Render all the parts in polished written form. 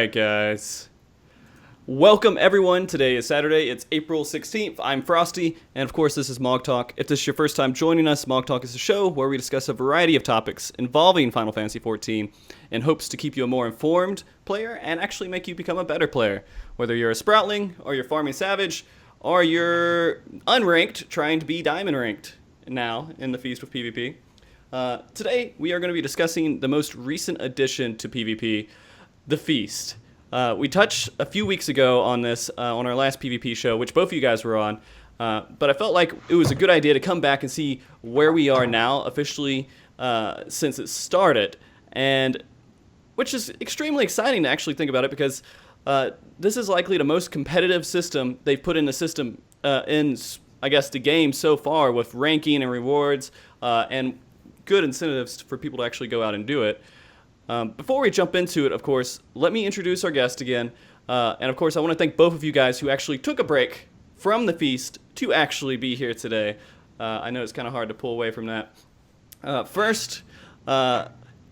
right, guys. Welcome, everyone. Today is Saturday. It's April 16th. I'm Frosty, and of course, this is MogTalk. If this is your first time joining us, MogTalk is a show where we discuss a variety of topics involving Final Fantasy XIV in hopes to keep you a more informed player and actually make you become a better player. Whether you're a Sproutling, or you're farming Savage, or you're unranked trying to be Diamond ranked now in the Feast with PvP. Today, we are going to be discussing the most recent addition to PvP, the Feast. We touched a few weeks ago on this on our last PvP show, which both of you guys were on, but I felt like it was a good idea to come back and see where we are now officially since it started, and which is extremely exciting to actually think about it because this is likely the most competitive system they've put in the system in, I guess, the game so far with ranking and rewards and good incentives for people to actually go out and do it. Before we jump into it, of course, let me introduce our guest again. And of course, I want to thank both of you guys who actually took a break from the Feast to actually be here today. I know it's kind of hard to pull away from that. First,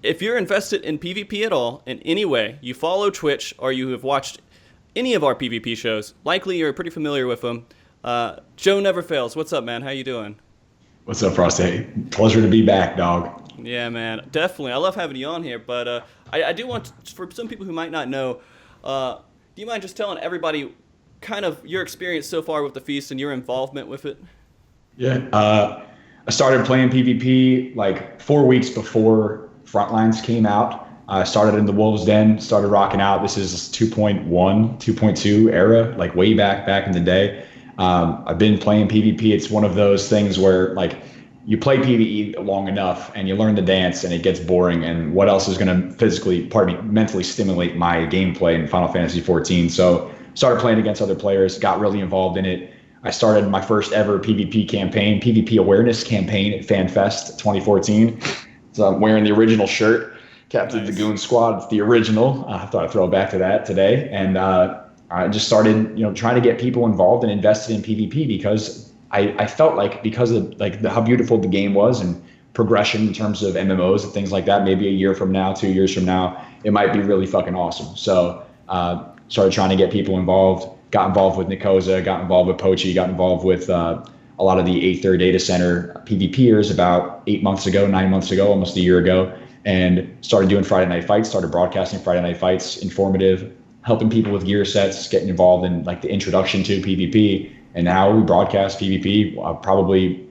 if you're invested in PvP at all, in any way, you follow Twitch or you have watched any of our PvP shows, likely you're pretty familiar with them. JoeNeverFails, what's up, man? How you doing? What's up, Frosty? Pleasure to be back, dog. Yeah, man, definitely. I love having you on here, but I do want to, for some people who might not know, do you mind just telling everybody kind of your experience so far with the Feast and your involvement with it? Yeah, I started playing PvP like 4 weeks before Frontlines came out. I started in the Wolves Den, started rocking out. This is 2.1, 2.2 era, like way back in the day. I've been playing PvP. It's one of those things where like you play PvE long enough and you learn the dance and it gets boring. And what else is going to mentally stimulate my gameplay in Final Fantasy XIV? So started playing against other players, got really involved in it. I started my first ever PvP campaign, PvP awareness campaign at FanFest 2014. So I'm wearing the original shirt, Captain of the Goon Squad. It's the original. I thought I'd throw it back to that today. And I just started, trying to get people involved and invested in PvP because I felt like because of like how beautiful the game was and progression in terms of MMOs and things like that, maybe a year from now, 2 years from now, it might be really fucking awesome. So started trying to get people involved, got involved with Nikosa, got involved with Pochi, got involved with a lot of the Aether data center PvPers about 9 months ago, almost a year ago, and started doing Friday night fights, started broadcasting Friday night fights, informative, helping people with gear sets, getting involved in like the introduction to PvP. And now we broadcast PvP, probably,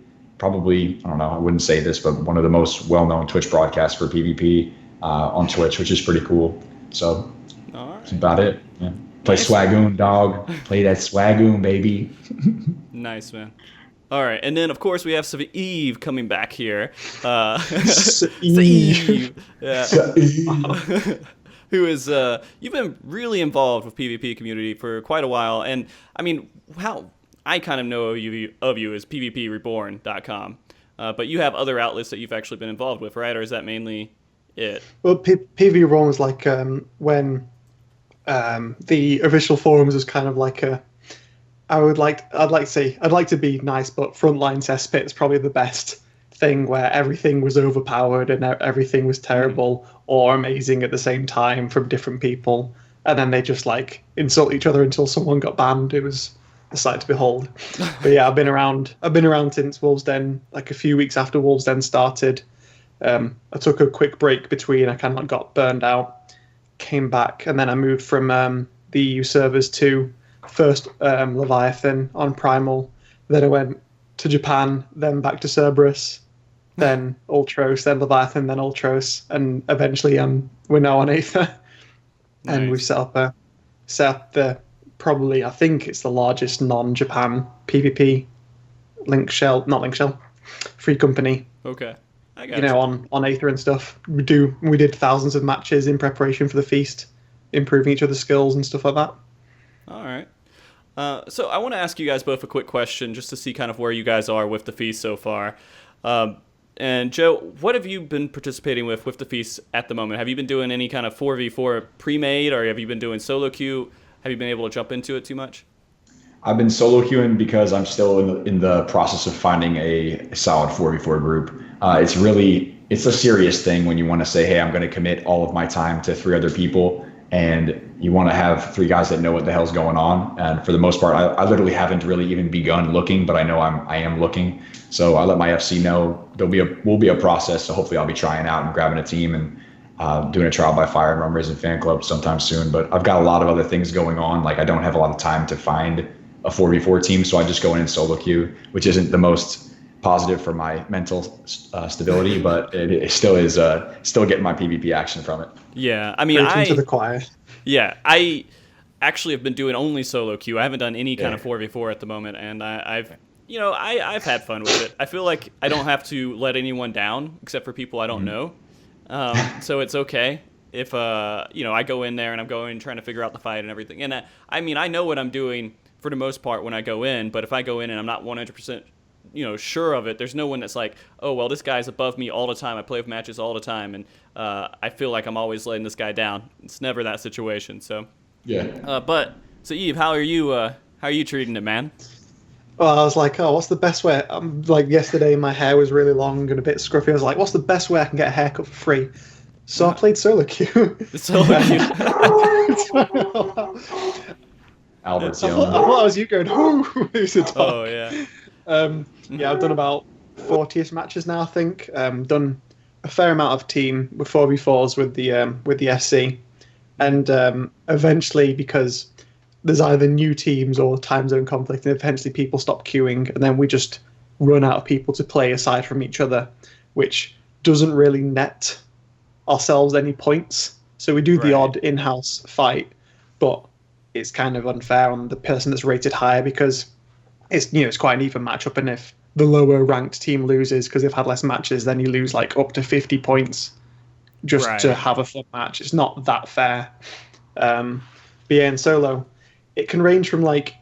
I don't know, I wouldn't say this, but one of the most well-known Twitch broadcasts for PvP on Twitch, which is pretty cool. So that's about it. Yeah. Play nice. Swagoon, dog. Play that Swagoon, baby. Nice, man. All right, and then, of course, we have Eve coming back here. Eve. Yeah. Who is, you've been really involved with PvP community for quite a while. And, I mean, how I kind of know of you as PvPReborn.com. But you have other outlets that you've actually been involved with, right? Or is that mainly it? Well, PvP Reborn was like when the official forums was kind of like I'd like to be nice, but Frontline cesspit is probably the best thing where everything was overpowered and everything was terrible or amazing at the same time from different people, and then they just like insult each other until someone got banned. It was a sight to behold. But yeah, I've been around since Wolves Den, like a few weeks after Wolves Den started. I took a quick break between. I kind of got burned out, came back, and then I moved from the EU servers to first Leviathan on Primal, then I went to Japan, then back to Cerberus, then Ultros, then Leviathan, then Ultros, and eventually we're now on Aether. Nice. And we've set up the probably, I think it's the largest non-Japan PvP free company. Okay. I got you. On Aether and stuff. We did thousands of matches in preparation for the Feast, improving each other's skills and stuff like that. All right. So I want to ask you guys both a quick question just to see kind of where you guys are with the Feast so far. And Joe, what have you been participating with the Feast at the moment? Have you been doing any kind of 4v4 pre-made, or have you been doing solo queue? Have you been able to jump into it too much? I've been solo queuing because I'm still in the process of finding a solid 4v4 group. It's a serious thing when you want to say, hey, I'm going to commit all of my time to 3 other people. And you want to have 3 guys that know what the hell's going on. And for the most part, I literally haven't really even begun looking, but I know I am looking. So I let my FC know will be a process. So hopefully I'll be trying out and grabbing a team and doing a trial by fire and Rum Raisin fan club sometime soon. But I've got a lot of other things going on. Like I don't have a lot of time to find a 4v4 team, so I just go in solo queue, which isn't the most positive for my mental stability, but it still is still getting my PvP action from it. Yeah, I mean, Preaching to the choir. Yeah, I actually have been doing only solo queue. I haven't done any kind of 4v4 at the moment, and I've had fun with it. I feel like I don't have to let anyone down except for people I don't know, so it's okay if I go in there and I'm going trying to figure out the fight and everything. And I know what I'm doing for the most part when I go in, but if I go in and I'm not 100% sure of it, there's no one that's like, oh well, this guy's above me all the time, I play with matches all the time, and I feel like I'm always letting this guy down. It's never that situation. So so Eve, how are you treating it, man? Well, I was like, oh, what's the best way? Like yesterday, my hair was really long and a bit scruffy. I was like, what's the best way I can get a haircut for free? So I played solo queue. Solo queue. Albert's I yelling. thought I was you going, who's the talk? Oh yeah. Yeah, I've done about 40ish matches now, I think. Done a fair amount of team with 4v4s with the SC. And eventually, because there's either new teams or time zone conflict, and eventually people stop queuing, and then we just run out of people to play aside from each other, which doesn't really net ourselves any points. So we do the odd in-house fight, but it's kind of unfair on the person that's rated higher because it's quite an even matchup, and if the lower ranked team loses because they've had less matches, then you lose like up to 50 points just to have a fun match. It's not that fair. But yeah, in solo, it can range from like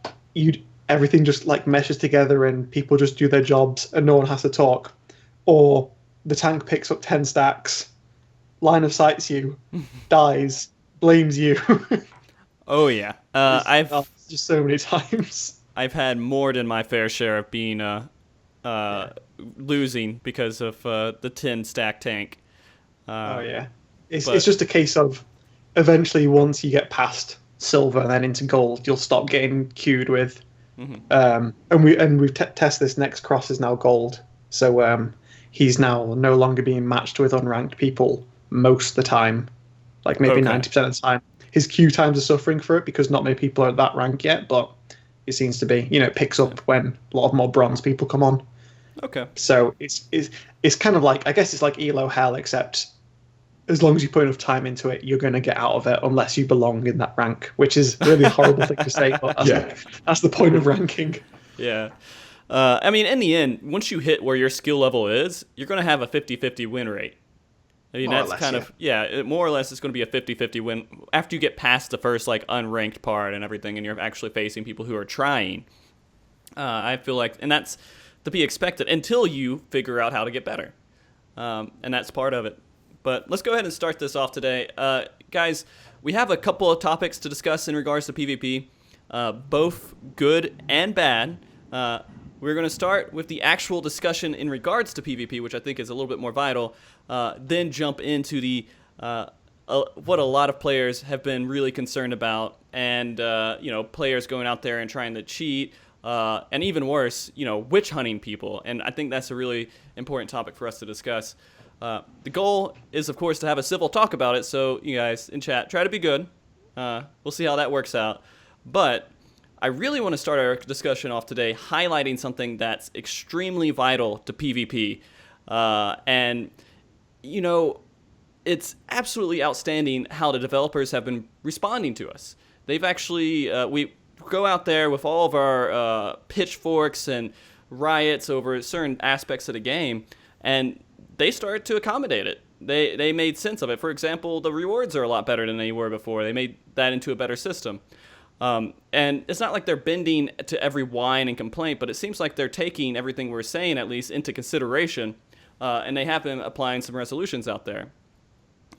everything just like meshes together and people just do their jobs and no one has to talk, or the tank picks up 10 stacks, line of sights you, dies, blames you. Oh yeah, I've just so many times. I've had more than my fair share of being losing because of the 10 stack tank. It's just a case of eventually once you get past silver and then into gold, you'll stop getting queued with. And we've tested this. Next cross is now gold, so he's now no longer being matched with unranked people most of the time, like maybe 90% of the time. His queue times are suffering for it because not many people are at that rank yet, but it seems to be, it picks up when a lot of more bronze people come on. Okay. So it's kind of like, I guess it's like ELO hell, except as long as you put enough time into it, you're going to get out of it unless you belong in that rank, which is a really horrible thing to say, but that's the point of ranking. Yeah. I mean, in the end, once you hit where your skill level is, you're going to have a 50-50 win rate. I mean, that's kind of, more or less it's going to be a 50-50 win after you get past the first, like, unranked part and everything, and you're actually facing people who are trying. I feel like, and that's to be expected until you figure out how to get better. And that's part of it. But let's go ahead and start this off today. Guys, we have a couple of topics to discuss in regards to PvP, both good and bad. We're going to start with the actual discussion in regards to PvP, which I think is a little bit more vital, then jump into the what a lot of players have been really concerned about, and players going out there and trying to cheat, and even worse, witch hunting people. And I think that's a really important topic for us to discuss. The goal is, of course, to have a civil talk about it, so you guys in chat, try to be good. We'll see how that works out. But I really want to start our discussion off today highlighting something that's extremely vital to PvP. And, it's absolutely outstanding how the developers have been responding to us. They've actually, we go out there with all of our pitchforks and riots over certain aspects of the game, and they started to accommodate it. They made sense of it. For example, the rewards are a lot better than they were before. They made that into a better system. And it's not like they're bending to every whine and complaint, but it seems like they're taking everything we're saying, at least, into consideration, and they have been applying some resolutions out there.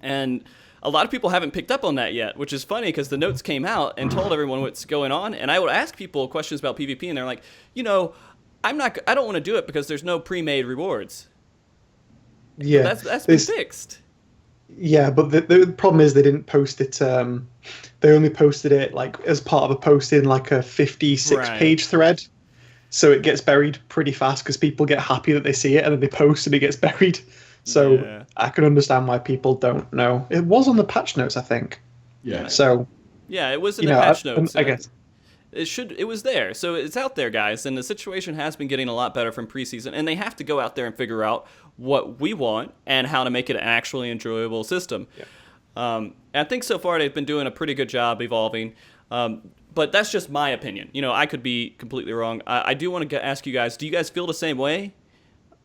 And a lot of people haven't picked up on that yet, which is funny because the notes came out and told everyone what's going on, and I would ask people questions about PvP, and they're like, I don't want to do it because there's no pre-made rewards. Yeah, that's been fixed. Yeah, but the problem is they didn't post it. They only posted it like as part of a post in like a 56 Right. page thread. So it gets buried pretty fast because people get happy that they see it and then they post and it gets buried. So Yeah. I can understand why people don't know. It was on the patch notes, I think. Yeah. So Yeah, it was in you the know, patch notes. I guess. It was there, so it's out there, guys, and the situation has been getting a lot better from preseason, and they have to go out there and figure out what we want and how to make it an actually enjoyable system. Yeah. I think so far they've been doing a pretty good job evolving, but that's just my opinion. You know, I could be completely wrong. I do want to ask you guys, do you guys feel the same way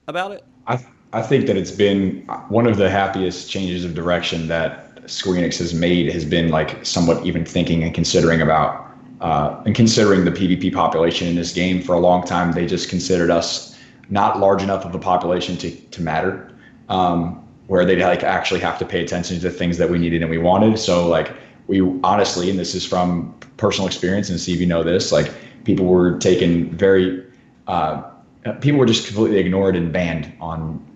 about it? I think that it's been one of the happiest changes of direction that Square Enix has made has been like somewhat even thinking and considering about and considering the PvP population in this game. For a long time, they just considered us not large enough of a population to matter, where they'd like actually have to pay attention to the things that we needed and we wanted. So like we honestly, and this is from personal experience, and Steve, you know this, like people were taken very, people were just completely ignored and banned on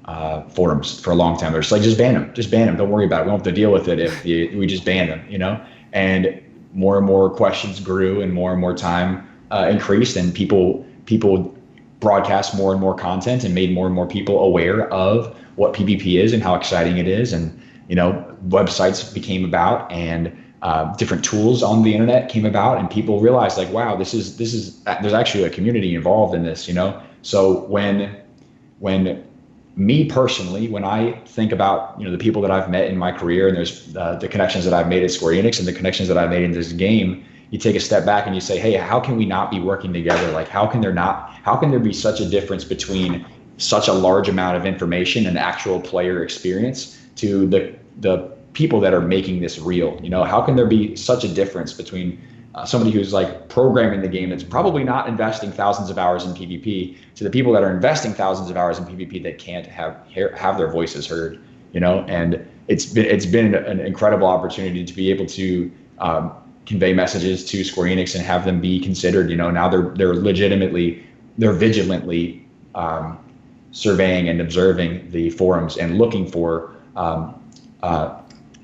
forums for a long time. They're just like, just ban them, don't worry about it. We don't have to deal with it if we just ban them, you know? And more questions grew and more time increased, and people broadcast more and more content and made more and more people aware of what PvP is and how exciting it is. And, you know, websites became about, and different tools on the internet came about, and people realized like, wow, this is there's actually a community involved in this, you know? So when me personally, when I think about, you know, the people that I've met in my career, and there's the connections that I've made at Square Enix and the connections that I've made in this game, you take a step back and you say, hey, how can we not be working together? Like, how can there be such a difference between such a large amount of information and actual player experience to the people that are making this real? You know, how can there be such a difference between somebody who's like programming the game that's probably not investing thousands of hours in PvP to the people that are investing thousands of hours in PvP that can't have their voices heard, you know? And it's been an incredible opportunity to be able to convey messages to Square Enix and have them be considered. You know, now they're vigilantly surveying and observing the forums and looking for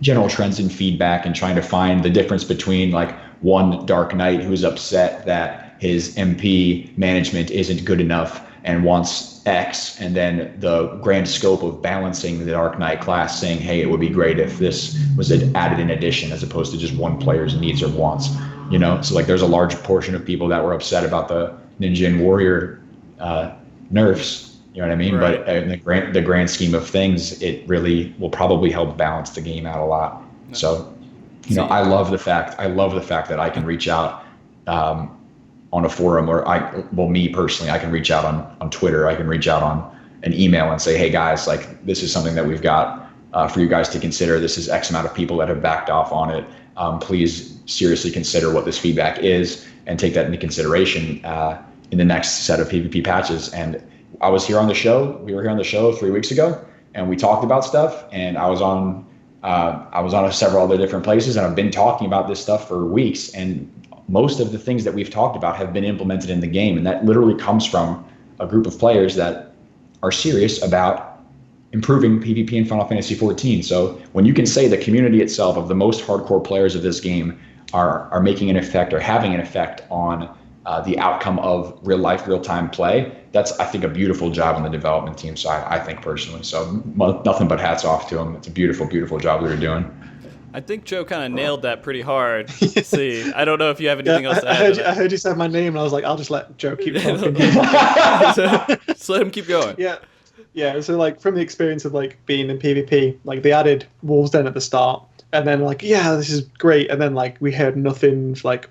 general trends and feedback, and trying to find the difference between like one Dark Knight who's upset that his MP management isn't good enough and wants X, and then the grand scope of balancing the Dark Knight class saying, hey, it would be great if this was added in addition as opposed to just one player's needs or wants, you know? So like there's a large portion of people that were upset about the Ninja and Warrior nerfs, you know what I mean? Right. But in the grand scheme of things, it really will probably help balance the game out a lot. So, you know, I love the fact that I can reach out on a forum, or me personally, I can reach out on Twitter, I can reach out on an email and say, hey guys, like this is something that we've got for you guys to consider. This is X amount of people that have backed off on it. Please seriously consider what this feedback is and take that into consideration in the next set of PvP patches. And we were here on the show 3 weeks ago, and we talked about stuff, and I was on several other different places, and I've been talking about this stuff for weeks, and most of the things that we've talked about have been implemented in the game. And that literally comes from a group of players that are serious about improving PvP in Final Fantasy XIV. So when you can say the community itself of the most hardcore players of this game are making an effect or having an effect on the outcome of real-time play, that's, I think, a beautiful job on the development team side, I think personally. So nothing but hats off to them. It's a beautiful, beautiful job they're doing. I think Joe kind of nailed that pretty hard. See, I don't know if you have anything else to add. I heard you said my name, and I was like, I'll just let Joe keep talking. Just let him keep going. Yeah. So like from the experience of like being in PvP, like they added Wolves Den at the start, and then like, yeah, this is great, and then like we heard nothing. Like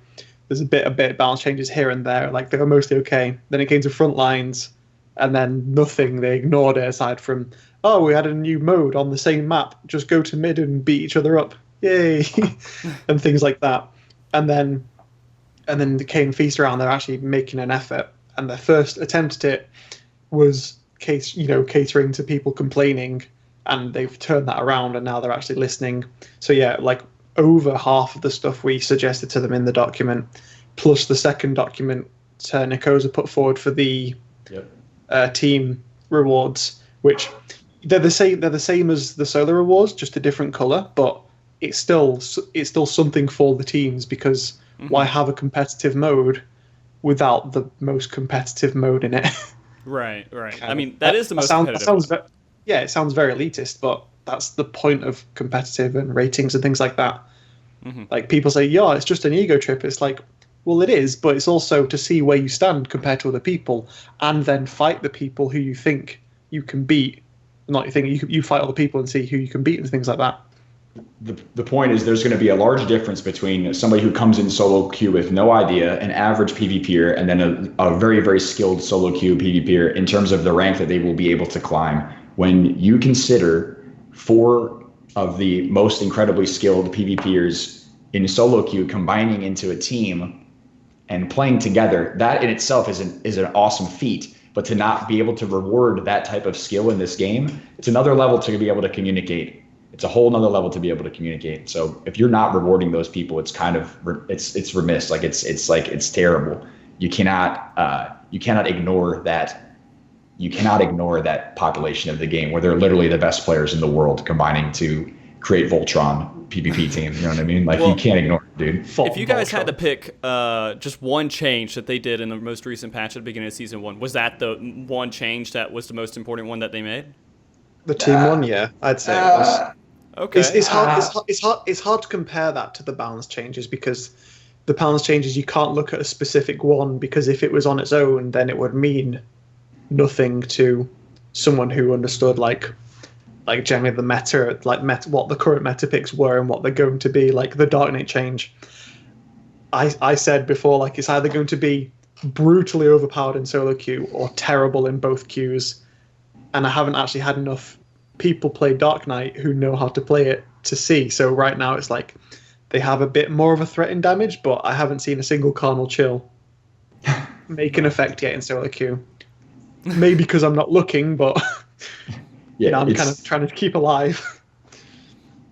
there's a bit of balance changes here and there. Like they were mostly okay. Then it came to front lines, and then nothing. They ignored it aside from, oh, we added a new mode on the same map. Just go to mid and beat each other up. Yay. And things like that. And then the Kane Feast around, they're actually making an effort. And their first attempt at it was catering to people complaining, and they've turned that around, and now they're actually listening. So yeah, like over half of the stuff we suggested to them in the document, plus the second document Nikosa put forward for the team rewards, which they're the same. They're the same as the solo rewards, just a different color. But it's still something for the teams because why have a competitive mode without the most competitive mode in it? Right. I mean, that is the most competitive. Yeah, it sounds very elitist, but that's the point of competitive and ratings and things like that. Like people say, yeah, it's just an ego trip. It's like, well, it is, but it's also to see where you stand compared to other people, and then fight the people who you think you can beat. Not you think you fight other people and see who you can beat and things like that. The point is there's going to be a large difference between somebody who comes in solo queue with no idea, an average PvPer, and then a very, very skilled solo queue PvPer in terms of the rank that they will be able to climb. When you consider 4 of the most incredibly skilled PvPers in solo queue combining into a team and playing together, that in itself is an awesome feat. But to not be able to reward that type of skill in this game, it's another level to be able to communicate. It's a whole nother level to be able to communicate. So if you're not rewarding those people, it's kind of it's remiss. Like it's terrible. You cannot ignore that. You cannot ignore that population of the game where they're literally the best players in the world combining to create Voltron PvP team. You know what I mean? Like, well, you can't ignore it, dude. If you guys had to pick just one change that they did in the most recent patch at the beginning of Season 1, was that the one change that was the most important one that they made? The team one, yeah, I'd say it was. Okay. It's hard to compare that to the balance changes because the balance changes you can't look at a specific one because if it was on its own, then it would mean nothing to someone who understood like generally the meta, what the current meta picks were and what they're going to be. Like the Dark Knight change, I said before, like it's either going to be brutally overpowered in solo queue or terrible in both queues, and I haven't actually had enough people play Dark Knight who know how to play it to see. So right now it's like they have a bit more of a threat in damage, but I haven't seen a single Carnal Chill make an effect yet in solo queue. Maybe because I'm not looking, but yeah, I'm kind of trying to keep alive.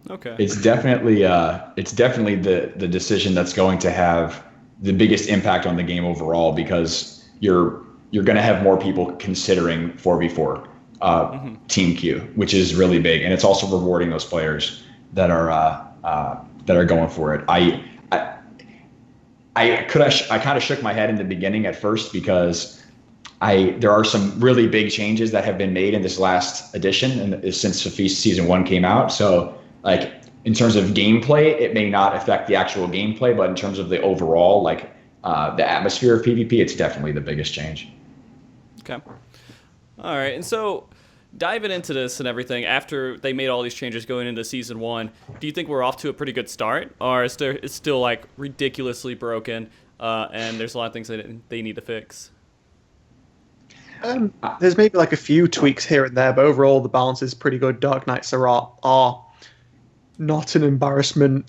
Okay. It's definitely the decision that's going to have the biggest impact on the game overall because you're going to have more people considering 4v4 team queue, which is really big, and it's also rewarding those players that are going for it. I kind of shook my head in the beginning at first because there are some really big changes that have been made in this last edition and since Season 1 came out. So like in terms of gameplay, it may not affect the actual gameplay, but in terms of the overall the atmosphere of PvP, it's definitely the biggest change. Okay. All right, and so diving into this and everything, after they made all these changes going into Season 1, do you think we're off to a pretty good start? Or is it's still like ridiculously broken and there's a lot of things that they need to fix? There's maybe like a few tweaks here and there, but overall the balance is pretty good. Dark Knights are not an embarrassment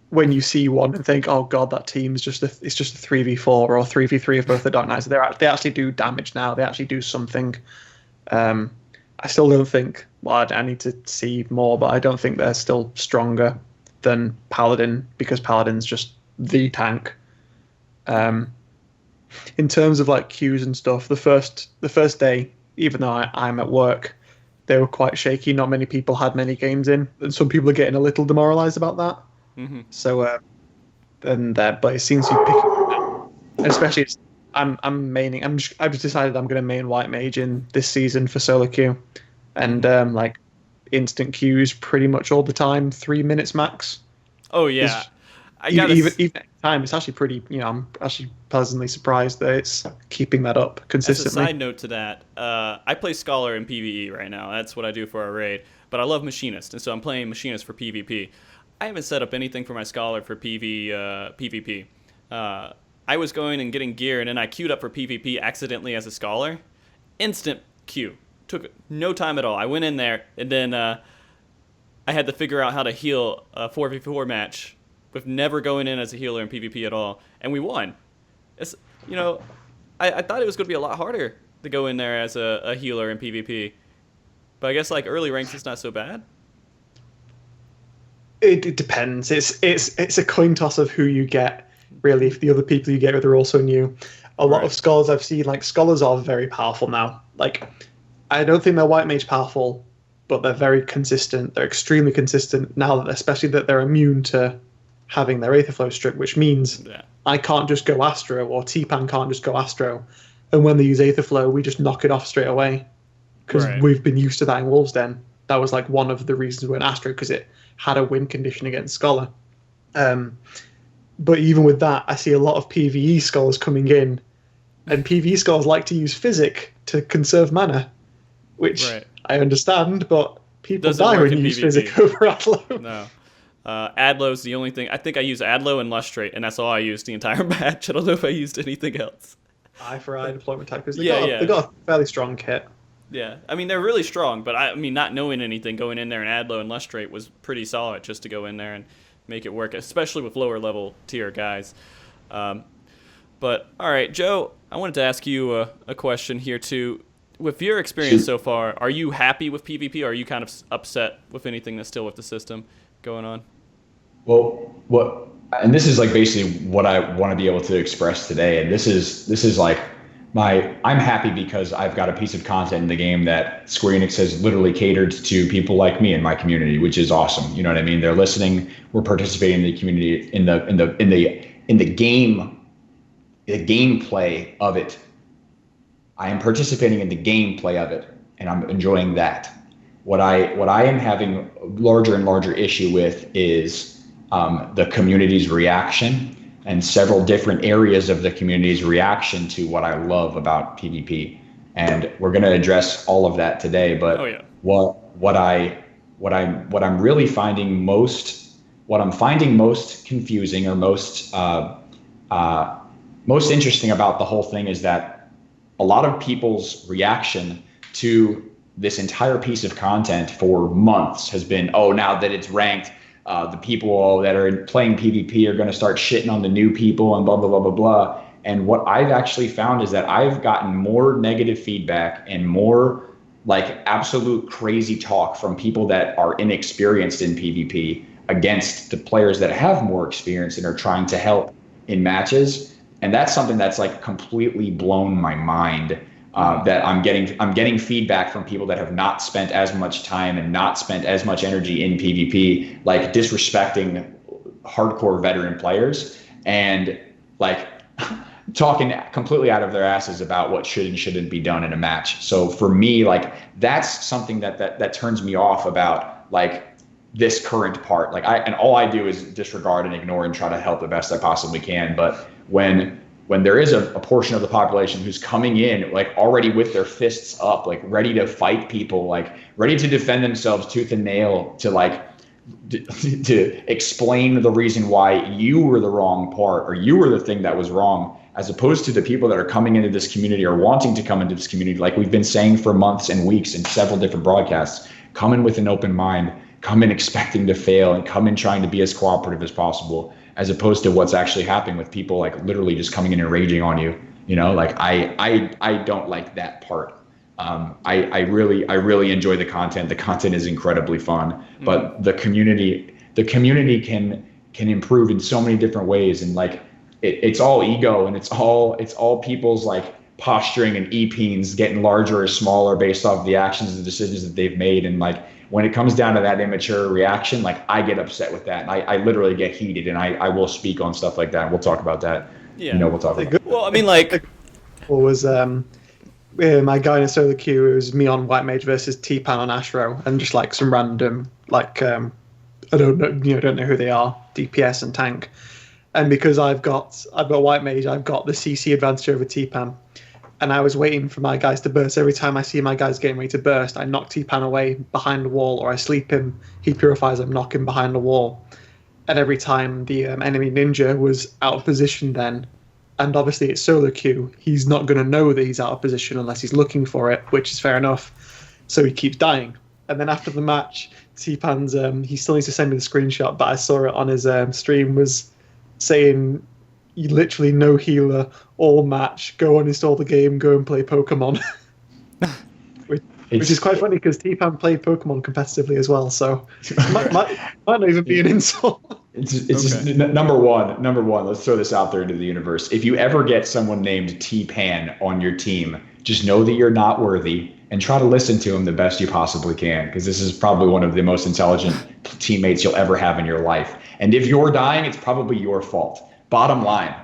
when you see one and think, oh god, that team's just it's just a 3v4 or 3v3 of both the Dark Knights. They actually do damage now. They actually do something. I still don't think. Well, I need to see more, but I don't think they're still stronger than Paladin because Paladin's just the tank. In terms of like queues and stuff, the first day, even though I'm at work, they were quite shaky. Not many people had many games in, and some people are getting a little demoralized about that. Mm-hmm. So, but it seems to be picking up now. And especially, I'm maining. I've just decided I'm going to main White Mage in this season for solo queue, and like instant queues pretty much all the time, 3 minutes max. Oh yeah, even at time, it's actually pretty. I'm actually pleasantly surprised that it's keeping that up consistently. As a side note to that, I play Scholar in PvE right now. That's what I do for our raid. But I love Machinist, and so I'm playing Machinist for PvP. I haven't set up anything for my Scholar for PvP. I was going and getting gear, and then I queued up for PvP accidentally as a Scholar. Instant queue. Took no time at all. I went in there, and then I had to figure out how to heal a 4v4 match with never going in as a healer in PvP at all, and we won. It's, I thought it was going to be a lot harder to go in there as a healer in PvP, but I guess like early ranks it's not so bad. It depends. It's a coin toss of who you get. Really, if the other people you get with are also new. A lot of scholars I've seen, like scholars are very powerful now. Like, I don't think they're White Mage powerful but they're very consistent. They're extremely consistent now, especially that they're immune to having their Aetherflow stripped, which means I can't just go Astro, or T-Pan can't just go Astro. And when they use Aetherflow, we just knock it off straight away. Because we've been used to that in Wolves Den. That was like one of the reasons we went Astro, because it had a win condition against Scholar. But even with that, I see a lot of PvE scholars coming in, and PvE scholars like to use Physic to conserve mana, which I understand, but people die when you use Physic over Adlo. No. Adlo's the only thing. I think I use Adlo and Lustrate, and that's all I used the entire match. I don't know if I used anything else. Eye for eye deployment tactics. They got a fairly strong kit. Yeah, I mean, they're really strong, but I mean, not knowing anything, going in there and Adlo and Lustrate was pretty solid just to go in there and make it work, especially with lower level tier guys. But, all right, Joe, I wanted to ask you a question here, too. With your experience so far, are you happy with PvP, or are you kind of upset with anything that's still with the system going on? Well, and this is like basically what I want to be able to express today, and this is like I'm happy because I've got a piece of content in the game that Square Enix has literally catered to people like me in my community, which is awesome. You know what I mean? They're listening. We're participating in the community, in the game, the gameplay of it. I am participating in the gameplay of it, and I'm enjoying that. What I am having larger and larger issue with is the community's reaction, and several different areas of the community's reaction to what I love about PvP. And we're going to address all of that today. But what I'm really finding most confusing, or most interesting about the whole thing is that a lot of people's reaction to this entire piece of content for months has been, oh, now that it's ranked, the people that are playing PvP are going to start shitting on the new people and blah, blah, blah, blah, blah. And what I've actually found is that I've gotten more negative feedback and more like absolute crazy talk from people that are inexperienced in PvP against the players that have more experience and are trying to help in matches. And that's something that's like completely blown my mind. That I'm getting feedback from people that have not spent as much time and not spent as much energy in PvP, like disrespecting hardcore veteran players and like talking completely out of their asses about what should and shouldn't be done in a match. So for me, like that's something that turns me off about like this current part. Like and all I do is disregard and ignore and try to help the best I possibly can. But when there is a portion of the population who's coming in like already with their fists up, like ready to fight people, like ready to defend themselves tooth and nail, to like to explain the reason why you were the wrong part or you were the thing that was wrong, as opposed to the people that are coming into this community or wanting to come into this community, like we've been saying for months and weeks in several different broadcasts, come in with an open mind, come in expecting to fail, and come in trying to be as cooperative as possible, as opposed to what's actually happening with people like literally just coming in and raging on you. You know, like I don't like that part. I really enjoy the content. The content is incredibly fun, but the community can improve in so many different ways. And like it's all ego, and it's all people's like posturing and EPs getting larger or smaller based off the actions and decisions that they've made. And like when it comes down to that immature reaction, like I get upset with that. I literally get heated, and I will speak on stuff like that. We'll talk about that. Yeah. You know, we'll talk about that. Well, I mean, like, what was my guy in a solo queue? It was me on White Mage versus T-Pan on Ashro, and just like some random like I don't know who they are, DPS and tank. And because I've got White Mage, I've got the CC advantage over T-Pan. And I was waiting for my guys to burst. Every time I see my guys getting ready to burst, I knock T-Pan away behind a wall, or I sleep him. He purifies him, knock him behind a wall. And every time the enemy ninja was out of position then, and obviously it's solo queue, he's not going to know that he's out of position unless he's looking for it, which is fair enough. So he keeps dying. And then after the match, T-Pan's, he still needs to send me the screenshot, but I saw it on his stream, was saying, you literally no healer all match, go uninstall the game, go and play Pokemon. which is quite funny because T-Pan played Pokemon competitively as well, so might not even be an insult. It's just, number one, let's throw this out there into the universe. If you ever get someone named T-Pan on your team, just know that you're not worthy, and try to listen to them the best you possibly can, because this is probably one of the most intelligent teammates you'll ever have in your life. And if you're dying, it's probably your fault. Bottom line.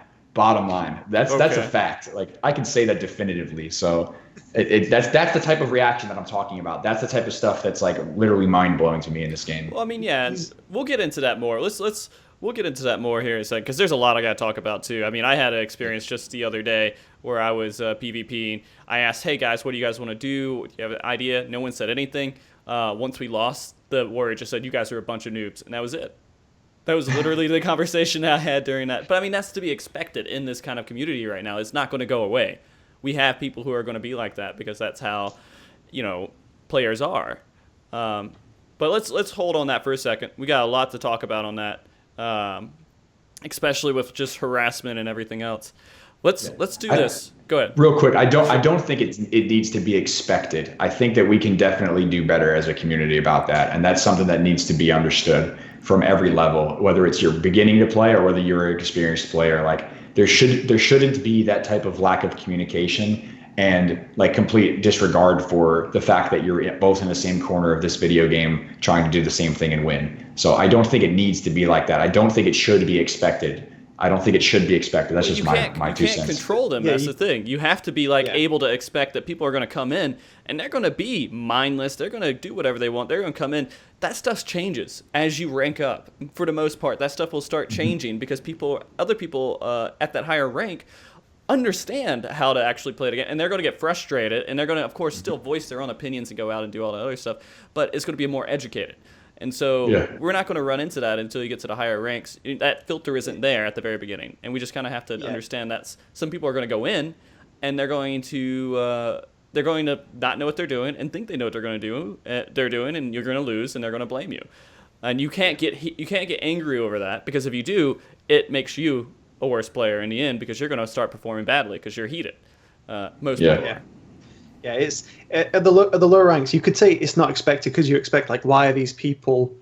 That's a fact. Like, I can say that definitively. So that's the type of reaction that I'm talking about. That's the type of stuff that's like literally mind blowing to me in this game. Well, I mean, yeah, we'll get into that more. We'll get into that more here in a second, because there's a lot I got to talk about too. I mean, I had an experience just the other day where I was PvPing. I asked, "Hey guys, what do you guys want to do? Do you have an idea?" No one said anything. Once we lost, the warrior just said, "You guys are a bunch of noobs," and that was it. That was literally the conversation I had during that. But I mean, that's to be expected in this kind of community right now. It's not going to go away. We have people who are going to be like that because that's how, players are. But let's hold on that for a second. We got a lot to talk about on that, especially with just harassment and everything else. Let's do this. Go ahead. Real quick, I don't think it needs to be expected. I think that we can definitely do better as a community about that, and that's something that needs to be understood from every level, whether it's you're beginning to play or whether you're an experienced player. Like, there shouldn't be that type of lack of communication and like complete disregard for the fact that you're both in the same corner of this video game trying to do the same thing and win. So I don't think it needs to be like that. I don't think it should be expected. That's just my 2 cents. You can't control them. That's the thing. You have to be able to expect that people are going to come in and they're going to be mindless. They're going to do whatever they want. They're going to come in. That stuff changes as you rank up. For the most part, that stuff will start changing because other people at that higher rank understand how to actually play it again, and they're going to get frustrated, and they're going to, of course, still voice their own opinions and go out and do all that other stuff, but it's going to be more educated. And so we're not going to run into that until you get to the higher ranks. That filter isn't there at the very beginning, and we just kind of have to understand that some people are going to go in, and they're going to not know what they're doing and think they know what they're doing, and you're going to lose, and they're going to blame you. And you can't get angry over that, because if you do, it makes you a worse player in the end, because you're going to start performing badly because you're heated. Most people are. Yeah, it's at the lower ranks. You could say it's not expected because you expect, like, why are these people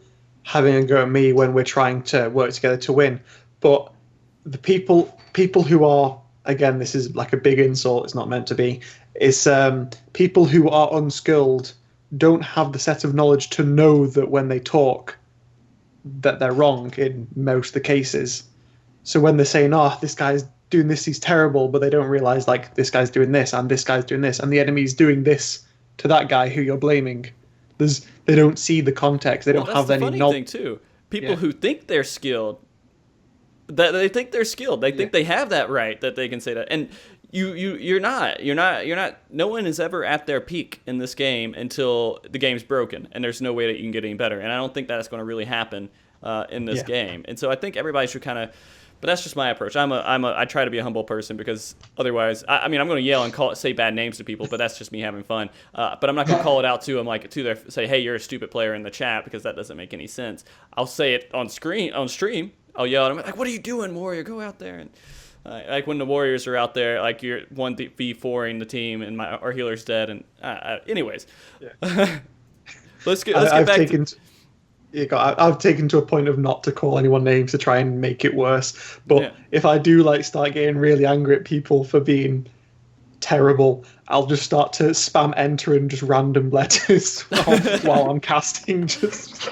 having a go at me when we're trying to work together to win? But the people who are, again, this is like a big insult. It's not meant to be. It's people who are unskilled don't have the set of knowledge to know that when they talk, that they're wrong in most of the cases. So when they're saying, "Oh, this guy's doing this, he's terrible," but they don't realize, like, this guy's doing this and this guy's doing this and the enemy's doing this to that guy who you're blaming. They don't see the context. They don't have any knowledge. That's the funny thing too. People who think they're skilled, they think they have that right, that they can say that. And you're not. No one is ever at their peak in this game until the game's broken, and there's no way that you can get any better. And I don't think that's going to really happen in this game. And so I think everybody should kind of. But that's just my approach. I try to be a humble person, because otherwise, I'm going to yell and say bad names to people, but that's just me having fun. But I'm not going to call it out to them, like, say, "Hey, you're a stupid player," in the chat, because that doesn't make any sense. I'll say it on stream. I'll yell at them, like, "What are you doing, Warrior? Go out there." And like when the Warriors are out there, like, you're 1v4ing the team and our healer's dead. And anyways, let's get back to. I've taken to a point of not to call anyone names to try and make it worse. But if I do, like, start getting really angry at people for being terrible, I'll just start to spam enter and just random letters while I'm casting. Just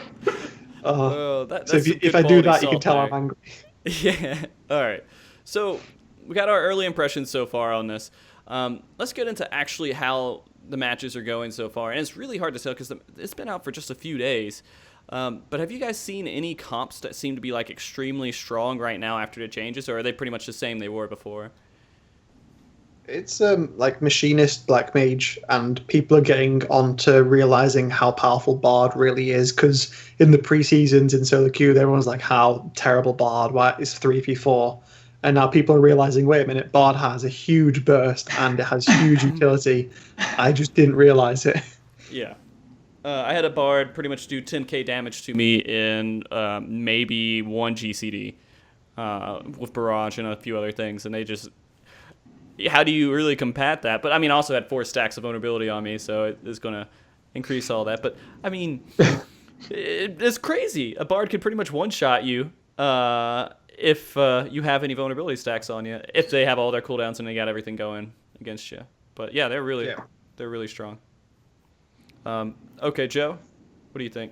so if I do that, you can tell I'm angry. Yeah. All right. So we got our early impressions so far on this. Let's get into actually how the matches are going so far. And it's really hard to tell because it's been out for just a few days. But have you guys seen any comps that seem to be, like, extremely strong right now after the changes, or are they pretty much the same they were before? It's like Machinist, Black Mage, and people are getting onto realizing how powerful Bard really is, because in the pre-seasons in solo queue, everyone was like, how terrible Bard, why it's 3v4. And now people are realizing, wait a minute, Bard has a huge burst and it has huge utility. I just didn't realize it. Yeah. I had a Bard pretty much do 10k damage to me in maybe one GCD with Barrage and a few other things, and they just... How do you really combat that? But, I mean, I also had 4 stacks of vulnerability on me, so it's going to increase all that. But, I mean, it's crazy. A Bard could pretty much one-shot you if you have any vulnerability stacks on you, if they have all their cooldowns and they got everything going against you. But, yeah, they're really strong. Okay, Joe, what do you think?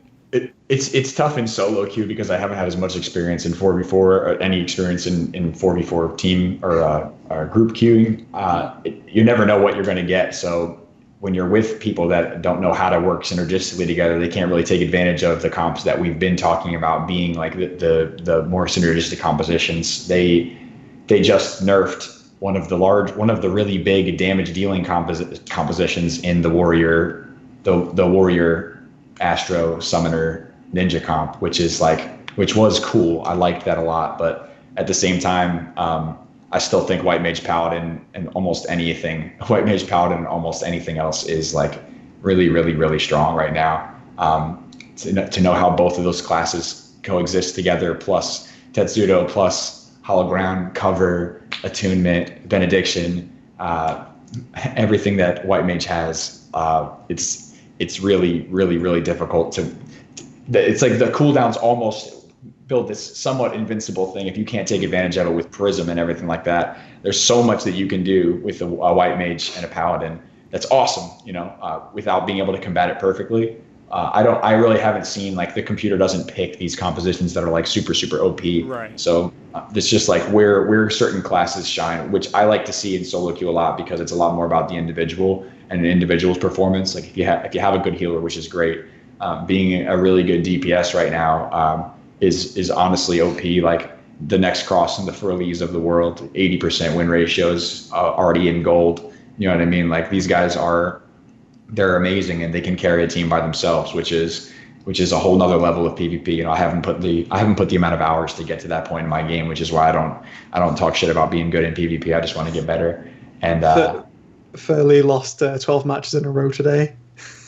It's tough in solo queue because I haven't had as much experience in 4v4 or any experience in 4v4 team or group queuing. You never know what you're going to get. So when you're with people that don't know how to work synergistically together, they can't really take advantage of the comps that we've been talking about being like the more synergistic compositions. They just nerfed one of the really big damage dealing compositions in the warrior, the warrior Astro Summoner Ninja comp, which was cool. I liked that a lot, but at the same time, I still think White Mage Paladin and almost anything else is like really, really, really strong right now. To know how both of those classes coexist together, plus Tetsudo, plus Hologround, Cover, Attunement, Benediction, everything that White Mage has, it's really, really, really difficult to. It's like the cooldowns almost build this somewhat invincible thing if you can't take advantage of it with Prism and everything like that. There's so much that you can do with a White Mage and a Paladin that's awesome, without being able to combat it perfectly. I really haven't seen, like, the computer doesn't pick these compositions that are like super, super OP. Right. So it's just like where certain classes shine, which I like to see in solo queue a lot because it's a lot more about the individual and an individual's performance. Like if you have a good healer, which is great, being a really good DPS right now is honestly OP. Like the next cross and the Furleys of the world, 80% win ratios, already in gold. You know what I mean? Like these guys they're amazing and they can carry a team by themselves, which is a whole nother level of PvP. I haven't put the amount of hours to get to that point in my game, which is why I don't talk shit about being good in PvP. I just want to get better. And Furley lost 12 matches in a row today.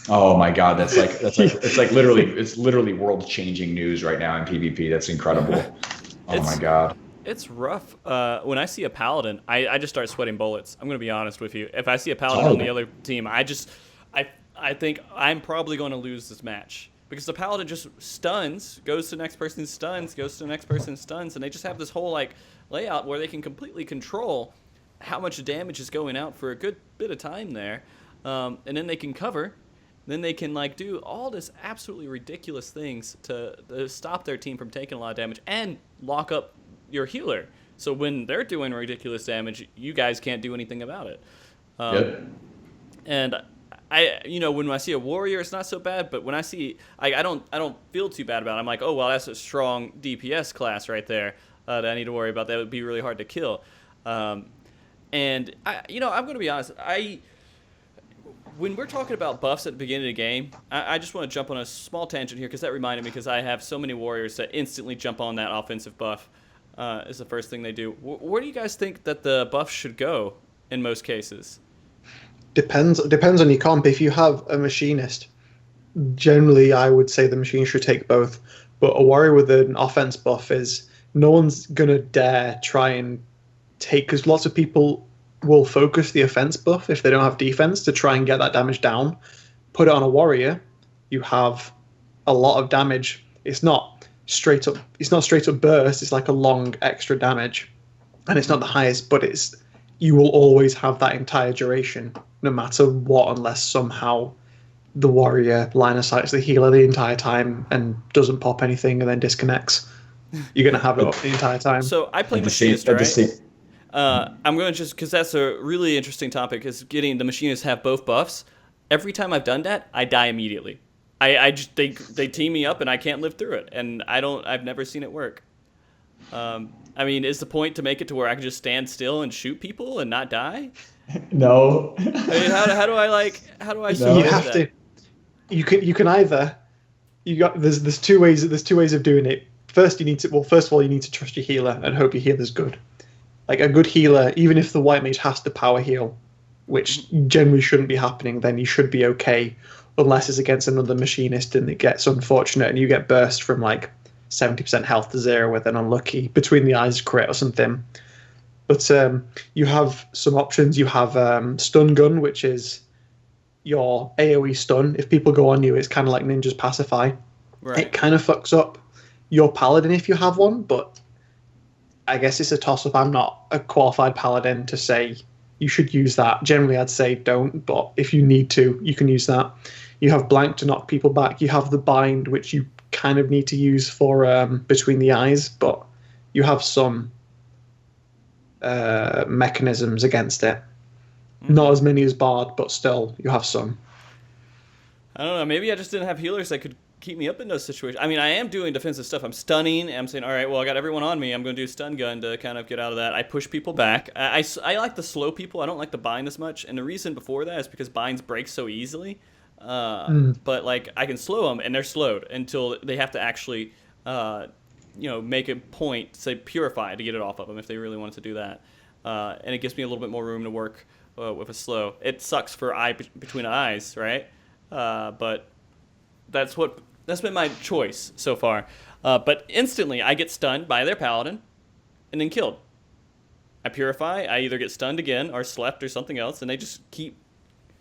Oh my God, that's like it's literally world changing news right now in PvP. That's incredible. Oh my God. It's rough. When I see a Paladin, I just start sweating bullets. I'm going to be honest with you. If I see a Paladin on the other team, I think I'm probably going to lose this match. Because the Paladin just stuns, goes to the next person's stuns, goes to the next person's stuns, and they just have this whole like layout where they can completely control how much damage is going out for a good bit of time there. And then they can cover. Then they can like do all this absolutely ridiculous things to stop their team from taking a lot of damage and lock up your healer. So when they're doing ridiculous damage, you guys can't do anything about it. Yep. And when I see a warrior, it's not so bad. But when I see, I don't feel too bad about it. I'm like, oh well, that's a strong DPS class right there that I need to worry about. That would be really hard to kill. And I'm going to be honest. When we're talking about buffs at the beginning of the game, I just want to jump on a small tangent here because that reminded me because I have so many warriors that instantly jump on that offensive buff. Is the first thing they do. Where do you guys think that the buff should go in most cases? Depends on your comp. If you have a machinist, generally I would say the machine should take both. But a warrior with an offense buff is no one's gonna dare try and take, because lots of people will focus the offense buff if they don't have defense to try and get that damage down. Put it on a warrior, you have a lot of damage. It's not straight up burst. It's like a long extra damage, and it's not the highest, but you will always have that entire duration no matter what, unless somehow the warrior line of sights the healer the entire time and doesn't pop anything and then disconnects. You're gonna have it up the entire time. So I play machinist, right? I'm going to just, because that's a really interesting topic, is getting the machinists have both buffs. Every time I've done that, I die immediately. They team me up and I can't live through it, and I've never seen it work. Is the point to make it to where I can just stand still and shoot people and not die? No. How do I No. You have to. You can either. There's two ways of doing it. First of all, you need to trust your healer and hope your healer's good. Like a good healer, even if the white mage has to power heal, which generally shouldn't be happening, then you should be okay, unless it's against another machinist and it gets unfortunate and you get burst from like 70% health to 0 with an unlucky between the eyes crit or something. But you have some options. You have stun gun, which is your AoE stun. If people go on you, it's kind of like Ninja's pacify. Right. It kind of fucks up your paladin if you have one, but I guess it's a toss-up. I'm not a qualified paladin to say you should use that. Generally, I'd say don't, but if you need to, you can use that. You have blank to knock people back. You have the bind, which you kind of need to use for between the eyes, but you have some mechanisms against it. Not as many as Bard, but still, you have some. I don't know. Maybe I just didn't have healers that could keep me up in those situations. I mean, I am doing defensive stuff. I'm stunning. I'm saying, all right, well, I got everyone on me. I'm going to do stun gun to kind of get out of that. I push people back. I like the slow people. I don't like the bind as much. And the reason before that is because binds break so easily. But, like, I can slow them, and they're slowed until they have to actually, make a point, say, purify to get it off of them if they really wanted to do that. And it gives me a little bit more room to work with a slow. It sucks for eye between eyes, right? But that's been my choice so far. But instantly, I get stunned by their paladin and then killed. I purify, I either get stunned again or slept or something else, and they just keep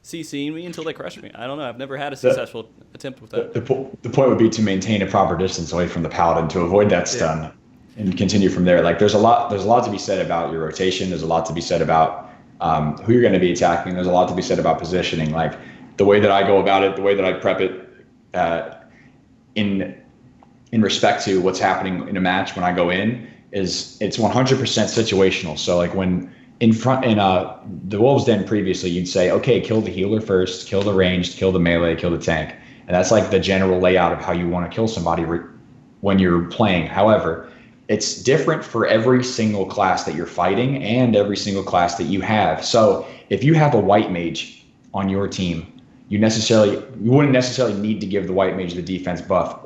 CCing me until they crush me. I don't know. I've never had a successful attempt with that. The point would be to maintain a proper distance away from the paladin to avoid that stun and continue from there. Like there's a lot to be said about your rotation. There's a lot to be said about who you're going to be attacking. There's a lot to be said about positioning. Like the way that I go about it, the way that I prep it, in respect to what's happening in a match when I go in, is it's 100% situational. So like when in the Wolves Den previously, you'd say, okay, kill the healer first, kill the ranged, kill the melee, kill the tank. And that's like the general layout of how you want to kill somebody when you're playing. However, it's different for every single class that you're fighting and every single class that you have. So if you have a white mage on your team, you wouldn't necessarily need to give the white mage the defense buff.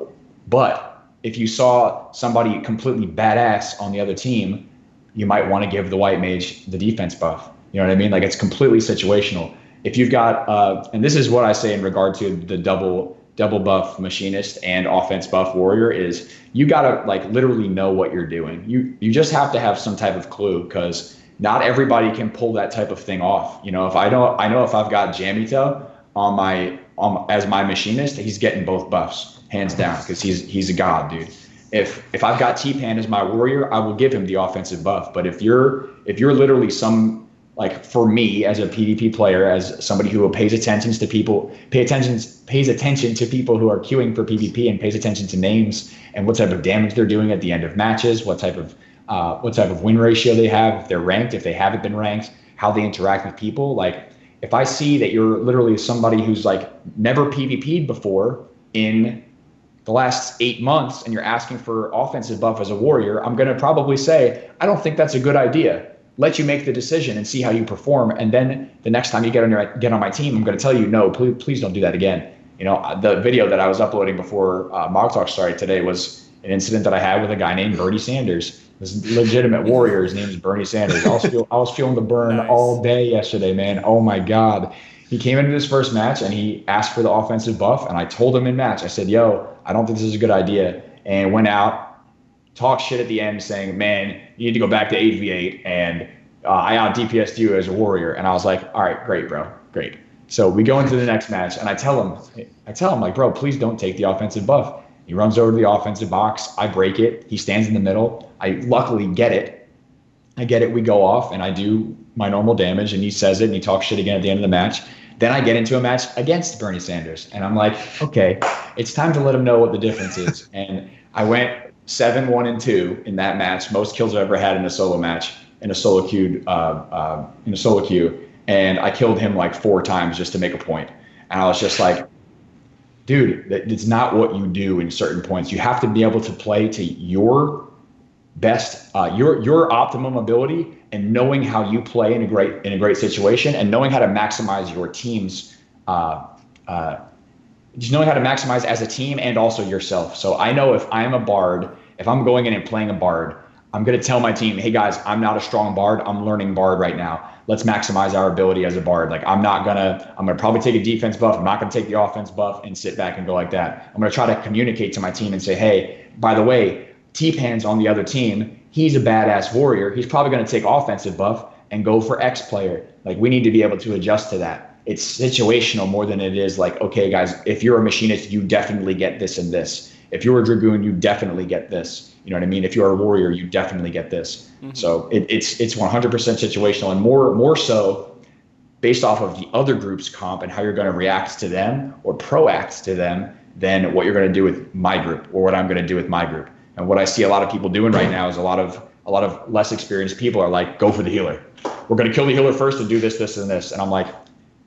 But if you saw somebody completely badass on the other team, you might want to give the white mage the defense buff. You know what I mean? Like it's completely situational. If you've got, and this is what I say in regard to the double buff machinist and offense buff warrior, is you gotta like literally know what you're doing. You just have to have some type of clue, because not everybody can pull that type of thing off. You know, if I know if I've got Jamito as my machinist, he's getting both buffs hands down, because he's a god, dude. If I've got T-Pan as my warrior, I will give him the offensive buff. But if you're literally like for me as a PvP player, as somebody who pays attention to people who are queuing for PvP and pays attention to names and what type of damage they're doing at the end of matches, what type of win ratio they have, if they're ranked, if they haven't been ranked, how they interact with people, like. If I see that you're literally somebody who's like never PvP'd before in the last 8 months and you're asking for offensive buff as a warrior, I'm going to probably say, I don't think that's a good idea. Let you make the decision and see how you perform. And then the next time you get on my team, I'm going to tell you, no, please don't do that again. You know, the video that I was uploading before MogTalk started today was an incident that I had with a guy named Bernie Sanders. This legitimate warrior. His name is Bernie Sanders. I was feeling the burn all day yesterday, man. Oh my God. He came into his first match and he asked for the offensive buff, and I told him in match, I said, yo, I don't think this is a good idea. And went out, talked shit at the end saying, man, you need to go back to 8v8, and I out DPS'd you as a warrior. And I was like, all right, great, bro. Great. So we go into the next match and I tell him like, bro, please don't take the offensive buff. He runs over to the offensive box. I break it. He stands in the middle. I luckily get it. We go off, and I do my normal damage, and he says it, and he talks shit again at the end of the match. Then I get into a match against Bernie Sanders, and I'm like, okay, it's time to let him know what the difference is. And I went 7-1-2 in that match, most kills I've ever had in a solo match, in a solo queue, and I killed him like 4 times just to make a point. And I was just like, dude, it's not what you do in certain points. You have to be able to play to your best, your optimum ability, and knowing how you play in a great situation, and knowing how to maximize your team's, just knowing how to maximize as a team and also yourself. So I know if I'm a bard, if I'm going in and playing a bard, I'm going to tell my team, hey guys, I'm not a strong bard. I'm learning bard right now. Let's maximize our ability as a bard. Like I'm going to probably take a defense buff. I'm not going to take the offense buff and sit back and go like that. I'm going to try to communicate to my team and say, hey, by the way, T-Pan's on the other team. He's a badass warrior. He's probably going to take offensive buff and go for X player. Like we need to be able to adjust to that. It's situational more than it is like, okay, guys, if you're a machinist, you definitely get this and this. If you're a dragoon, you definitely get this. You know what I mean? If you're a warrior, you definitely get this. Mm-hmm. So it's 100% situational, and more so based off of the other group's comp and how you're going to react to them or proact to them than what you're going to do with my group or what I'm going to do with my group. And what I see a lot of people doing right now is a lot of less experienced people are like, go for the healer. We're going to kill the healer first and do this, this, and this. And I'm like,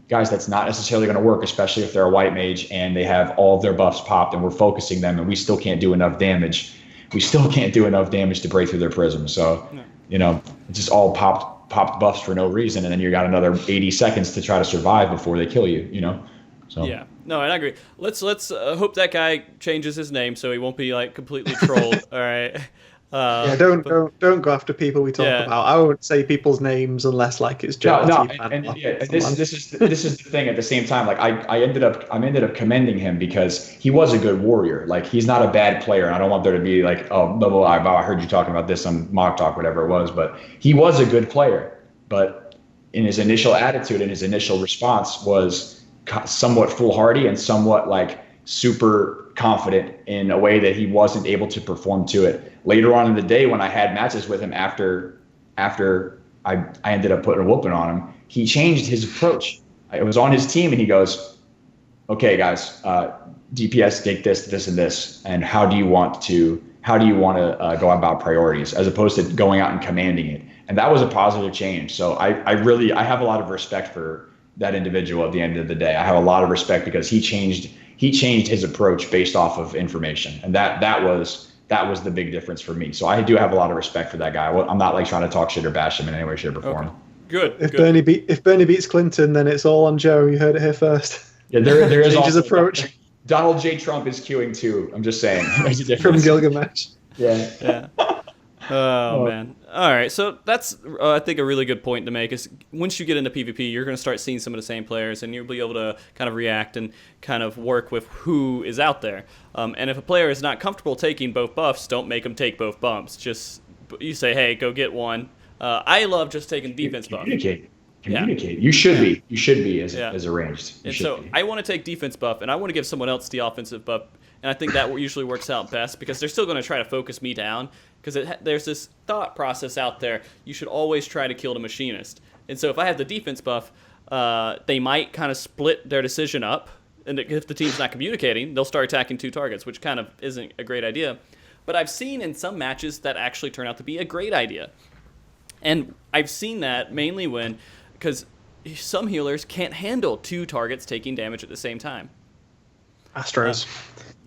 guys, that's not necessarily going to work, especially if they're a white mage and they have all of their buffs popped and we're focusing them and we still can't do enough damage. We still can't do enough damage to break through their prism. So, it's just all popped buffs for no reason. And then you got another 80 seconds to try to survive before they kill you, So. Yeah, no, and I agree. Let's hope that guy changes his name so he won't be like completely trolled. All right. Don't go after people we talk about. I won't say people's names unless like it's Joe. This is the thing. At the same time, like I ended up commending him because he was a good warrior. Like he's not a bad player, and I don't want there to be like, oh, blah, blah, blah, I heard you talking about this on MogTalk, whatever it was. But he was a good player. But in his initial attitude and his initial response was somewhat foolhardy and somewhat like super confident in a way that he wasn't able to perform to it. Later on in the day, when I had matches with him after I ended up putting a whooping on him, he changed his approach. I was on his team and he goes, okay, guys, DPS take this, this, and this. And how do you want to go about priorities as opposed to going out and commanding it? And that was a positive change. So I have a lot of respect for that individual at the end of the day. I have a lot of respect because he changed his approach based off of information. And that was the big difference for me. So I do have a lot of respect for that guy. I'm not like trying to talk shit or bash him in any way, shape, or form. Good. If Bernie beats Clinton, then it's all on Joe. You heard it here first. Yeah, there is his approach. Donald J. Trump is queuing too. I'm just saying. There's a From difference. Gilgamesh. Yeah. Oh, man. All right. So that's, I think, a really good point to make is once you get into PvP, you're going to start seeing some of the same players and you'll be able to kind of react and kind of work with who is out there. And if a player is not comfortable taking both buffs, don't make them take both bumps. Just, you say, hey, go get one. I love just taking defense buff. Communicate. You should be. You should be as arranged. And so I want to take defense buff, and I want to give someone else the offensive buff. And I think that usually works out best because they're still going to try to focus me down because there's this thought process out there. You should always try to kill the machinist. And so if I have the defense buff, they might kind of split their decision up. And if the team's not communicating, they'll start attacking two targets, which kind of isn't a great idea. But I've seen in some matches that actually turn out to be a great idea. And I've seen that mainly because some healers can't handle two targets taking damage at the same time. Astros.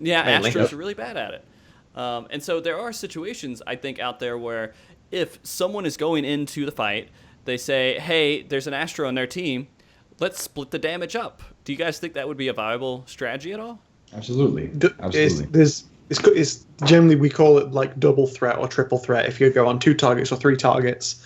Astros are really bad at it. And so there are situations, I think, out there where if someone is going into the fight, they say, hey, there's an Astro on their team, let's split the damage up. Do you guys think that would be a viable strategy at all? Absolutely. It's generally, we call it like double threat or triple threat if you go on 2 targets or 3 targets.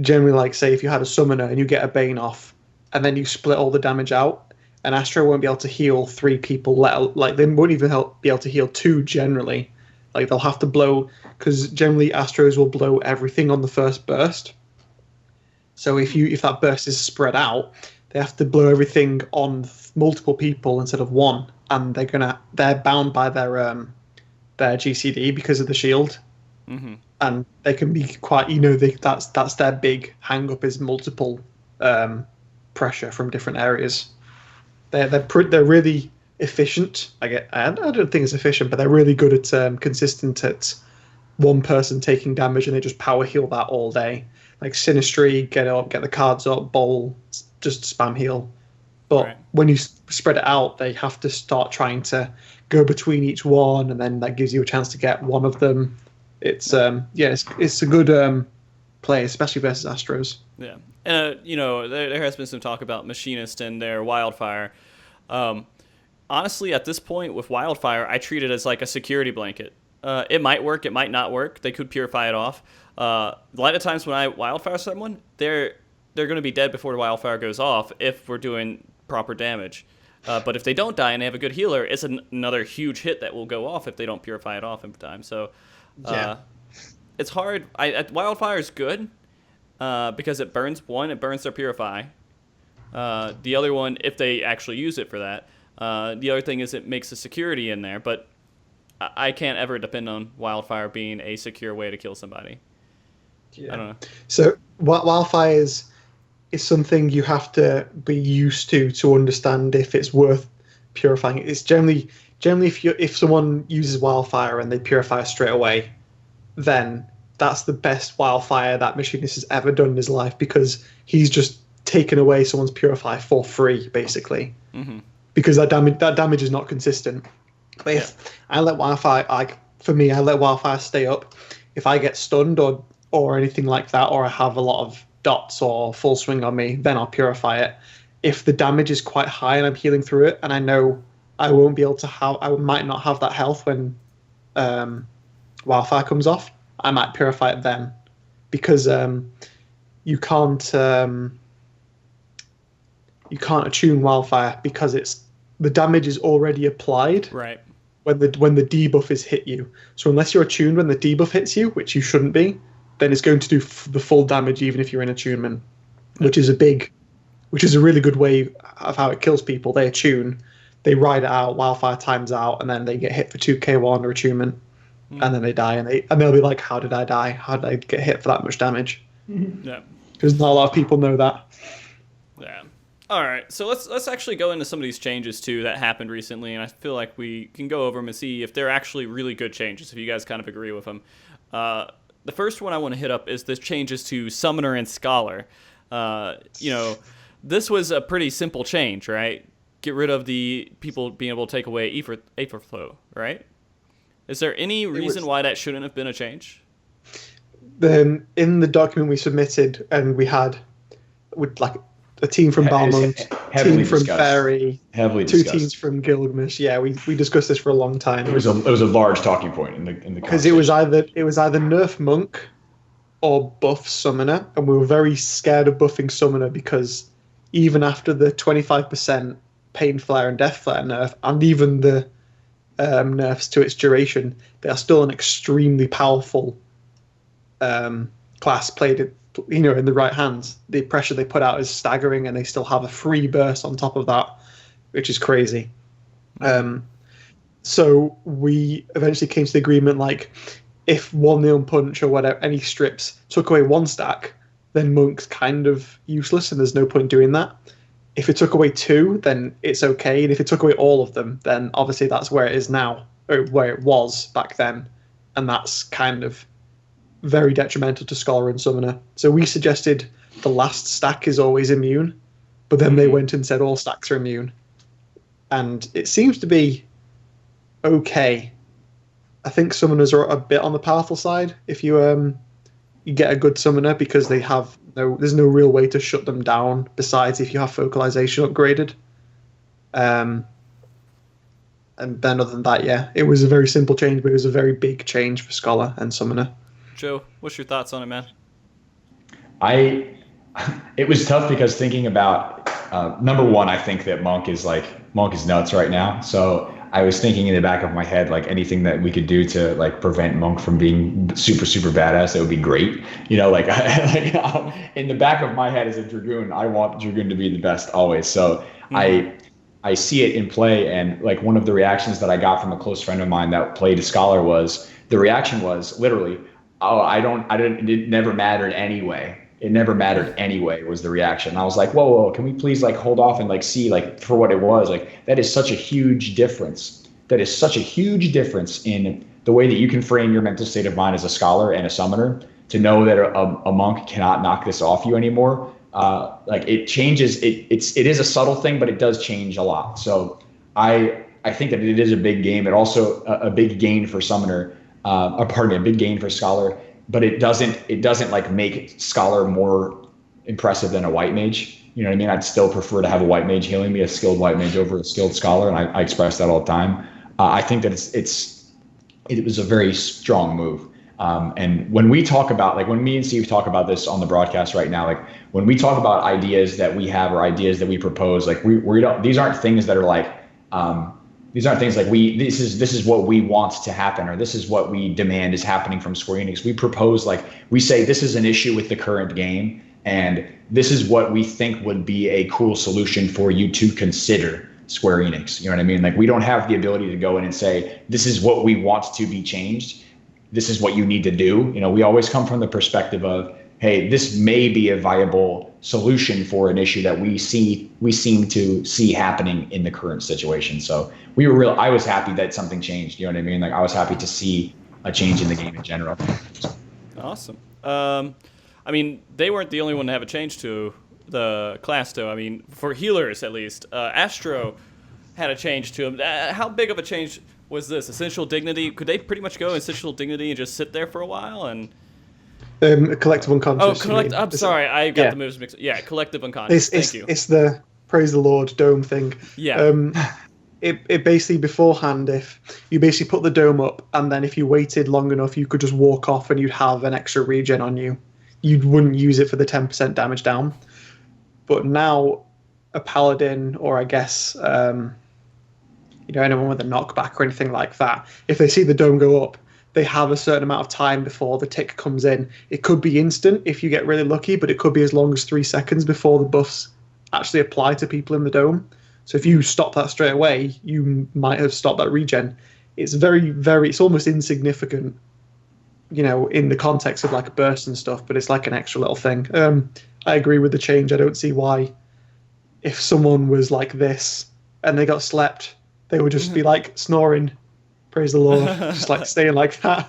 Generally, like, say, if you had a summoner and you get a Bane off and then you split all the damage out, an Astro won't be able to heal 3 people. They won't even be able to heal 2 generally. Like, they'll have to blow, because generally Astros will blow everything on the first burst. So if that burst is spread out, they have to blow everything on multiple people instead of 1, and they're bound by their GCD because of the shield. Mm-hmm. And they can be quite, that's their big hang up is multiple pressure from different areas. They're really efficient. I don't think it's efficient, but they're really good at consistent at one person taking damage, and they just power heal that all day. Like Sinistry, get the cards up, bowl, just spam heal. But when you spread it out, they have to start trying to go between each one, and then that gives you a chance to get one of them. It's it's a good play, especially versus Astros. Yeah. There has been some talk about Machinist and their Wildfire. Honestly, at this point with Wildfire, I treat it as like a security blanket. It might work, it might not work. They could purify it off. A lot of times when I Wildfire someone, they're going to be dead before the Wildfire goes off if we're doing proper damage. But if they don't die and they have a good healer, it's another huge hit that will go off if they don't purify it off in time. So it's hard. Wildfire is good because it burns their Purify. The other one, if they actually use it for that. The other thing is it makes a security in there, but I can't ever depend on Wildfire being a secure way to kill somebody. Yeah. I don't know. So Wildfire is is something you have to be used to understand if it's worth purifying. It's generally if someone uses wildfire and they purify straight away, then that's the best wildfire that machinist has ever done in his life, because he's just taken away someone's purifier for free, basically. Mm-hmm. Because that damage is not consistent. But if I let wildfire, I let wildfire stay up. If I get stunned or anything like that, or I have a lot of dots or full swing on me, then I'll purify it. If the damage is quite high and I'm healing through it, and I know I won't be able to I might not have that health when wildfire comes off, I might purify it then, because you can't attune wildfire, because the damage is already applied Right. when the debuff is hit you. So unless you're attuned when the debuff hits you, which you shouldn't be, then it's going to do the full damage even if you're in attunement, which is a really good way of how it kills people. They attune, they ride it out, wildfire times out, and then they get hit for 2k1 or attunement, and then they die, and they'll be like, how did I die? How did I get hit for that much damage? Yeah. Because not a lot of people know that. Yeah. All right. So let's actually go into some of these changes too that happened recently, and I feel like we can go over them and see if they're actually really good changes, if you guys kind of agree with them. The first one I want to hit up is the changes to Summoner and Scholar. This was a pretty simple change, right? Get rid of the people being able to take away Aether Flow, right? Is there any reason why that shouldn't have been a change? In the document we submitted, and we had with like a team from Balmont, team from Fairy, two teams from Gilgamesh. Yeah, we discussed this for a long time. It was a large talking point in the because it was either nerf Monk or buff Summoner, and we were very scared of buffing Summoner, because even after the 25% Pain Flare and Death Flare nerf, and even the nerfs to its duration, they are still an extremely powerful class played in the right hands. The pressure they put out is staggering, and they still have a free burst on top of that, which is crazy. So we eventually came to the agreement, like, if one Neon Punch or whatever, any strips took away one stack, then Monk's kind of useless, and there's no point doing that. If it took away two, then it's okay, and if it took away all of them, then obviously that's where it is now, or where it was back then, and that's kind of very detrimental to Scholar and Summoner. So we suggested the last stack is always immune, but then they went and said all stacks are immune, and it seems to be okay. I think Summoners are a bit on the powerful side if you get a good Summoner, because there's no real way to shut them down besides if you have Focalization upgraded. And then other than that, yeah, it was a very simple change, but it was a very big change for Scholar and Summoner. Joe, what's your thoughts on it, man? It was tough, because thinking about number one, I think that Monk is nuts right now. So I was thinking in the back of my head, like, anything that we could do to like prevent Monk from being super, super badass, that would be great. In the back of my head as a Dragoon, I want Dragoon to be the best always. So I see it in play, and like one of the reactions that I got from a close friend of mine that played a Scholar was literally, it never mattered anyway. It never mattered anyway was the reaction. And I was like, whoa, can we please like hold off and like see like for what it was? Like, that is such a huge difference. That is such a huge difference in the way that you can frame your mental state of mind as a Scholar and a Summoner, to know that a Monk cannot knock this off you anymore. Like, it changes. It is a subtle thing, but it does change a lot. So I think that it is a big game. It also a big gain for Summoner. A big gain for Scholar, but it doesn't like make Scholar more impressive than a White Mage. You know what I mean? I'd still prefer to have a White Mage healing me, a skilled White Mage over a skilled Scholar, and I express that all the time. I think that it was a very strong move. And when we talk about, like, when me and Steve talk about this on the broadcast right now, like when we talk about ideas that we have or ideas that we propose, like we don't, these aren't things that are like, these aren't things like this is what we want to happen, or this is what we demand is happening from Square Enix. We propose, like, we say this is an issue with the current game, and this is what we think would be a cool solution for you to consider, Square Enix. You know what I mean? Like, we don't have the ability to go in and say, this is what we want to be changed. This is what you need to do. You know, we always come from the perspective of, hey, this may be a viable solution for an issue that we seem to see happening in the current situation. So I was happy that something changed. You know what I mean? Like I was happy to see a change in the game in general. Awesome. I mean, they weren't the only one to have a change to the class, though. I mean, for healers at least, Astro had a change to him. How big of a change was this? Essential Dignity? Could they pretty much go Essential Dignity and just sit there for a while and? Collective Unconscious. I'm sorry, I got the moves mixed up. Yeah, Collective Unconscious. Thank you. It's the Praise the Lord dome thing. Yeah. It basically beforehand, if you basically put the dome up, and then if you waited long enough, you could just walk off and you'd have an extra regen on you. You wouldn't use it for the 10% damage down. But now, a paladin, or I guess anyone with a knockback or anything like that, if they see the dome go up, they have a certain amount of time before the tick comes in. It could be instant if you get really lucky, but it could be as long as 3 seconds before the buffs actually apply to people in the dome. So if you stop that straight away, you might have stopped that regen. It's it's almost insignificant, in the context of like a burst and stuff, but it's like an extra little thing. I agree with the change. I don't see why, if someone was like this and they got slept, they would just be like snoring, praise the Lord, just like staying like that.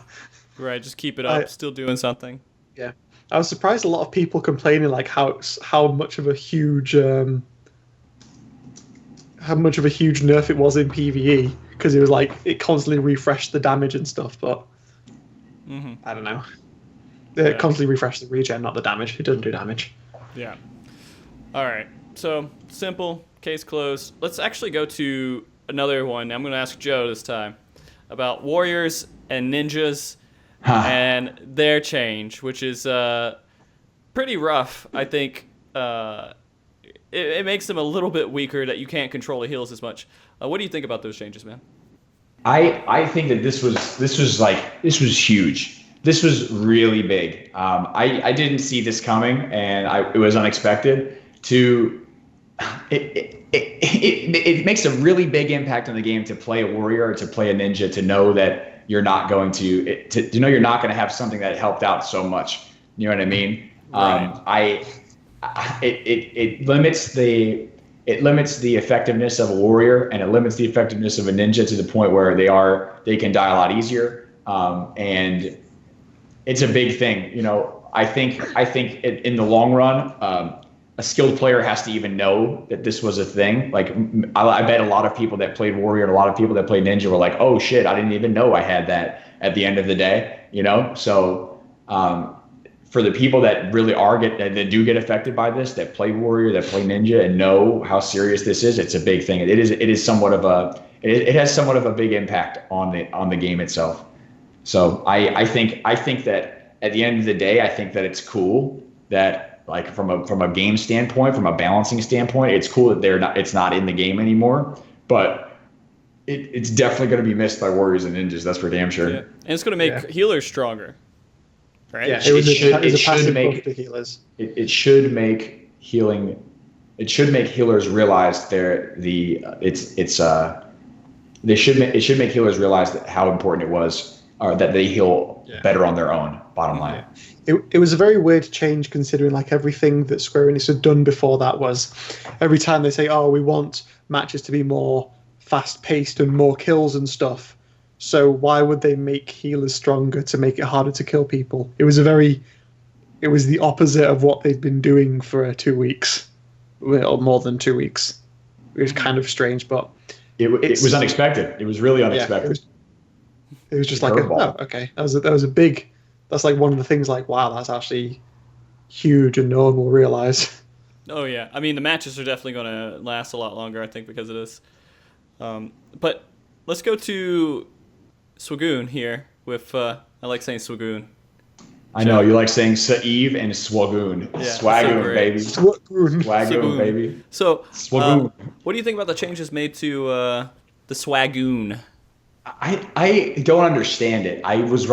Right, just keep it up, still doing something. Yeah. I was surprised a lot of people complaining like how much of a huge nerf it was in PvE, because it was like it constantly refreshed the damage and stuff, but I don't know. It constantly refreshed the regen, not the damage. It doesn't do damage. Yeah. All right. So simple, case closed. Let's actually go to another one. I'm going to ask Joe this time about warriors and ninjas and their change, which is pretty rough. I think it makes them a little bit weaker, that you can't control the heals as much. What do you think about those changes, man? I think that this was huge. This was really big. I didn't see this coming, and it was unexpected. It makes a really big impact on the game to play a warrior or to play a ninja, to know that you're not going to you're not going to have something that helped out so much. You know what I mean? Right. It limits the effectiveness of a warrior, and it limits the effectiveness of a ninja to the point where they can die a lot easier. And it's a big thing. I think in the long run, a skilled player has to even know that this was a thing. Like, I bet a lot of people that played warrior and a lot of people that played ninja were like, oh shit, I didn't even know I had that at the end of the day, So for the people that really that do get affected by this, that play warrior, that play ninja, and know how serious this is, it's a big thing. It has somewhat of a big impact on the game itself. So I think that at the end of the day, I think that it's cool that, like, from a game standpoint, from a balancing standpoint, it's cool that it's not in the game anymore. But it's definitely going to be missed by warriors and ninjas. That's for damn sure. Yeah. And it's going to make healers stronger, right? Yeah, it was a passive buff to healers. It should make healing. It should make healers realize it should make healers realize that how important it was, or that they heal better on their own. Bottom line. It was a very weird change, considering like everything that Square Enix had done before that was, every time they say, oh, we want matches to be more fast-paced and more kills and stuff, so why would they make healers stronger to make it harder to kill people? It was the opposite of what they'd been doing for 2 weeks, or more than 2 weeks. It was kind of strange, but it was unexpected. It was really unexpected. It was just like, okay, that was a big. That's like one of the things, like, wow, that's actually huge, and no one will realize. Oh yeah, I mean, the matches are definitely going to last a lot longer, I think, because of this. But let's go to Swagoon here with I like saying Swagoon. I know you like saying Saev and Swagoon. Yeah, Swagoon, so baby. Swagoon, baby. So, what do you think about the changes made to the Swagoon? I don't understand it. I was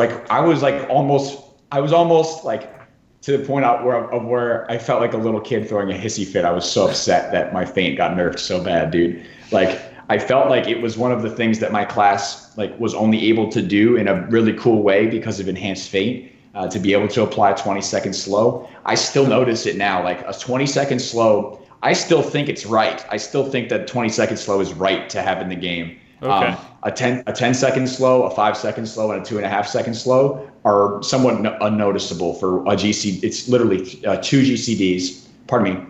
almost like to the point out where I felt like a little kid throwing a hissy fit. I was so upset that my feint got nerfed so bad, dude. Like, I felt like it was one of the things that my class like was only able to do in a really cool way because of enhanced feint. to be able to apply 20 seconds slow. I still notice it now. Like a 20 seconds slow, I still think it's right. I still think that 20 seconds slow is right to have in the game. Okay. A 10 second slow, a 5 second slow, and a 2.5 second slow are somewhat unnoticeable for a GC. It's literally 2 GCDs. Pardon me.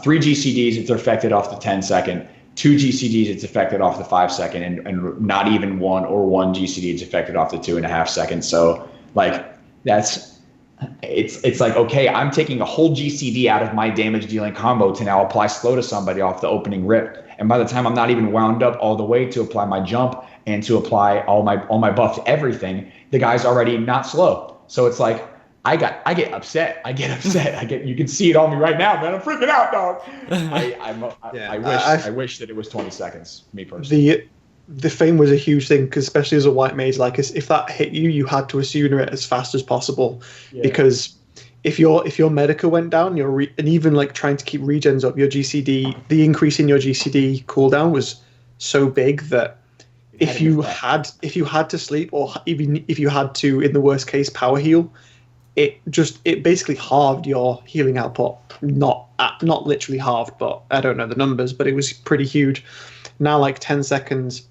3 GCDs, it's affected off the 10 second. 2 GCDs, it's affected off the 5 second, and not even 1 GCD, it's affected off the 2.5 seconds. So like it's like, okay, I'm taking a whole GCD out of my damage dealing combo to now apply slow to somebody off the opening rip. And by the time I'm not even wound up all the way to apply my jump and to apply all my buff to everything, the guy's already not slow. So it's like I get upset. You can see it on me right now, man. I'm freaking out, dog. I wish that it was 20 seconds. Me personally. The fame was a huge thing, because especially as a white mage, like if that hit you, you had to assume it as fast as possible, because if your medica went down, and even like trying to keep regens up, your GCD, the increase in your GCD cooldown was so big that if you had to sleep, or even if you had to, in the worst case, power heal, it basically halved your healing output. Not literally halved, but I don't know the numbers, but it was pretty huge. Now, like 10 seconds,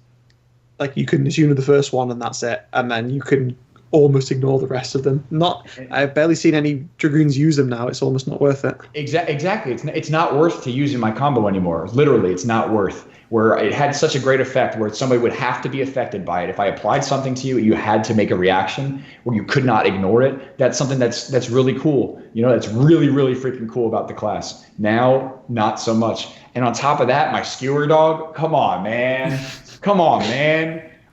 like you can assume the first one and that's it, and then you can almost ignore the rest of them. I've barely seen any Dragoons use them now. It's almost not worth it. Exactly. It's not worth to use in my combo anymore. Literally, it's not worth. Where it had such a great effect, where somebody would have to be affected by it. If I applied something to you, you had to make a reaction, where you could not ignore it. That's something that's really cool. That's really, really freaking cool about the class. Now, not so much. And on top of that, my skewer dog. Come on, man.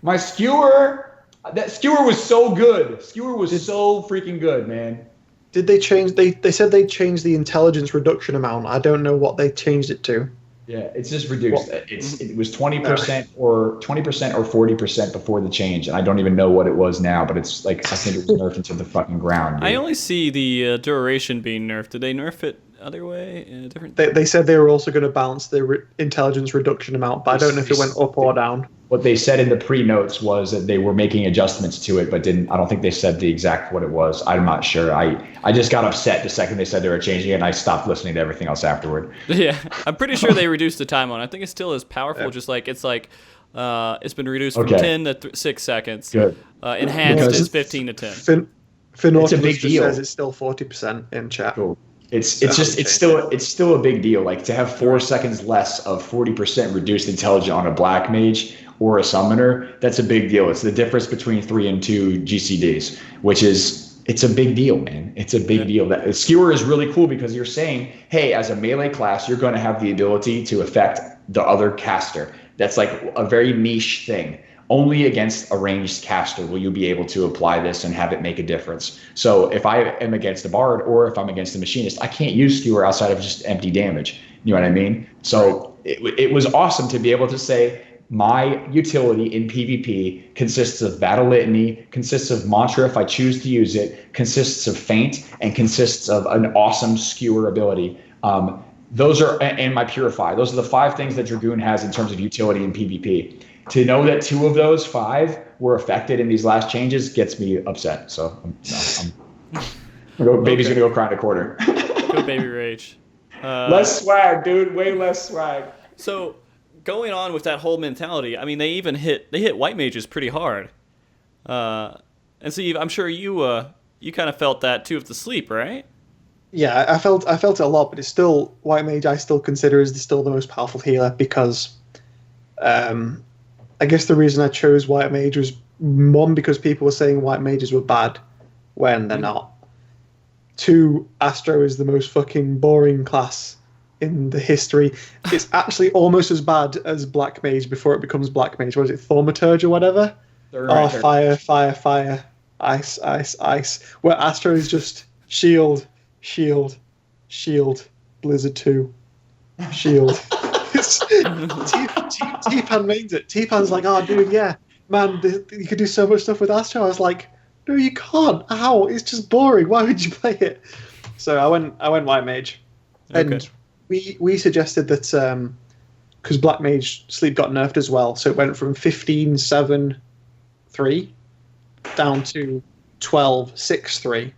My skewer. That skewer was so good. Skewer was so freaking good, man. Did they change? They said they changed the intelligence reduction amount. I don't know what they changed it to. Yeah, it's just reduced. It was 20% or 40% before the change, and I don't even know what it was now. But it's like, I think it was nerfed into the fucking ground. Dude. I only see the duration being nerfed. Did they nerf it other way? Different. They said they were also going to balance the intelligence reduction amount, but I don't know if it went up or down. What they said in the pre-notes was that they were making adjustments to it, but I don't think they said the exact what it was. I'm not sure. I just got upset the second they said they were changing it, and I stopped listening to everything else afterward. Yeah, I'm pretty sure they reduced the time on it. I think it's still as powerful, just like it's been reduced from 10 to 6 seconds. Good. Enhanced is 15 to 10. It's a big deal. Says it's still 40% in chat. Cool. It's still a big deal. Like to have 4 seconds less of 40% reduced intelligence on a black mage or a summoner, that's a big deal. It's the difference between 3 and 2 GCDs, it's a big deal, man. It's a big deal. That skewer is really cool because you're saying, hey, as a melee class, you're going to have the ability to affect the other caster. That's like a very niche thing. Only against a ranged caster will you be able to apply this and have it make a difference. So if I am against a bard or if I'm against a machinist, I can't use skewer outside of just empty damage. You know what I mean? So it was awesome to be able to say, my utility in PvP consists of battle litany, consists of mantra if I choose to use it, consists of feint, and consists of an awesome skewer ability. Those are, and my purify. Those are the 5 things that Dragoon has in terms of utility in PvP. To know that 2 of those 5 were affected in these last changes gets me upset. So baby's gonna go cry in a quarter. Go baby rage. Less swag, dude. Way less swag. So going on with that whole mentality, I mean, they hit white mages pretty hard. And so I'm sure you kind of felt that too with the sleep, right? Yeah, I felt it a lot, but it's still white mage. I still consider is still the most powerful healer because, I guess the reason I chose white mage was 1 because people were saying white mages were bad when they're not. 2, Astro is the most fucking boring class in the history. It's actually almost as bad as black mage before it becomes black mage. What is it, Thaumaturge or whatever? Fire, ice. Where Astro is just shield, Blizzard 2, shield. T-Pan mains it. T-Pan's like, oh, dude, yeah, man, you could do so much stuff with Astro. I was like, no, you can't. How? It's just boring. Why would you play it? So I went white mage, and we suggested that because black mage sleep got nerfed as well, so it went from 15, 7, 3 down to 12, 6, 3,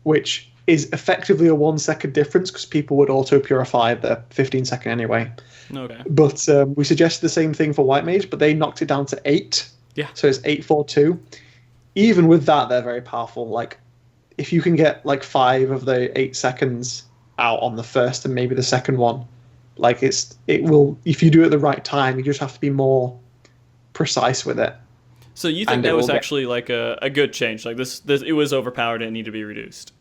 which is effectively a 1 second difference because people would auto purify the 15 second anyway. Okay. But we suggested the same thing for White Mage, but they knocked it down to 8. Yeah. So it's 8, 4, 2. Even with that, they're very powerful. Like, if you can get like 5 of the 8 seconds out on the first and maybe the second one, like it will. If you do it at the right time, you just have to be more precise with it. So you think that was actually like a good change? Like this it was overpowered and it needed to be reduced.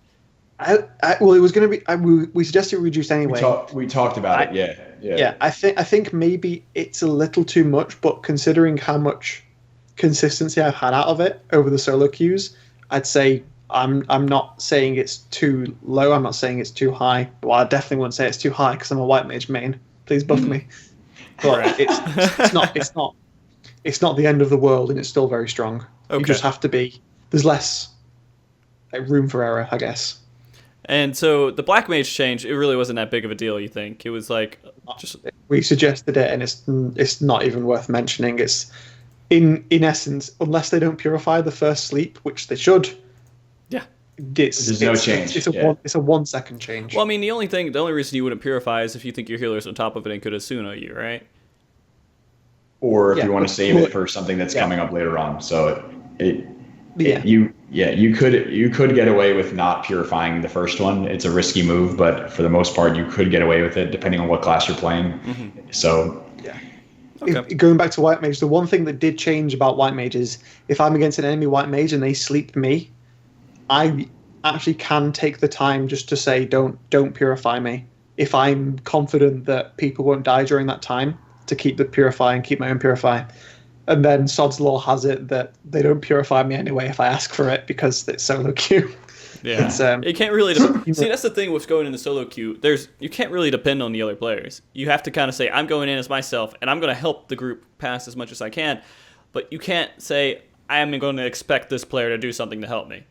Well, it was going to be. We suggested reduced anyway. We talked about it. Yeah. I think maybe it's a little too much, but considering how much consistency I've had out of it over the solo queues, I'd say I'm not saying it's too low. I'm not saying it's too high. Well, I definitely wouldn't say it's too high because I'm a White Mage main. Please buff me. But it's not the end of the world, and it's still very strong. Okay. You just have to be. There's less room for error, I guess. And so the Black Mage change, it really wasn't that big of a deal, you think? It was like just we suggested it, and it's not even worth mentioning. It's in essence, unless they don't purify the first sleep, which they should. Yeah, there's no change. It's a 1 second change. Well, I mean, the only reason you wouldn't purify is if you think your healer's on top of it and could Asuna you, right? Or if you want to save it for something that's coming up later on. So you could get away with not purifying the first one. It's a risky move, but for the most part, you could get away with it depending on what class you're playing. Mm-hmm. So yeah. Okay. Going back to White Mage, the one thing that did change about White Mage is if I'm against an enemy White Mage and they sleep me, I actually can take the time just to say don't purify me if I'm confident that people won't die during that time, to keep the purify and keep my own purify. And then Sod's Law has it that they don't purify me anyway if I ask for it because it's solo queue. Yeah, it can't really see. That's the thing with going in the solo queue. You can't really depend on the other players. You have to kind of say, I'm going in as myself, and I'm going to help the group pass as much as I can. But you can't say, I am going to expect this player to do something to help me.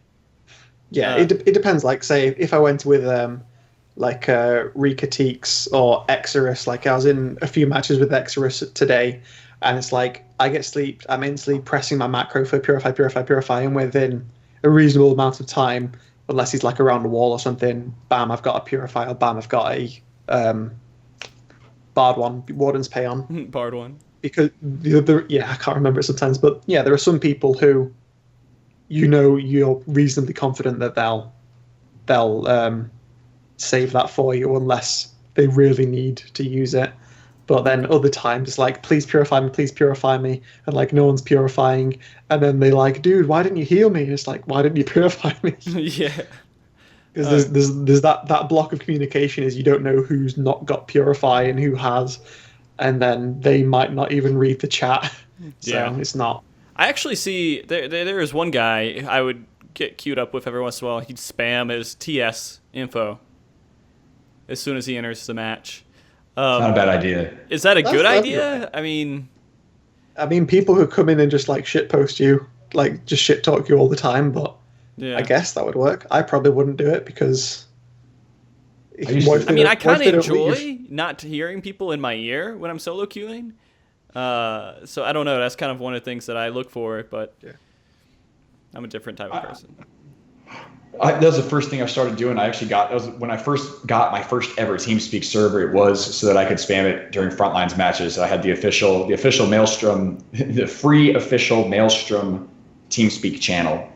Yeah, it depends. Like, say, if I went with Rika Teeks or Exorus, like I was in a few matches with Exorus today, and it's like I get sleep, I'm instantly pressing my macro for purify, and within a reasonable amount of time, unless he's like around the wall or something, bam, I've got a purify, or bam, I've got a barred one, Warden's Pay on. Barred one. Because I can't remember it sometimes, but yeah, there are some people who, you're reasonably confident that they'll save that for you unless they really need to use it. But then other times it's like, please purify me, and like no one's purifying, and then they like, dude, why didn't you heal me? And it's like, why didn't you purify me? Yeah, because there's that block of communication is you don't know who's not got purify and who has, and then they might not even read the chat. So it's not. I actually see there is one guy I would get queued up with every once in a while. He'd spam his TS info as soon as he enters the match. It's not a bad idea. Is that a good idea? I mean, people who come in and just like shit post you, like just shit talk you all the time. But I guess that would work. I probably wouldn't do it because. I kind of enjoy not hearing people in my ear when I'm solo queuing. So I don't know. That's kind of one of the things that I look for, but I'm a different type of person. That was the first thing I started doing. That was when I first got my first ever TeamSpeak server. It was so that I could spam it during Frontlines matches. I had the official Maelstrom, the free official Maelstrom TeamSpeak channel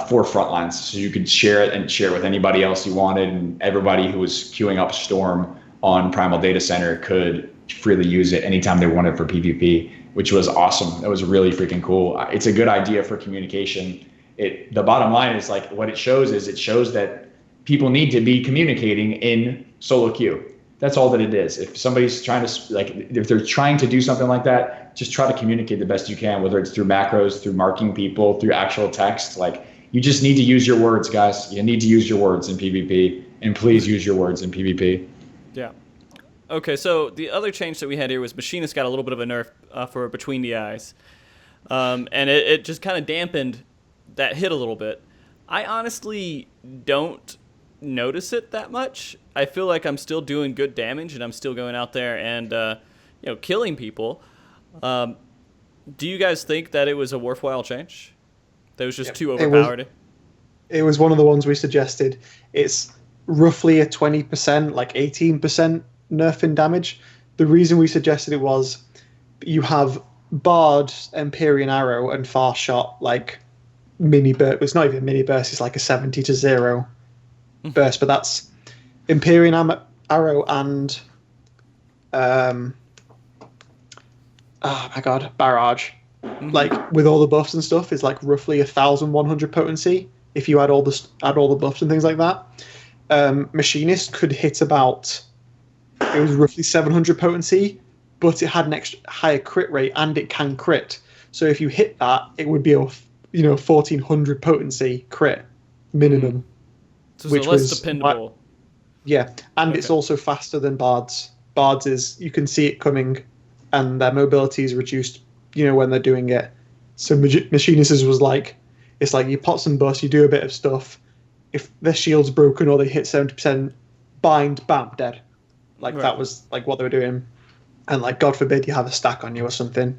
for Frontlines, so you could share it with anybody else you wanted, and everybody who was queuing up Storm on Primal Data Center could freely use it anytime they wanted for PvP, which was awesome. That was really freaking cool. It's a good idea for communication. The bottom line is like what it shows that people need to be communicating in solo queue. That's all that it is. If somebody's trying to if they're trying to do something like that, just try to communicate the best you can, whether it's through macros, through marking people, through actual text. Like you just need to use your words, guys. You need to use your words in PvP, and please use your words in PvP. Yeah. Okay, so the other change that we had here was Machinist got a little bit of a nerf for Between the Eyes. And it just kind of dampened that hit a little bit. I honestly don't notice it that much. I feel like I'm still doing good damage, and I'm still going out there and killing people. Do you guys think that it was a worthwhile change? That was just too overpowered? It was one of the ones we suggested. It's roughly a 20%, like 18% nerf in damage. The reason we suggested it was you have Bard, Empyrean Arrow, and Far Shot, like mini burst. It's not even a mini burst, it's like a 70 to 0 burst, but that's Empyrean Arrow and oh my god, Barrage. Like with all the buffs and stuff, is like roughly 1,100 potency if you add all the buffs and things like that. Machinist could hit about, it was roughly 700 potency, but it had an extra higher crit rate and it can crit. So if you hit that, it would be a 1,400 potency crit minimum, so which less was dependable. Yeah, and okay. It's also faster than Bards. Bards is, you can see it coming, and their mobility is reduced, when they're doing it. So Machinist's was like, it's like you pot some bust, you do a bit of stuff. If their shield's broken or they hit 70%, bind, bam, dead. Like that was like what they were doing. And like, God forbid you have a stack on you or something.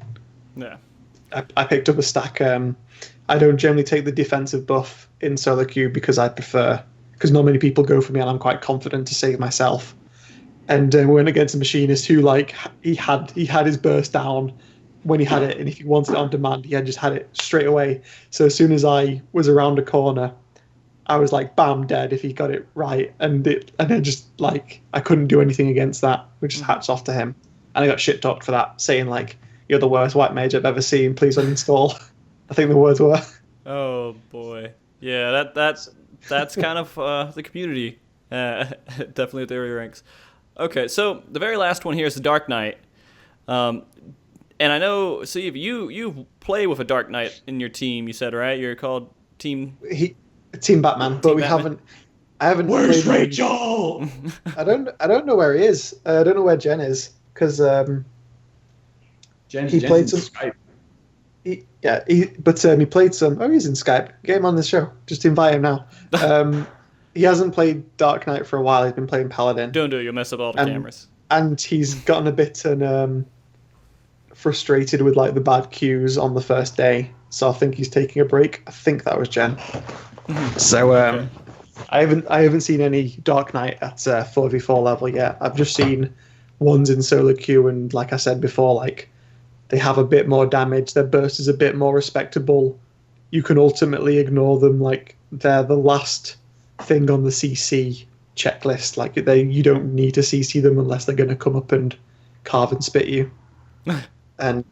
Yeah. I picked up a stack. I don't generally take the defensive buff in solo queue because because not many people go for me and I'm quite confident to save myself. And we went against a machinist who, like, he had his burst down when he had it, and if he wanted it on demand, he had just had it straight away. So as soon as I was around a corner, I was like, bam, dead if he got it right. And then just, like, I couldn't do anything against that, which is hats off to him. And I got shit talked for that, saying, like, you're the worst white mage I've ever seen, please uninstall. I think the words were. Oh, boy. Yeah, that's kind of the community. Definitely at the area ranks. Okay, so the very last one here is the Dark Knight. And I know, Steve, you play with a Dark Knight in your team, you said, right? You're called Team Batman, but I haven't Where's Rachel? I don't know where he is. I don't know where Jen is, because he played some Skype. He played some. Oh, he's in Skype. Get him on the show. Just invite him now. He hasn't played Dark Knight for a while. He's been playing Paladin. Don't do it. You'll mess up all the cameras. And he's gotten a bit frustrated with like the bad queues on the first day. So I think he's taking a break. I think that was Jen. So okay. I haven't seen any Dark Knight at 4v4 level yet. I've just seen ones in solo queue, and like I said before, like they have a bit more damage. Their burst is a bit more respectable. You can ultimately ignore them. Like they're the last thing on the CC checklist. Like you don't need to CC them unless they're going to come up and carve and spit you. And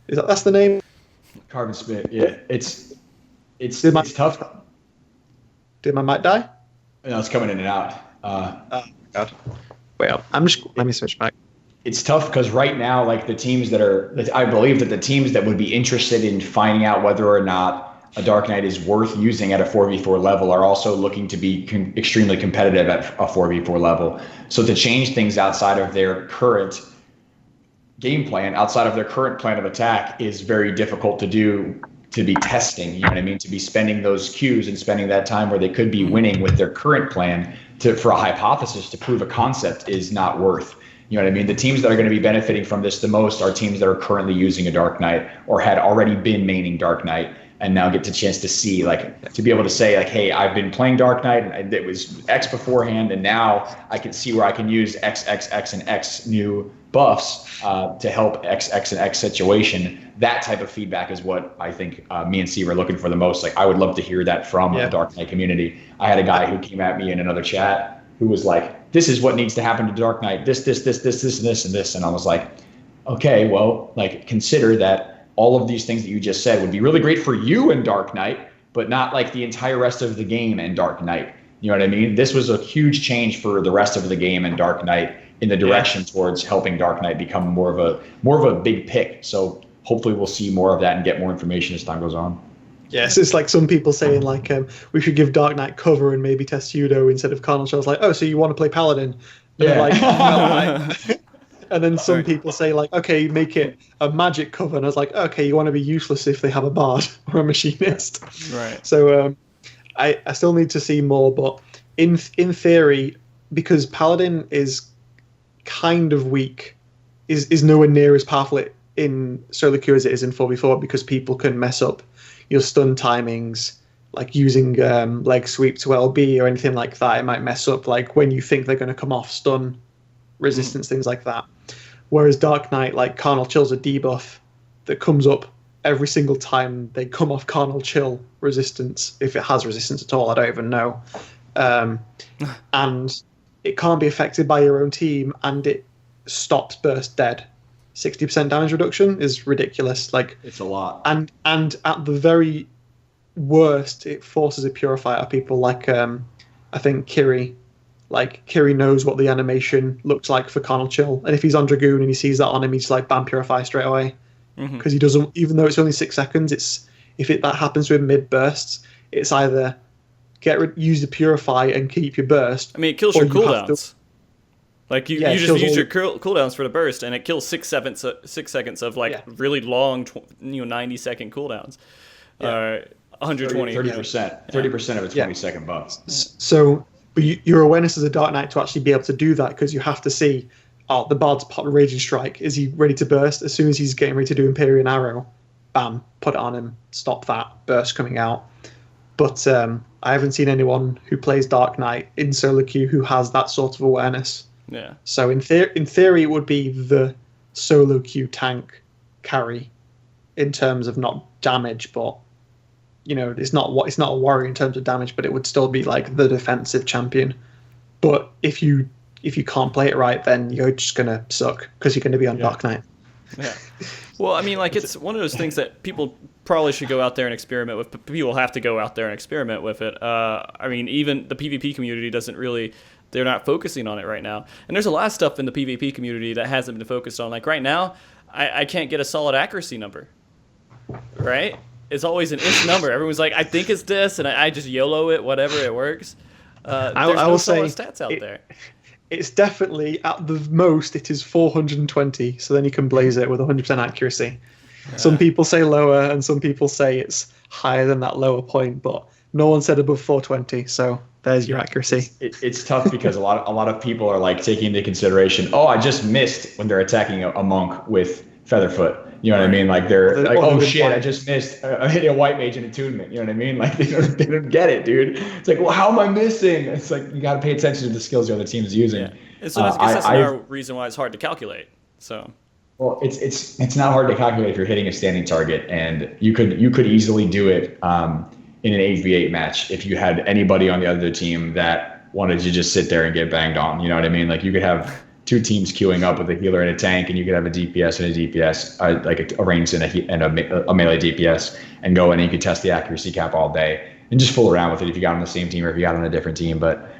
that's the name? Carve and spit. Yeah, it's tough. Did my mic die? No, it's coming in and out. Oh God. Wait, let me switch back. It's tough because right now, like I believe that the teams that would be interested in finding out whether or not a Dark Knight is worth using at a 4v4 level are also looking to be extremely competitive at a 4v4 level. So to change things outside of their current game plan, outside of their current plan of attack, is very difficult to do, to be testing, you know what I mean? To be spending those queues and spending that time where they could be winning with their current plan for a hypothesis to prove a concept is not worth. You know what I mean? The teams that are going to be benefiting from this the most are teams that are currently using a Dark Knight or had already been maining Dark Knight and now get the chance to see, like, to be able to say, like, hey, I've been playing Dark Knight and it was X beforehand, and now I can see where I can use X, X, X, and X new buffs to help X, X, and X situation. That type of feedback is what I think me and Steve are looking for the most. Like, I would love to hear that from the Dark Knight community. I had a guy who came at me in another chat who was like, this is what needs to happen to Dark Knight, this, and this. And I was like, okay, well, like, consider that all of these things that you just said would be really great for you in Dark Knight, but not like the entire rest of the game in Dark Knight. You know what I mean? This was a huge change for the rest of the game in Dark Knight in the direction towards helping Dark Knight become more of a big pick. So hopefully we'll see more of that and get more information as time goes on. Yes, it's like some people saying like we should give Dark Knight cover and maybe test Pseudo instead of Carnal. So I was like, oh, so you want to play Paladin? And like, well, and then some people say like, okay, make it a magic cover, and I was like, okay, you want to be useless if they have a bard or a machinist, right? So I still need to see more, but in theory, because Paladin is kind of weak, is nowhere near as powerful in solo queue as it is in 4v4, because people can mess up your stun timings, like using leg sweep to LB or anything like that. It might mess up like when you think they're going to come off stun resistance, things like that. Whereas Dark Knight, like Carnal Chill's a debuff that comes up every single time they come off Carnal Chill resistance, if it has resistance at all, I don't even know. And it can't be affected by your own team, and it stops burst dead. 60% damage reduction is ridiculous. Like, it's a lot. And at the very worst, it forces a purify out of people like I think Kiri. Like, Kiri knows what the animation looks like for Carnal Chill, and if he's on Dragoon and he sees that on him, he's like bam purify straight away. Because he doesn't, even though it's only 6 seconds, it's that happens to him mid bursts, it's either use the purify and keep your burst. I mean, it kills your cooldowns. Like you just use your cooldowns for the burst, and it kills 6 seconds of really long, 90-second cooldowns. 120. 30%. 30% of a 20-second buff. So, but your awareness as a Dark Knight to actually be able to do that, because you have to see, the Bard's pop Raging Strike. Is he ready to burst? As soon as he's getting ready to do Empyrean Arrow, bam, put it on him, stop that burst coming out. But I haven't seen anyone who plays Dark Knight in solo queue who has that sort of awareness. Yeah. So in theory, it would be the solo queue tank carry in terms of not damage, but it's not a warrior in terms of damage, but it would still be like the defensive champion. But if you can't play it right, then you're just gonna suck because you're gonna be on Dark Knight. Yeah. Well, I mean, like, it's one of those things that people probably should go out there and experiment with, but people have to go out there and experiment with it. I mean, even the PvP community they're not focusing on it right now. And there's a lot of stuff in the PvP community that hasn't been focused on. Like right now, I can't get a solid accuracy number, right? It's always an ish number. Everyone's like, I think it's this, and I just YOLO it, whatever, it works. There's no solid stats out there. It's definitely, at the most, it is 420, so then you can blaze it with 100% accuracy. Some people say lower, and some people say it's higher than that lower point, but no one said above 420, so there's your accuracy. It's tough because a lot of people are like taking into consideration, I just missed when they're attacking a monk with Featherfoot. You know what I mean? Like they're like, oh shit, I just missed. I'm hitting a white mage in attunement. You know what I mean? Like they don't get it, dude. It's like, well, how am I missing? It's like you got to pay attention to the skills the other team is using. Yeah. And so I guess that's another reason why it's hard to calculate. So. Well, it's not hard to calculate if you're hitting a standing target, and you could easily do it in an 8v8 match if you had anybody on the other team that wanted to just sit there and get banged on. You know what I mean? Like you could have 2 teams queuing up with a healer and a tank, and you could have a DPS and a DPS, like a ranged and a melee DPS, and go in and you could test the accuracy cap all day and just fool around with it if you got on the same team or if you got on a different team. But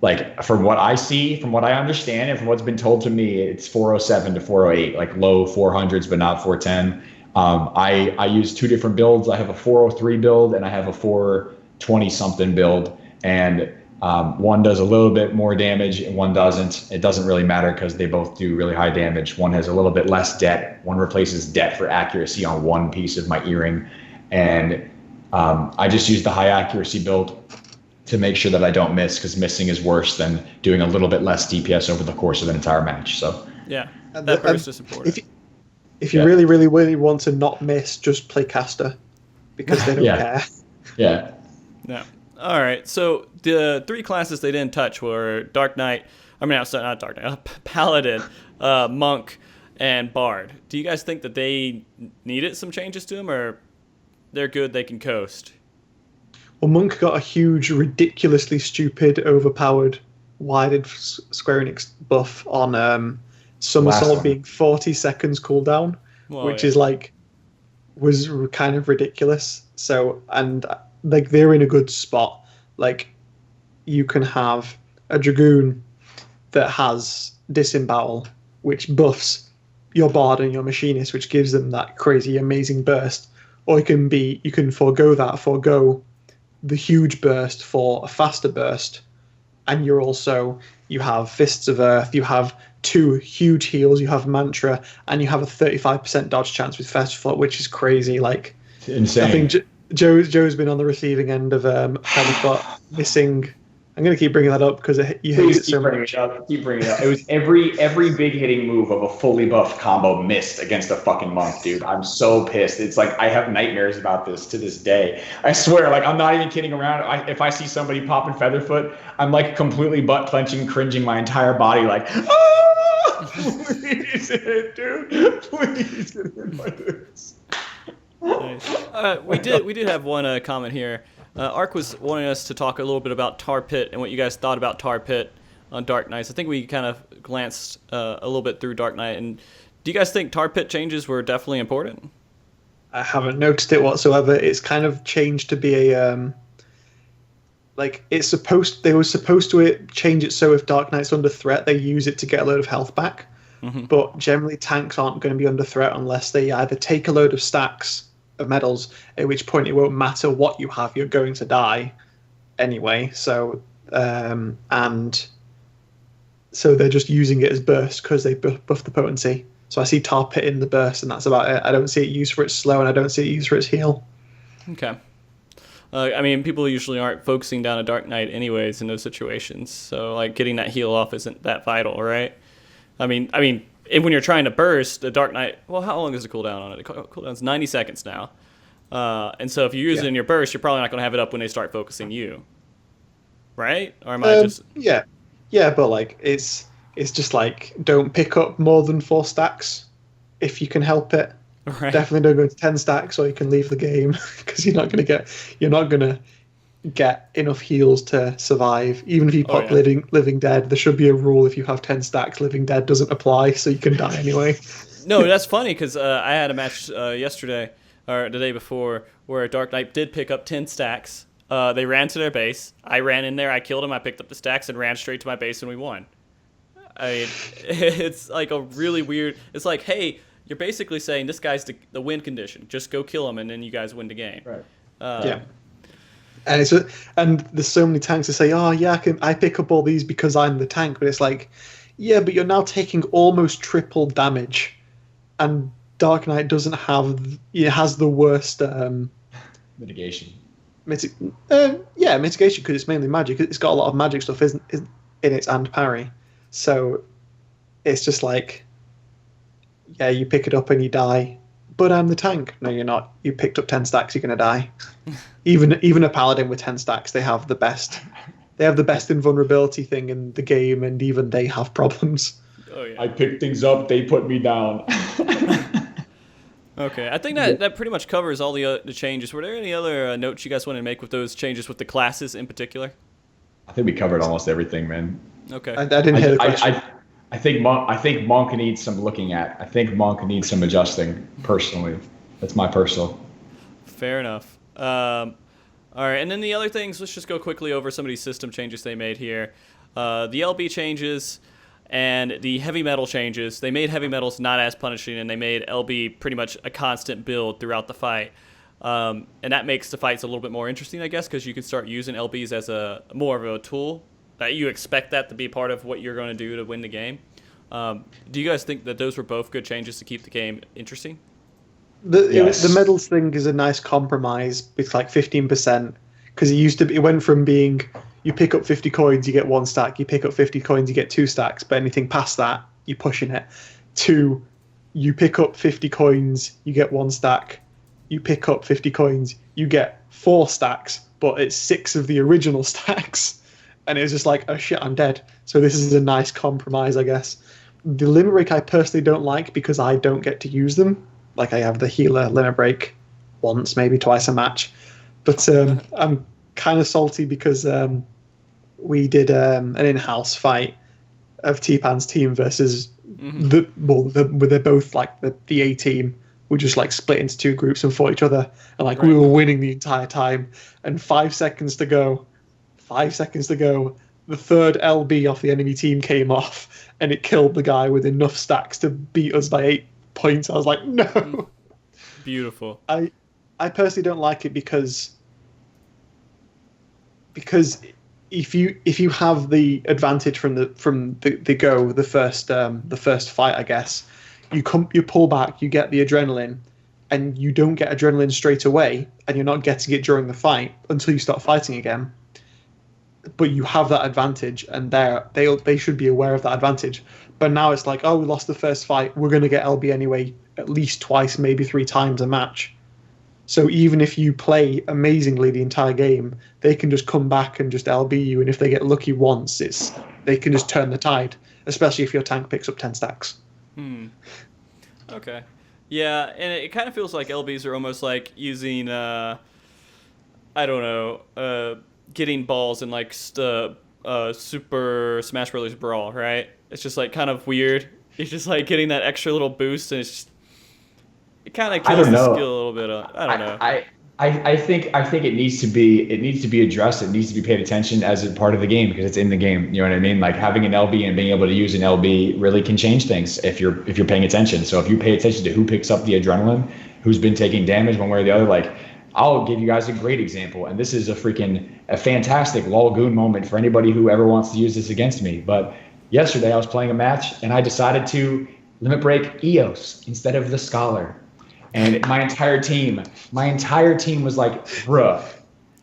like from what I see, from what I understand, and from what's been told to me, it's 407 to 408, like low 400s, but not 410. I use 2 different builds. I have a 403 build and I have a 420 something build, and one does a little bit more damage and one doesn't. It doesn't really matter because they both do really high damage. One has a little bit less debt. One replaces debt for accuracy on one piece of my earring. And I just use the high accuracy build to make sure that I don't miss, because missing is worse than doing a little bit less DPS over the course of an entire match. So yeah, that burst is important. If you really, really, really want to not miss, just play caster, because they don't care. Yeah. No. All right. So the 3 classes they didn't touch were Dark Knight. I mean, not Dark Knight. Paladin, Monk, and Bard. Do you guys think that they needed some changes to them, or they're good? They can coast. Well, Monk got a huge, ridiculously stupid, overpowered, wide Square Enix buff on Somersault being 40 seconds cooldown, which is like, was kind of ridiculous. So, and like they're in a good spot. Like you can have a Dragoon that has Disembowel, which buffs your Bard and your Machinist, which gives them that crazy, amazing burst. Or you can forego the huge burst for a faster burst, and you have Fists of Earth, you have 2 huge heals, you have Mantra, and you have a 35% dodge chance with First Foot, which is crazy. Like, it's insane. I think Joe's been on the receiving end of Featherfoot missing I'm going to keep bringing that up because you hate it so much. Keep bringing it up. It was every big hitting move of a fully buffed combo missed against a fucking monk, dude. I'm so pissed. It's like I have nightmares about this to this day. I swear, like I'm not even kidding around. If I see somebody popping Featherfoot, I'm like completely butt clenching, cringing my entire body, like, oh, please hit it, dude. Please hit it like this. Nice. We did have one comment here. Ark was wanting us to talk a little bit about Tar Pit and what you guys thought about Tar Pit on Dark Knights. I think we kind of glanced a little bit through Dark Knight. And do you guys think Tar Pit changes were definitely important? I haven't noticed it whatsoever. It's kind of changed to be a they were supposed to change it so if Dark Knight's under threat, they use it to get a load of health back. Mm-hmm. But generally, tanks aren't going to be under threat unless they either take a load of stacks of medals, at which point it won't matter what you have, you're going to die anyway. So and so they're just using it as burst because they buff the potency. So I see Tar Pit in the burst, and that's about it. I don't see it used for its slow, and I don't see it used for its heal. Okay. I mean, people usually aren't focusing down a Dark Knight anyways in those situations, so like getting that heal off isn't that vital, right? I mean, when you're trying to burst, the Dark Knight, well, how long is the cooldown on it? The cooldown's 90 seconds now. And so if you use it in your burst, you're probably not going to have it up when they start focusing you. Right? Or am I just... Yeah, but like, it's just like, don't pick up more than 4 stacks if you can help it. Right. Definitely don't go to 10 stacks or you can leave the game because you're not going to get enough heals to survive. Even if you pop living dead, there should be a rule if you have 10 stacks, living dead doesn't apply, so you can die anyway. No, that's funny because I had a match yesterday or the day before where Dark Knight did pick up 10 stacks. They ran to their base. I ran in there, I killed him, I picked up the stacks and ran straight to my base and we won. I mean, it's like a really weird, it's like, hey, you're basically saying this guy's the win condition. Just go kill him and then you guys win the game. Right. Yeah. And there's so many tanks that say, "Oh yeah, I pick up all these because I'm the tank," but it's like, yeah, but you're now taking almost triple damage, and Dark Knight doesn't have. It has the worst mitigation. Mitigation because it's mainly magic. It's got a lot of magic stuff in it and parry, so it's just like, yeah, you pick it up and you die. But I'm the tank. No, you're not. You picked up 10 stacks, you're going to die. Even a paladin with 10 stacks, they have the best invulnerability thing in the game, and even they have problems. Oh, yeah. I pick things up, they put me down. Okay, I think that pretty much covers all the changes. Were there any other notes you guys wanted to make with those changes with the classes in particular? I think we covered almost everything, man. Okay. I didn't hear the question. I think Monk needs some looking at. I think Monk needs some adjusting, personally. That's my personal. Fair enough. All right, and then the other things, let's just go quickly over some of these system changes they made here. The LB changes and the heavy metal changes. They made heavy metals not as punishing, and they made LB pretty much a constant build throughout the fight. And that makes the fights a little bit more interesting, I guess, because you can start using LBs as more of a tool. That you expect that to be part of what you're going to do to win the game. Do you guys think that those were both good changes to keep the game interesting? The medals thing is a nice compromise. It's like 15% because it went from being you pick up 50 coins, you get 1 stack. You pick up 50 coins, you get 2 stacks. But anything past that, you're pushing it. To you pick up 50 coins, you get 1 stack. You pick up 50 coins, you get 4 stacks, but it's 6 of the original stacks. And it was just like, oh shit, I'm dead. So this is a nice compromise, I guess. The limit break I personally don't like because I don't get to use them. Like I have the healer limit break once, maybe twice a match. But I'm kind of salty because we did an in-house fight of T-Pan's team versus they're both like the A team. We just like split into 2 groups and fought each other. And like we were winning the entire time. And 5 seconds to go, the third LB off the enemy team came off, and it killed the guy with enough stacks to beat us by 8 points. I was like, no. Beautiful. I personally don't like it because if you have the advantage from the first fight, I guess you pull back, you get the adrenaline, and you don't get adrenaline straight away, and you're not getting it during the fight until you start fighting again. but you have that advantage, and they should be aware of that advantage. But now it's like, oh, we lost the first fight, we're going to get LB anyway, at least twice, maybe 3 times a match. So even if you play amazingly the entire game, they can just come back and just LB you, and if they get lucky once, they can just turn the tide, especially if your tank picks up 10 stacks. Okay. Yeah, and it kind of feels like LBs are almost like using, I don't know, getting balls in like Super Smash Bros. Brawl, right? It's just like kind of weird. It's just like getting that extra little boost, and it kind of kills the skill a little bit. I don't know. I think it needs to be addressed. It needs to be paid attention as a part of the game because it's in the game. You know what I mean? Like having an LB and being able to use an LB really can change things if you're paying attention. So if you pay attention to who picks up the adrenaline, who's been taking damage one way or the other, like I'll give you guys a great example. And this is a fantastic lol goon moment for anybody who ever wants to use this against me. But yesterday I was playing a match and I decided to limit break EOS instead of the Scholar. And my entire team was like, bruh,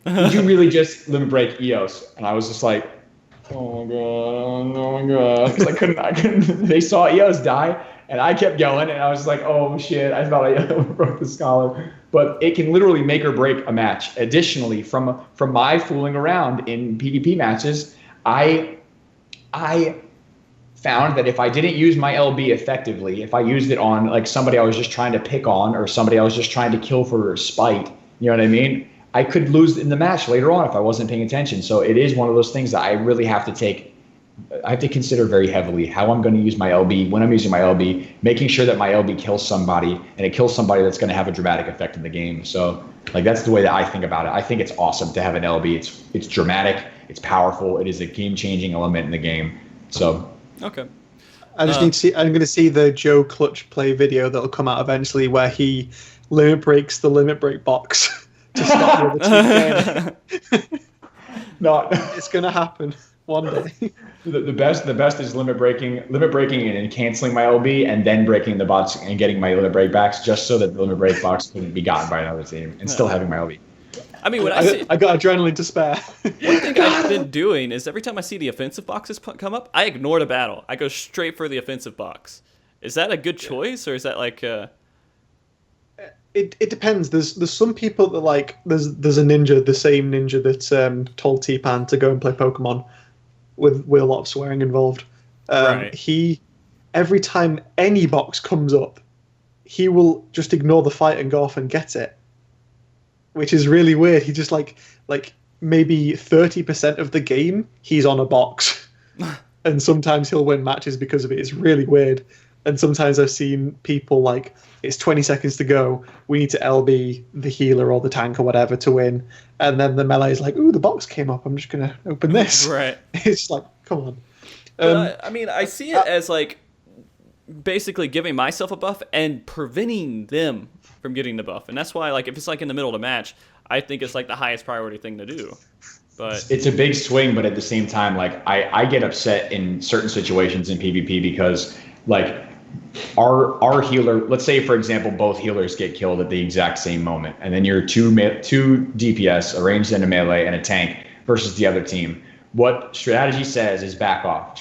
did you really just limit break EOS? And I was just like, oh my God. Because I couldn't, they saw EOS die and I kept yelling and I was like, oh shit, I thought I broke the Scholar. But it can literally make or break a match. Additionally, from my fooling around in PvP matches, I found that if I didn't use my LB effectively, if I used it on like somebody I was just trying to pick on or somebody I was just trying to kill for spite, you know what I mean? I could lose in the match later on if I wasn't paying attention. So it is one of those things that I really have to consider very heavily how I'm going to use my LB, when I'm using my LB, making sure that my LB kills somebody and it kills somebody that's going to have a dramatic effect in the game. So like that's the way that I think about it. I think it's awesome to have an LB. It's dramatic, it's powerful, it is a game-changing element in the game. So okay. I just need to see. I'm going to see the Joe Clutch play video that'll come out eventually, where he limit breaks the limit break box to stop the other team. It's going to happen one day. The best is limit breaking and canceling my LB, and then breaking the bots and getting my limit break backs, just so that the limit break box couldn't be gotten by another team, and still having my LB. I mean, I got adrenaline to spare. One thing I've been doing is every time I see the offensive boxes come up, I ignore the battle. I go straight for the offensive box. Is that a good choice, or is that like? It depends. There's some people that like there's a ninja, the same ninja that told T-Pan to go and play Pokemon with a lot of swearing involved. Right. He every time any box comes up, he will just ignore the fight and go off and get it. Which is really weird. He just like maybe 30% of the game he's on a box, and sometimes he'll win matches because of it. It's really weird. And sometimes I've seen people like it's 20 seconds to go. We need to LB the healer or the tank or whatever to win, and then the melee is like, "Ooh, the box came up. I'm just gonna open this." Right. It's like, come on. I mean, I see it as like basically giving myself a buff and preventing them from getting the buff, and that's why like if it's like in the middle of the match, I think it's like the highest priority thing to do. But it's a big swing, but at the same time, like I get upset in certain situations in PvP because like our healer, let's say for example both healers get killed at the exact same moment, and then you're two DPS arranged in a melee and a tank versus the other team. What strategy says is back off.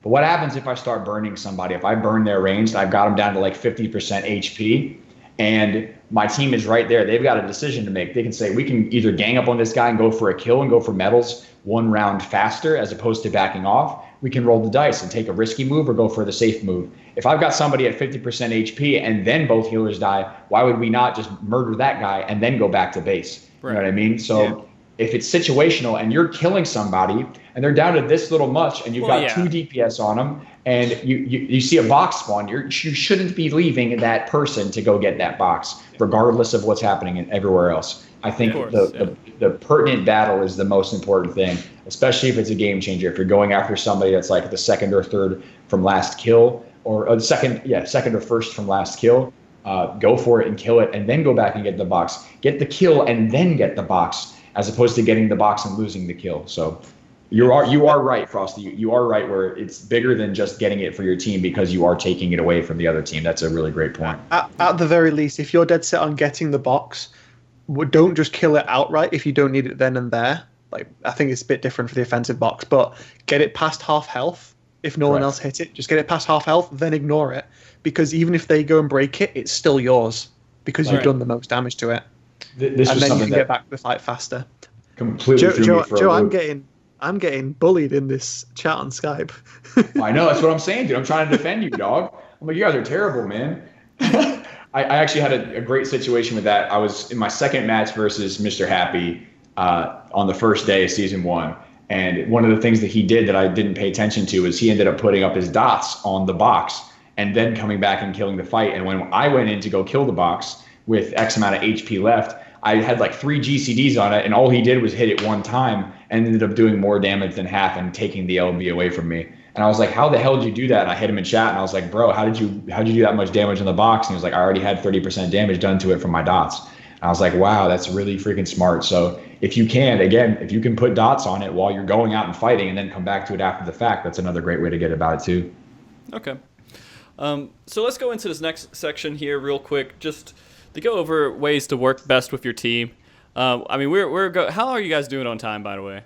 But what happens if I start burning somebody? If I burn their ranged, I've got them down to like 50% HP, and my team is right there. They've got a decision to make. They can say, we can either gang up on this guy and go for a kill and go for medals one round faster as opposed to backing off. We can roll the dice and take a risky move or go for the safe move. If I've got somebody at 50% HP and then both healers die, why would we not just murder that guy and then go back to base? Right. You know what I mean? So if it's situational and you're killing somebody and they're down to this little much and you've got 2 DPS on them and you see a box spawn, you shouldn't be leaving that person to go get that box, regardless of what's happening everywhere else. I think the pertinent battle is the most important thing, especially if it's a game changer. If you're going after somebody that's like the second or third from last kill, or the second or first from last kill, go for it and kill it, and then go back and get the box. Get the kill and then get the box, as opposed to getting the box and losing the kill. So you are right, Frosty. You are right where it's bigger than just getting it for your team because you are taking it away from the other team. That's a really great point. At the very least, if you're dead set on getting the box, don't just kill it outright if you don't need it then and there. like I think it's a bit different for the offensive box, but get it past half health. If no one else hit it, just get it past half health, then ignore it. Because even if they go and break it, it's still yours because you've done the most damage to it. This and was then you something can get back to the fight faster. Completely threw me for Joe, a loop. I'm getting bullied in this chat on Skype. I know, that's what I'm saying, dude. I'm trying to defend you, dog. I'm like, you guys are terrible, man. I actually had a great situation with that. I was in my second match versus Mr. Happy on the first day of season 1. And one of the things that he did that I didn't pay attention to is he ended up putting up his dots on the box and then coming back and killing the fight. And when I went in to go kill the box with X amount of HP left, I had like 3 GCDs on it, and all he did was hit it one time and ended up doing more damage than half and taking the LB away from me. And I was like, how the hell did you do that? And I hit him in chat, and I was like, bro, how did you do that much damage on the box? And he was like, I already had 30% damage done to it from my dots. And I was like, wow, that's really freaking smart. So if you can put dots on it while you're going out and fighting and then come back to it after the fact, that's another great way to get about it too. Okay. So let's go into this next section here real quick, just to go over ways to work best with your team. I mean, how are you guys doing on time, by the way?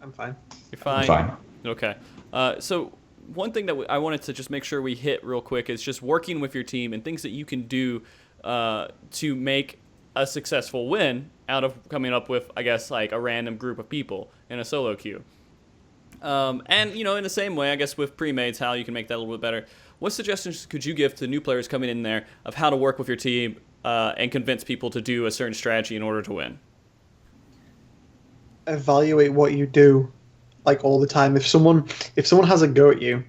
I'm fine. You're fine? I'm fine. Okay. So one thing that I wanted to just make sure we hit real quick is just working with your team and things that you can do to make a successful win out of coming up with, I guess, like a random group of people in a solo queue. And, in the same way, I guess with pre-mates, how you can make that a little bit better. What suggestions could you give to new players coming in there of how to work with your team and convince people to do a certain strategy in order to win? Evaluate what you do, like, all the time. If someone has a go at you,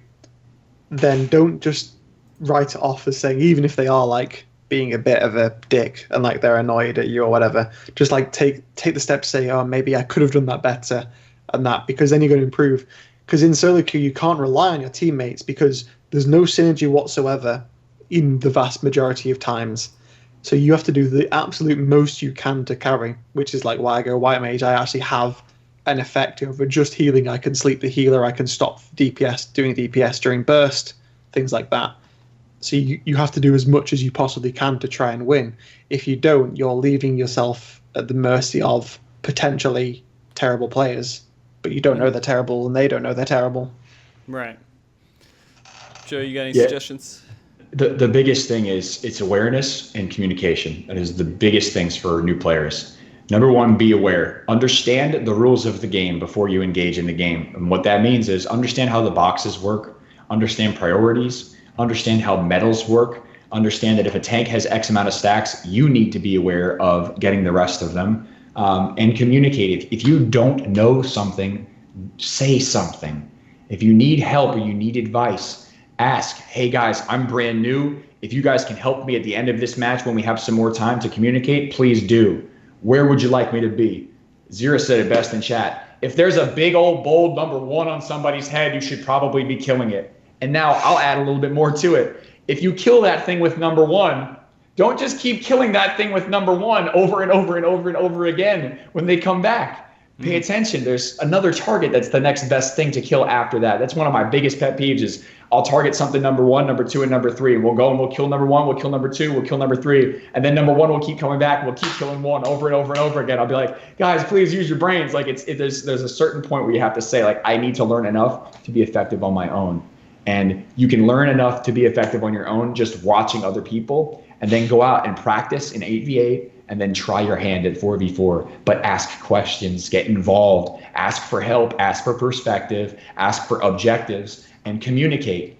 then don't just write it off as saying, even if they are like being a bit of a dick and like they're annoyed at you or whatever, just like take the step to say, oh, maybe I could have done that better and that, because then you're going to improve. Because in solo queue, you can't rely on your teammates because there's no synergy whatsoever in the vast majority of times. So you have to do the absolute most you can to carry, which is like why I go White Mage. I actually have an effect over just healing. I can sleep the healer. I can stop DPS, doing DPS during burst, things like that. So you have to do as much as you possibly can to try and win. If you don't, you're leaving yourself at the mercy of potentially terrible players, but you don't know they're terrible and they don't know they're terrible. Right. Joe, you got any suggestions? The biggest thing is it's awareness and communication. That is the biggest things for new players. Number one, be aware. Understand the rules of the game before you engage in the game. And what that means is understand how the boxes work, understand priorities, understand how medals work, understand that if a tank has X amount of stacks, you need to be aware of getting the rest of them, and communicate it. If you don't know something, say something. If you need help or you need advice, ask, hey guys, I'm brand new. If you guys can help me at the end of this match when we have some more time to communicate, please do. Where would you like me to be? Zira said it best in chat. If there's a big old bold number 1 on somebody's head, you should probably be killing it. And now I'll add a little bit more to it. If you kill that thing with number 1, don't just keep killing that thing with number 1 over and over and over and over again when they come back. Pay attention. There's another target that's the next best thing to kill after that. That's one of my biggest pet peeves is I'll target something number 1, number 2, and number 3. And we'll go and we'll kill number 1, we'll kill number 2, we'll kill number 3. And then number 1 will keep coming back. We'll keep killing 1 over and over and over again. I'll be like, guys, please use your brains. Like there's a certain point where you have to say, like, I need to learn enough to be effective on my own. And you can learn enough to be effective on your own just watching other people, and then go out and practice in 8v8 and then try your hand at 4v4. But ask questions, get involved, ask for help, ask for perspective, ask for objectives, and communicate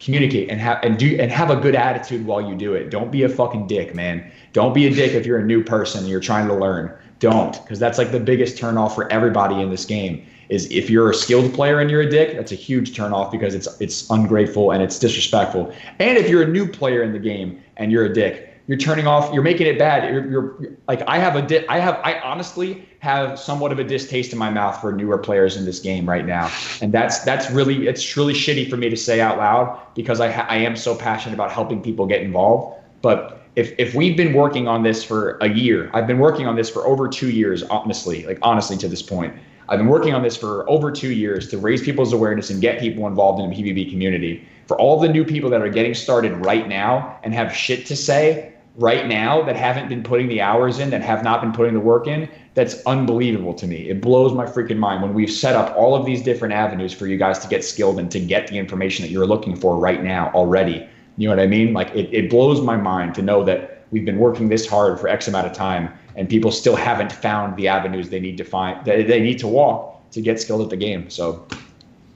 and have a good attitude while you do it. Don't be a fucking dick, man. Don't be a dick if you're a new person and you're trying to learn. Don't, because that's like the biggest turnoff for everybody in this game. Is if you're a skilled player and you're a dick, that's a huge turnoff because it's ungrateful and it's disrespectful. And if you're a new player in the game and you're a dick, you're turning off, you're making it bad. You're like, I honestly have somewhat of a distaste in my mouth for newer players in this game right now. And it's really shitty for me to say out loud because I am so passionate about helping people get involved. But if we've been working on this for a year, I've been working on this for over 2 years, honestly to this point. I've been working on this for over 2 years to raise people's awareness and get people involved in the PvP community. For all the new people that are getting started right now and have shit to say, right now that haven't been putting the hours in, that have not been putting the work in, that's unbelievable to me. It blows my freaking mind when we've set up all of these different avenues for you guys to get skilled and to get the information that you're looking for right now already. You know what I mean? Like it blows my mind to know that we've been working this hard for X amount of time and people still haven't found the avenues they need to find, that they need to walk to get skilled at the game. So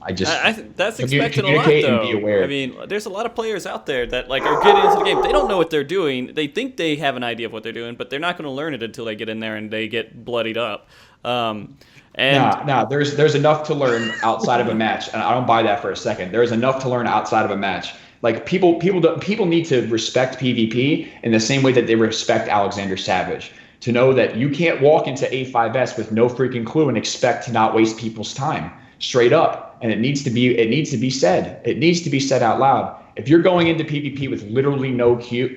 that's expected a lot, though. And be aware. I mean, there's a lot of players out there that like are getting into the game. They don't know what they're doing. They think they have an idea of what they're doing, but they're not going to learn it until they get in there and they get bloodied up. There's enough to learn outside of a match, and I don't buy that for a second. There's enough to learn outside of a match. Like people need to respect PvP in the same way that they respect Alexander Savage. To know that you can't walk into A5S with no freaking clue and expect to not waste people's time. Straight up. And it needs to be said. It needs to be said out loud. If you're going into PvP with literally no clue,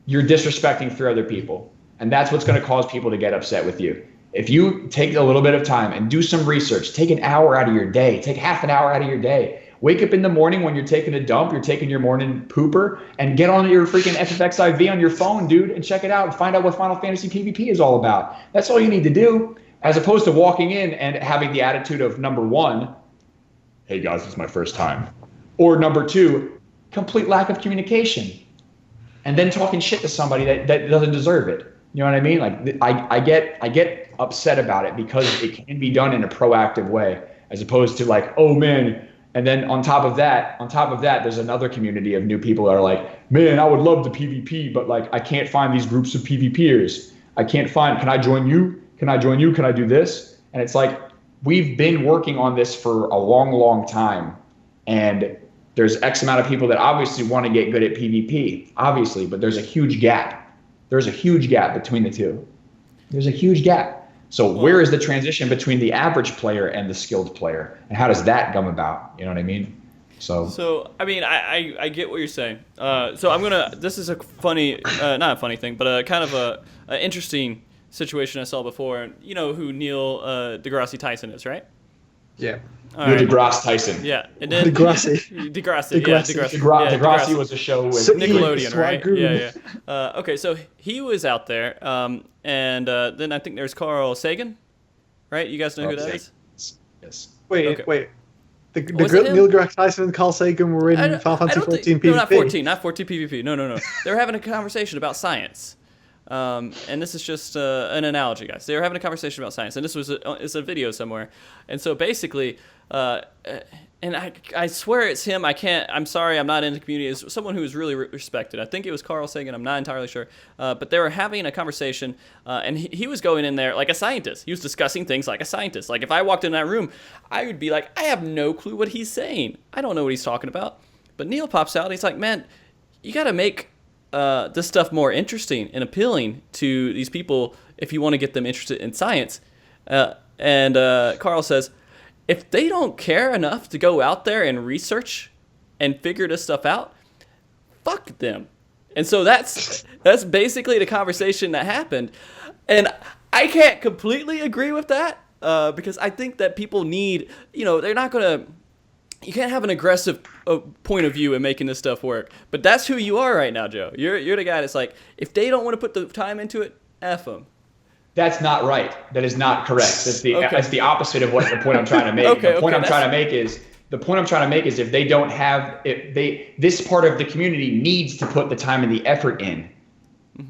you're disrespecting 3 other people. And that's what's going to cause people to get upset with you. If you take a little bit of time and do some research, take an hour out of your day, take half an hour out of your day. Wake up in the morning when you're taking a dump, you're taking your morning pooper, and get on your freaking FFXIV on your phone, dude, and check it out and find out what Final Fantasy PvP is all about. That's all you need to do, as opposed to walking in and having the attitude of, number 1, hey guys, it's my first time. Or number 2, complete lack of communication. And then talking shit to somebody that doesn't deserve it. You know what I mean? Like I get upset about it because it can be done in a proactive way, as opposed to like, oh man. And then on top of that, there's another community of new people that are like, man, I would love the PvP, but like I can't find these groups of PvPers. Can I join you? Can I join you? Can I do this? And it's like, we've been working on this for a long, long time. And there's X amount of people that obviously want to get good at PvP, obviously, but there's a huge gap. There's a huge gap between the two. There's a huge gap. So where is the transition between the average player and the skilled player? And how does that come about? You know what I mean? So I mean, I get what you're saying. This is a funny, not a funny thing, but kind of a interesting situation I saw before. You know who Neil deGrasse Tyson is, right? Yeah. Neil deGrasse Tyson. Yeah. And then Degrassi was a show with Nickelodeon, right? Yeah. Okay, so he was out there, and then I think there's Carl Sagan, right? You guys know who that is? Yes. Wait. Neil deGrasse Tyson and Carl Sagan were in Final Fantasy 14 PvP. No, not 14 PvP. No. They were having a conversation about science. And this is just an analogy, guys. They were having a conversation about science, and this was it's a video somewhere. And so basically, and I swear it's him. I'm sorry, I'm not in the community. It's someone who is really respected. I think it was Carl Sagan. I'm not entirely sure. But they were having a conversation, and he was going in there like a scientist. He was discussing things like a scientist. Like if I walked in that room, I would be like, I have no clue what he's saying. I don't know what he's talking about. But Neil pops out. He's like, man, you got to make this stuff more interesting and appealing to these people if you want to get them interested in science. And Carl says, if they don't care enough to go out there and research and figure this stuff out, fuck them. And so that's basically the conversation that happened. And I can't completely agree with that because I think that people need, they're not going to, you can't have an aggressive point of view in making this stuff work. But that's who you are right now, Joe. You're the guy that's like, if they don't want to put the time into it, F them. That's not right. That is not correct. That's the opposite of what the point I'm trying to make. The point I'm trying to make is if they don't have, this part of the community needs to put the time and the effort in.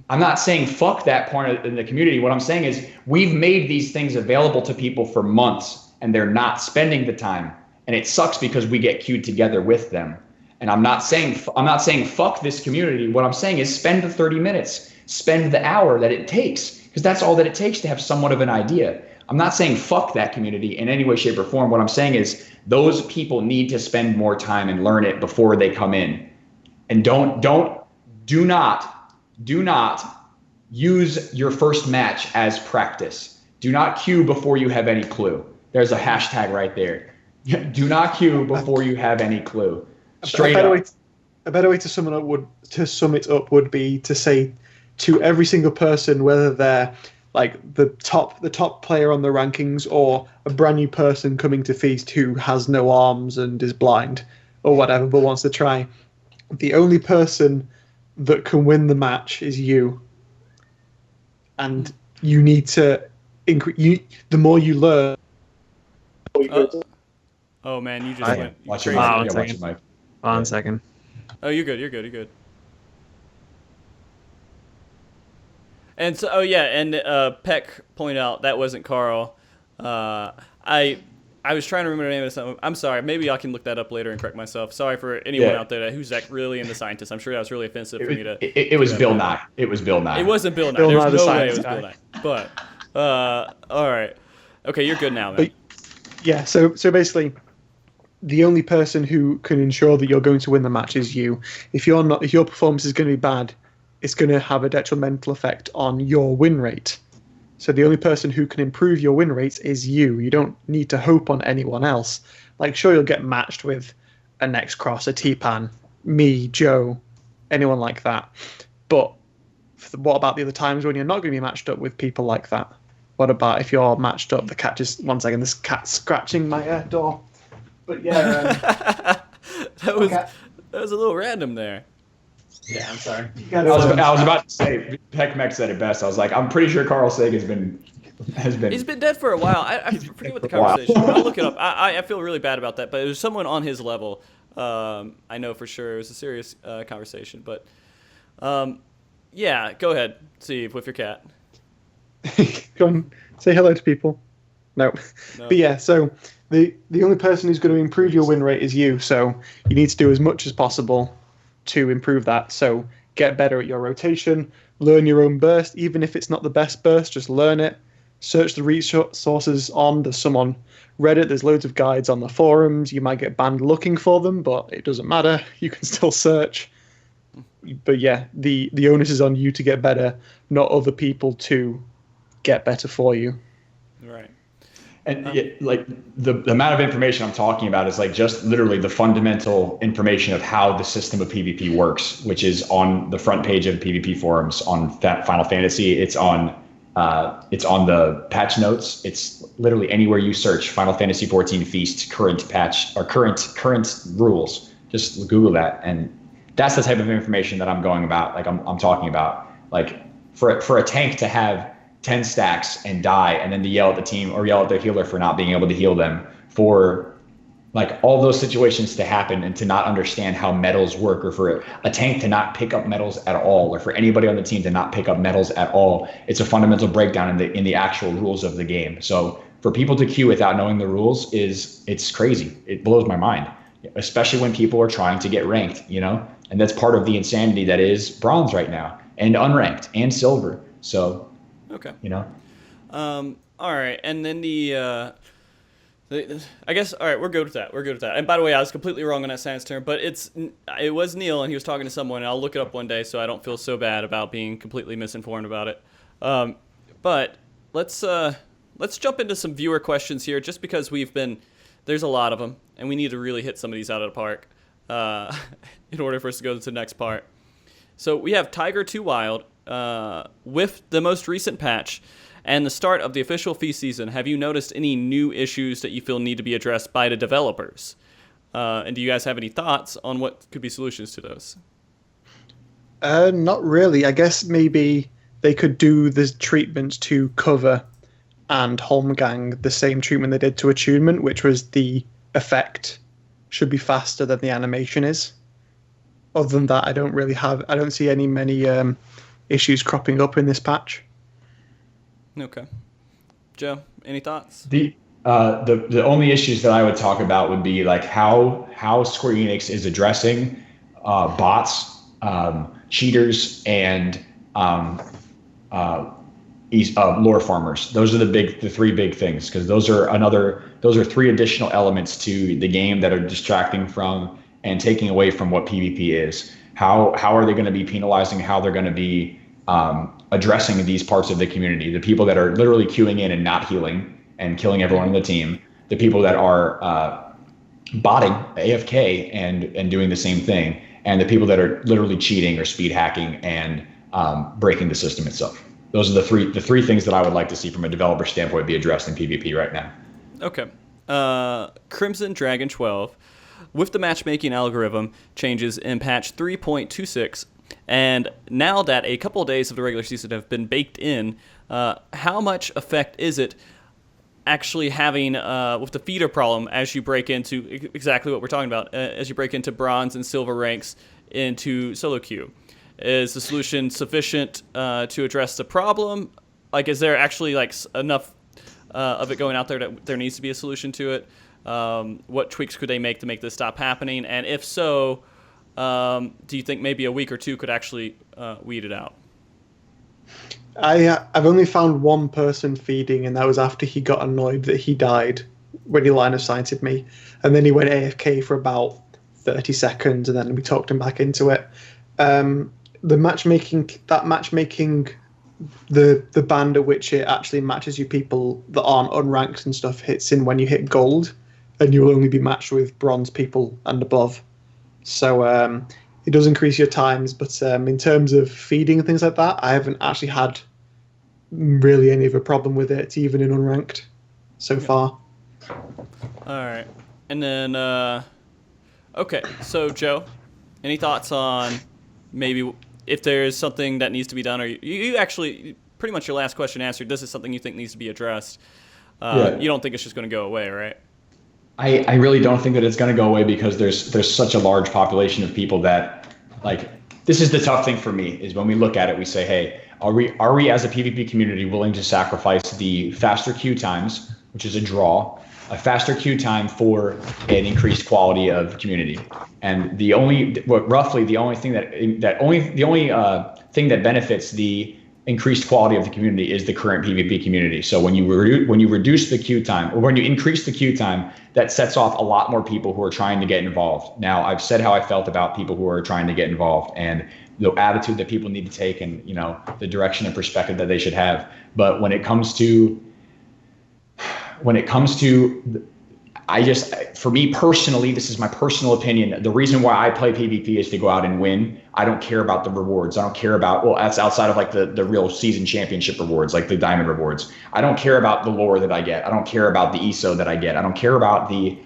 I'm not saying fuck that part in the community. What I'm saying is we've made these things available to people for months and they're not spending the time. And it sucks because we get queued together with them. And I'm not saying fuck this community. What I'm saying is spend the 30 minutes, spend the hour that it takes, because that's all that it takes to have somewhat of an idea. I'm not saying fuck that community in any way, shape, or form. What I'm saying is those people need to spend more time and learn it before they come in. And do not use your first match as practice. Do not queue before you have any clue. There's a hashtag right there. Do not queue before you have any clue. Straight up. A better way to sum it up would be to say to every single person, whether they're like the top player on the rankings or a brand new person coming to Feast who has no arms and is blind or whatever but wants to try, the only person that can win the match is you, and you need to increase. The more you learn. Oh man, you just went Watch crazy. your mic. One Yeah, watch second. your mic. 1 second. Oh, you're good. You're good. You're good. And so, oh yeah, and Peck pointed out that wasn't Carl. I was trying to remember the name of something. I'm sorry. Maybe I can look that up later and correct myself. Sorry for anyone out there who's like really into scientists. I'm sure that was really offensive for me to. It was Bill Nye. It was Bill Nye. It wasn't Bill Nye. Bill Nye, There's the no way it was science Bill Nye. But all right, okay, you're good now, man. Yeah. So basically, the only person who can ensure that you're going to win the match is you. If you're not, if your performance is going to be bad, it's going to have a detrimental effect on your win rate. So the only person who can improve your win rates is you. You don't need to hope on anyone else. Like, sure, you'll get matched with a Next Cross, a T-Pan, me, Joe, anyone like that. But what about the other times when you're not going to be matched up with people like that? What about if you're matched up? The cat just... One second, this cat's scratching my door. But yeah... that was a little random there. Yeah, I'm sorry. I was about to say, Peck Mech said it best. I was like, I'm pretty sure Carl Sagan has been. He's been dead for a while. I forget what the conversation. I'll look it up. I feel really bad about that, but it was someone on his level. I know for sure it was a serious conversation, but yeah. Go ahead, Steve, with your cat. Go on, say hello to people. No. But yeah, so the only person who's going to improve your win rate is you. So you need to do as much as possible to improve that. So get better at your rotation, learn your own burst, even if it's not the best burst, just learn it. Search the resources there's some on Reddit, there's loads of guides on the forums. You might get banned looking for them, but it doesn't matter. You can still search. But yeah, the onus is on you to get better, not other people to get better for you. Right. And like the amount of information I'm talking about is like just literally the fundamental information of how the system of PvP works, which is on the front page of PvP forums on Final Fantasy. It's on the patch notes. It's literally anywhere you search Final Fantasy 14 Feast current patch or current rules. Just Google that, and that's the type of information that I'm going about. Like I'm talking about. Like for a tank to have 10 stacks and die, and then to yell at the team or yell at their healer for not being able to heal them, for like all those situations to happen and to not understand how metals work, or for a tank to not pick up metals at all, or for anybody on the team to not pick up metals at all. It's a fundamental breakdown in the actual rules of the game. So for people to queue without knowing the rules it's crazy. It blows my mind, especially when people are trying to get ranked, and that's part of the insanity that is bronze right now, and unranked and silver. So okay. All right, and then I guess all right, we're good with that. And by the way, I was completely wrong on that science term, but it was Neil, and he was talking to someone, and I'll look it up one day so I don't feel so bad about being completely misinformed about it. But let's jump into some viewer questions here, just because there's a lot of them, and we need to really hit some of these out of the park in order for us to go to the next part. So we have Tiger 2 Wild. With the most recent patch and the start of the official feast season, have you noticed any new issues that you feel need to be addressed by the developers? And do you guys have any thoughts on what could be solutions to those? Not really. I guess maybe they could do the treatment to cover and Holmgang the same treatment they did to attunement, which was the effect should be faster than the animation is. Other than that, I don't see many issues cropping up in this patch. Okay. Joe, any thoughts? The only issues that I would talk about would be like how Square Enix is addressing bots, cheaters, and lore farmers. Those are the three big things, because those are three additional elements to the game that are distracting from and taking away from what PvP is. How are they going to be penalizing? How they're going to be addressing these parts of the community? The people that are literally queuing in and not healing and killing everyone on the team. The people that are botting AFK and doing the same thing. And the people that are literally cheating or speed hacking and breaking the system itself. Those are the three things that I would like to see from a developer standpoint be addressed in PvP right now. Okay. Crimson Dragon 12. with the matchmaking algorithm changes in patch 3.26, and now that a couple of days of the regular season have been baked in, how much effect is it actually having with the feeder problem as you break into exactly what we're talking about, as you break into bronze and silver ranks into solo queue? Is the solution sufficient to address the problem? Like, is there actually like enough of it going out there that there needs to be a solution to it? What tweaks could they make to make this stop happening? And if so, do you think maybe a week or two could actually weed it out? I've only found one person feeding, and that was after he got annoyed that he died when he line of sighted me, and then he went AFK for about 30 seconds, and then we talked him back into it. The matchmaking, the band at which it actually matches you people that aren't unranked and stuff hits in when you hit gold, and you will only be matched with bronze people and above. So it does increase your times, but in terms of feeding and things like that, I haven't actually had really any of a problem with it, even in unranked so far. All right. And then, okay, so Joe, any thoughts on maybe if there's something that needs to be done, or you actually, pretty much your last question answered, this is something you think needs to be addressed. You don't think it's just going to go away, right? I really don't think that it's going to go away, because there's such a large population of people that, like, this is the tough thing for me, is when we look at it, we say, hey, are we as a PvP community willing to sacrifice the faster queue times, which is a draw, a faster queue time for an increased quality of community? And the only thing that benefits the increased quality of the community is the current PvP community. So when you reduce the queue time, or when you increase the queue time, that sets off a lot more people who are trying to get involved. Now, I've said how I felt about people who are trying to get involved and the attitude that people need to take, and the direction and perspective that they should have. But when it comes to for me personally, this is my personal opinion, the reason why I play PvP is to go out and win. I don't care about the rewards. I don't care about, well, that's outside of like the real season championship rewards, like the diamond rewards. I don't care about the lore that I get. I don't care about the ESO that I get. I don't care about the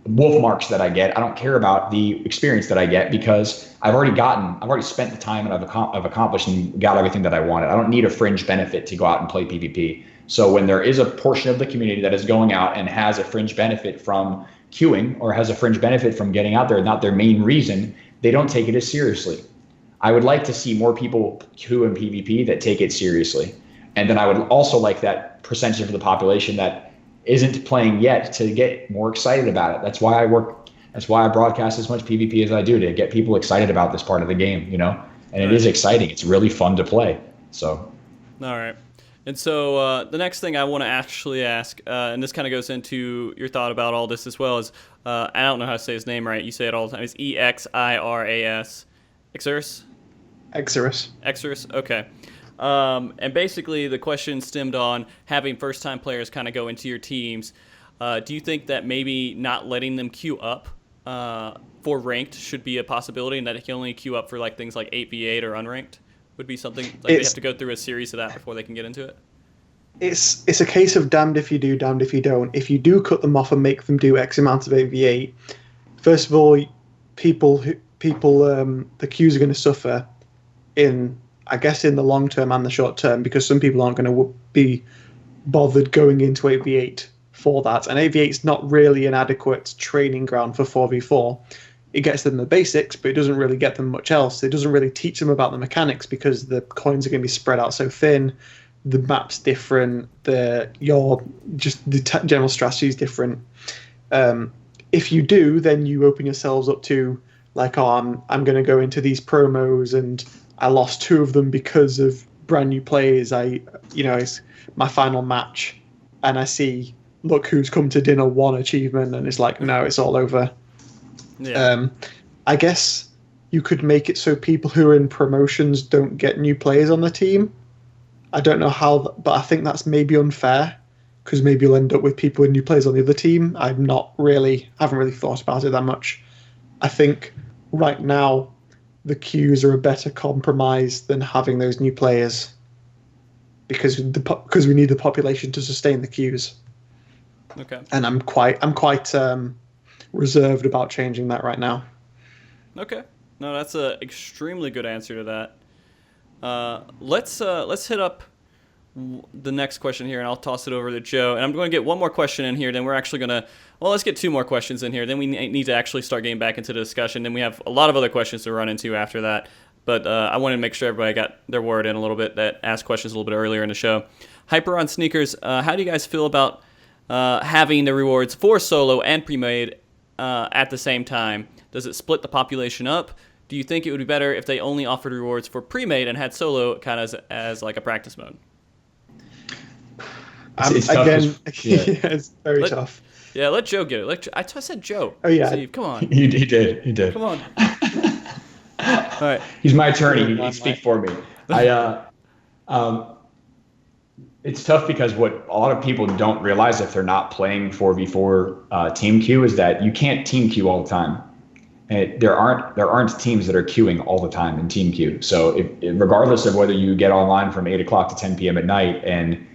wolf marks that I get. I don't care about the experience that I get, because I've already spent the time, and I've accomplished and got everything that I wanted. I don't need a fringe benefit to go out and play PvP. So when there is a portion of the community that is going out and has a fringe benefit from queuing, or has a fringe benefit from getting out there, not their main reason, they don't take it as seriously. I would like to see more people queue in PvP that take it seriously. And then I would also like that percentage of the population that isn't playing yet to get more excited about it. That's why I broadcast as much PvP as I do, to get people excited about this part of the game, And it is exciting. It's really fun to play. So. All right. And so the next thing I want to actually ask, and this kind of goes into your thought about all this as well, is I don't know how to say his name right. You say it all the time. It's Exiras. Exurus? Exurus, okay. And basically the question stemmed on having first-time players kind of go into your teams. Do you think that maybe not letting them queue up for ranked should be a possibility, and that it can only queue up for like things like 8v8 or unranked? Would be something like they have to go through a series of that before they can get into it? It's a case of damned if you do, damned if you don't. If you do cut them off and make them do X amount of 8v8, first of all, the queues are going to suffer in the long term and the short term, because some people aren't going to be bothered going into 8v8 for that. And 8v8 is not really an adequate training ground for 4v4. It gets them the basics, but it doesn't really get them much else. It doesn't really teach them about the mechanics, because the coins are going to be spread out so thin, the map's different, the general strategy is different. If you do, then you open yourselves up to like, oh, I'm going to go into these promos and I lost 2 of them because of brand new players. It's my final match, and I see, look who's come to dinner, 1 achievement, and it's like, no, it's all over. Yeah. I guess you could make it so people who are in promotions don't get new players on the team. I don't know how, but I think that's maybe unfair, because maybe you'll end up with people with new players on the other team. I haven't really thought about it that much. I think right now the queues are a better compromise than having those new players, because we need the population to sustain the queues. Okay. And I'm quite reserved about changing that right now. Okay. No, that's a extremely good answer to that. Let's hit up the next question here, and I'll toss it over to Joe. And I'm going to get one more question in here. Then we're actually going to, let's get two more questions in here. Then we need to actually start getting back into the discussion. Then we have a lot of other questions to run into after that. But I wanted to make sure everybody got their word in a little bit that asked questions a little bit earlier in the show. Hyper on Sneakers, how do you guys feel about having the rewards for solo and pre-made at the same time? Does it split the population up? Do you think it would be better if they only offered rewards for pre-made and had solo kind of as like a practice mode? It's again, yeah. it's very tough. Yeah, let Joe get it. I said Joe. Oh, yeah. Steve, come on. He did. Come on. All right. He's my attorney. He'd speak for me. It's tough because what a lot of people don't realize if they're not playing 4v4 team queue is that you can't team queue all the time. And there aren't teams that are queuing all the time in team queue. So regardless of whether you get online from 8 o'clock to 10 p.m. at night and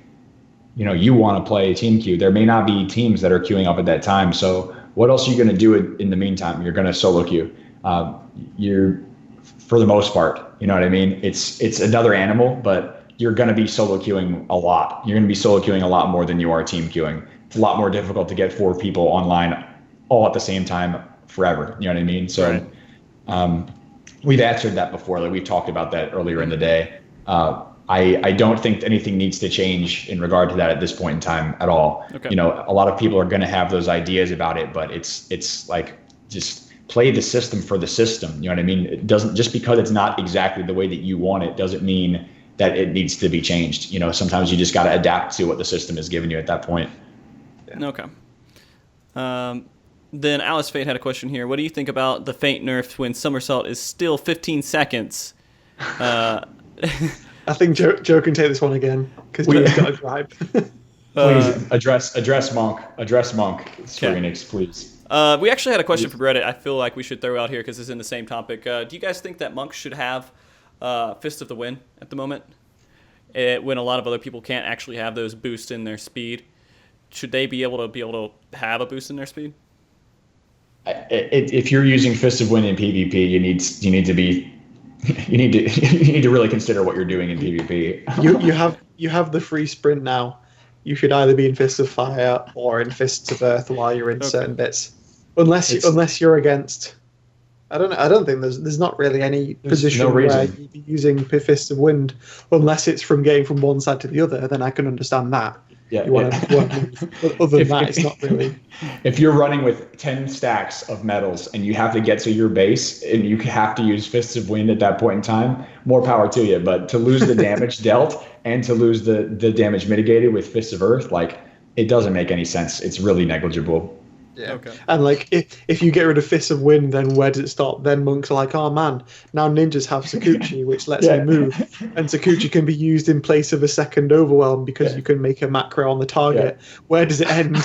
you want to play team queue, there may not be teams that are queuing up at that time. So what else are you going to do in the meantime? You're going to solo queue. You're, for the most part, you know what I mean? It's another animal, but you're going to be solo queuing a lot. You're going to be solo queuing a lot more than you are team queuing. It's a lot more difficult to get 4 people online all at the same time forever. You know what I mean? So we've answered that before. Like we've talked about that earlier in the day. I don't think anything needs to change in regard to that at this point in time at all. Okay. A lot of people are going to have those ideas about it, but it's like just play the system for the system. You know what I mean? It doesn't, just because it's not exactly the way that you want it doesn't mean that it needs to be changed. Sometimes you just got to adapt to what the system is giving you at that point. Yeah. Okay. Then Alice Fate had a question here. What do you think about the Feint nerf when somersault is still 15 seconds? I think Joe can take this one again because Joe's got a gripe. Please address Monk. Phoenix, please. We actually had a question from Reddit I feel like we should throw out here because it's in the same topic. Do you guys think that Monk should have Fist of the Wind at the moment? When a lot of other people can't actually have those boosts in their speed, should they be able to have a boost in their speed? If you're using Fist of Wind in PvP, you need to really consider what you're doing in PvP. You have the free sprint now. You should either be in Fists of Fire or in Fists of Earth while you're in certain bits. Unless you're against. I don't think there's not really any position where you'd be using Fists of Wind unless it's from getting from one side to the other. Then I can understand that. Yeah. You want to move. Other than that, it's not really. If you're running with 10 stacks of medals and you have to get to your base and you have to use Fists of Wind at that point in time, more power to you. But to lose the damage dealt and to lose the damage mitigated with Fists of Earth, like, it doesn't make any sense. It's really negligible. Yeah. Okay. And like if you get rid of Fists of Wind, then where does it stop? Then monks are like, oh man, now ninjas have Sakuchi, which lets me move, and Sakuchi can be used in place of a second overwhelm because you can make a macro on the target. Yeah. Where does it end?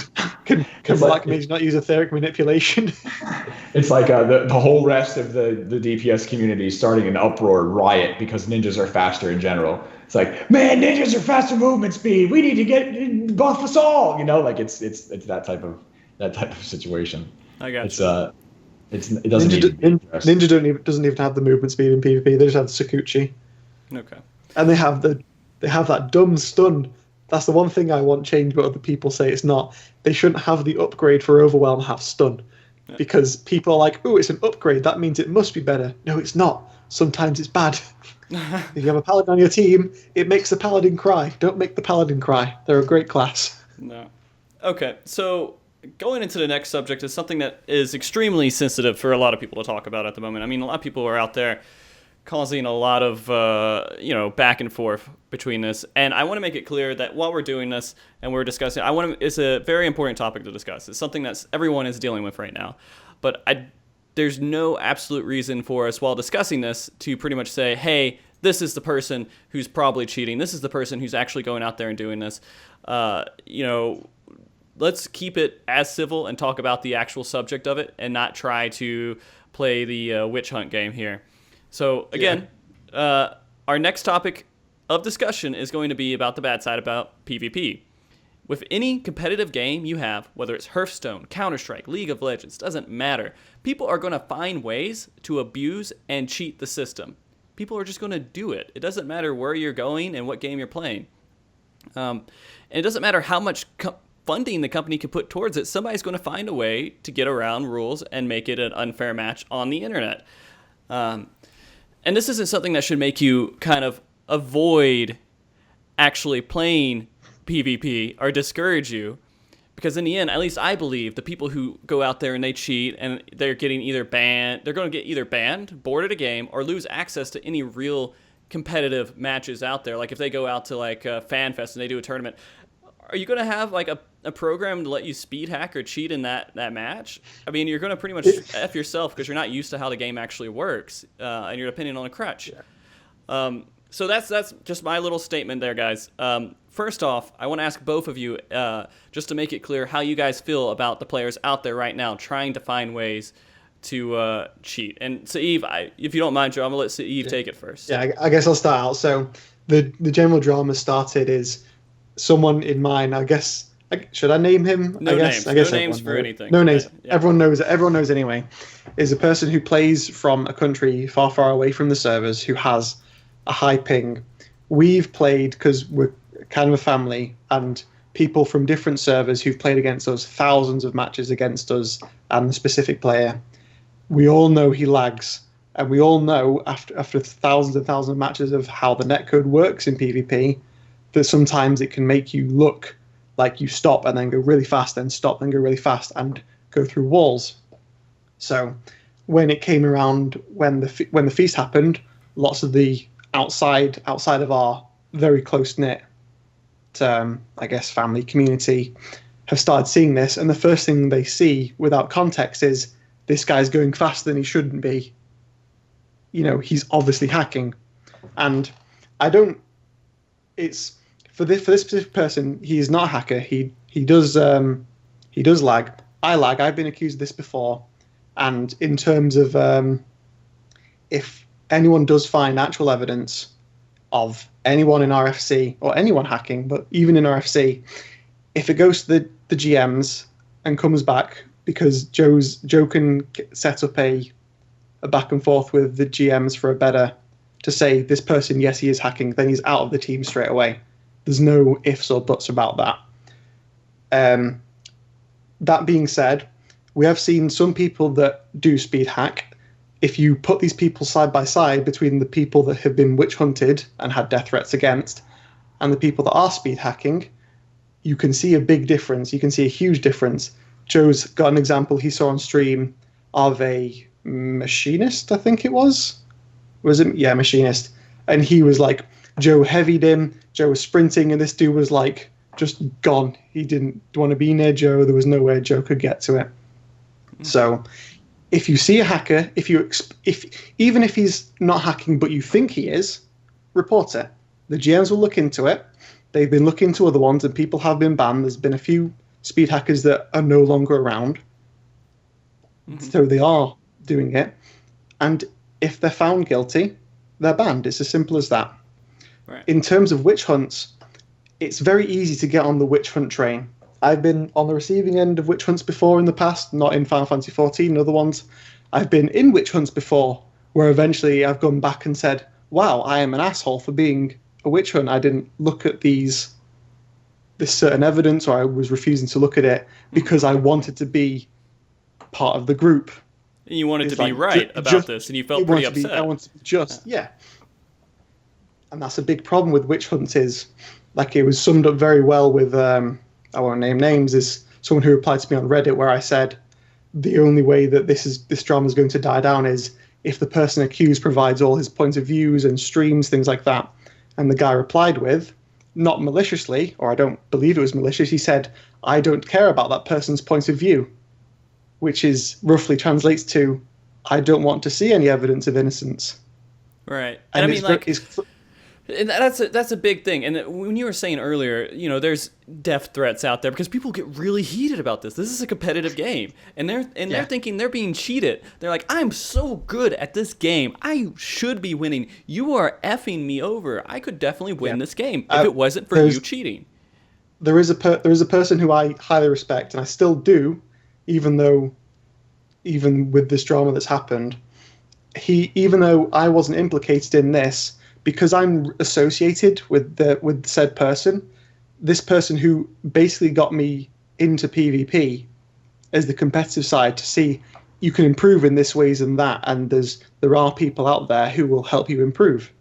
Can Black Mage not use etheric manipulation? It's like the whole rest of the DPS community starting an uproar riot because ninjas are faster in general. It's like, man, ninjas are faster movement speed. We need to get buff us all. It's that type of situation. I got you. It doesn't Ninja doesn't even have the movement speed in PvP. They just have the Sakuchi. Okay. And they have that dumb stun. That's the one thing I want changed, but other people say it's not. They shouldn't have the upgrade for Overwhelm have stun. Yeah. Because people are like, oh, it's an upgrade. That means it must be better. No, it's not. Sometimes it's bad. If you have a paladin on your team, it makes the paladin cry. Don't make the paladin cry. They're a great class. No. Okay, so going into the next subject is something that is extremely sensitive for a lot of people to talk about at the moment. I mean, a lot of people are out there causing a lot of, back and forth between this. And I want to make it clear that while we're doing this and we're discussing, it's a very important topic to discuss. It's something that everyone is dealing with right now. But there's no absolute reason for us while discussing this to pretty much say, hey, this is the person who's probably cheating. This is the person who's actually going out there and doing this. Let's keep it as civil and talk about the actual subject of it and not try to play the witch hunt game here. So, again, our next topic of discussion is going to be about the bad side about PvP, with any competitive game you have, whether it's Hearthstone, Counter-Strike, League of Legends, doesn't matter. People are going to find ways to abuse and cheat the system. People are just going to do it. It doesn't matter where you're going and what game you're playing. And it doesn't matter how much funding the company can put towards it. Somebody's going to find a way to get around rules and make it an unfair match on the internet. And this isn't something that should make you kind of avoid actually playing PvP or discourage you. Because in the end, at least I believe, the people who go out there and they cheat and they're getting either banned, they're going to get either banned, boarded a game, or lose access to any real competitive matches out there. Like if they go out to like FanFest and they do a tournament, are you going to have like a program to let you speed hack or cheat in that match? I mean, you're going to pretty much F yourself because you're not used to how the game actually works, and you're depending on a crutch. Yeah. So that's just my little statement there, guys. First off, I want to ask both of you, just to make it clear, how you guys feel about the players out there right now trying to find ways to cheat. And Saeed, if you don't mind, Joe, I'm going to let Saeed take it first. Yeah, I guess I'll start out. So the general drama started is someone in mind, I guess. Should I name him? No names. I guess no names for anything. No names. Yeah. Everyone knows it. Everyone knows anyway. Is a person who plays from a country far, far away from the servers who has a high ping. We've played, because we're kind of a family, and people from different servers who've played against us, thousands of matches against us and the specific player. We all know he lags, and we all know after thousands and thousands of matches of how the netcode works in PvP, that sometimes it can make you look like you stop and then go really fast, then stop and go really fast and go through walls. So when it came around, when the feast happened, lots of the outside of our very close-knit, I guess, family community have started seeing this, and the first thing they see without context is this guy's going faster than he shouldn't be. You know, he's obviously hacking. And it's for this specific person, he is not a hacker. He does lag. I lag. I've been accused of this before. And in terms of if anyone does find actual evidence of anyone in RFC, or anyone hacking, but even in RFC, if it goes to the GMs and comes back, because Joe can set up a back and forth with the GMs for a better, to say this person, yes, he is hacking, then he's out of the team straight away. There's no ifs or buts about that. That being said, we have seen some people that do speed hack. If you put these people side by side, between the people that have been witch hunted and had death threats against and the people that are speed hacking, you can see a big difference. You can see a huge difference. Joe's got an example he saw on stream of a machinist, I think it was. Was it? Yeah, machinist. And he was like, Joe heavied him. Joe was sprinting, and this dude was like just gone. He didn't want to be near Joe. There was no way Joe could get to it. So if you see a hacker, even if he's not hacking but you think he is, report it. The GMs will look into it. They've been looking into other ones, and people have been banned. There's been a few speed hackers that are no longer around. Mm-hmm. So they are doing it. And if they're found guilty, they're banned. It's as simple as that. Right. In terms of witch hunts, it's very easy to get on the witch hunt train. I've been on the receiving end of witch hunts before in the past, not in Final Fantasy XIV and other ones. I've been in witch hunts before, where eventually I've gone back and said, wow, I am an asshole for being a witch hunt. I didn't look at this certain evidence, or I was refusing to look at it because I wanted to be part of the group. And you wanted to be right about this, and you felt pretty upset. I wanted to be just, yeah. And that's a big problem with witch hunts is, like it was summed up very well with, I won't name names, is someone who replied to me on Reddit where I said, the only way that this drama is going to die down is if the person accused provides all his points of views and streams, things like that. And the guy replied with, not maliciously, or I don't believe it was malicious, he said, I don't care about that person's point of view, which is roughly translates to, I don't want to see any evidence of innocence. Right. And I mean, like, and that's a big thing. And when you were saying earlier, you know, there's death threats out there because people get really heated about this. This is a competitive game, and they're thinking they're being cheated. They're like, I'm so good at this game. I should be winning. You are effing me over. I could definitely win this game if it wasn't for you cheating. there is a person who I highly respect, and I still do, even with this drama that's happened. Even though I wasn't implicated in this, because I'm associated with said person, this person who basically got me into PvP as the competitive side to see you can improve in this ways and that, and there are people out there who will help you improve.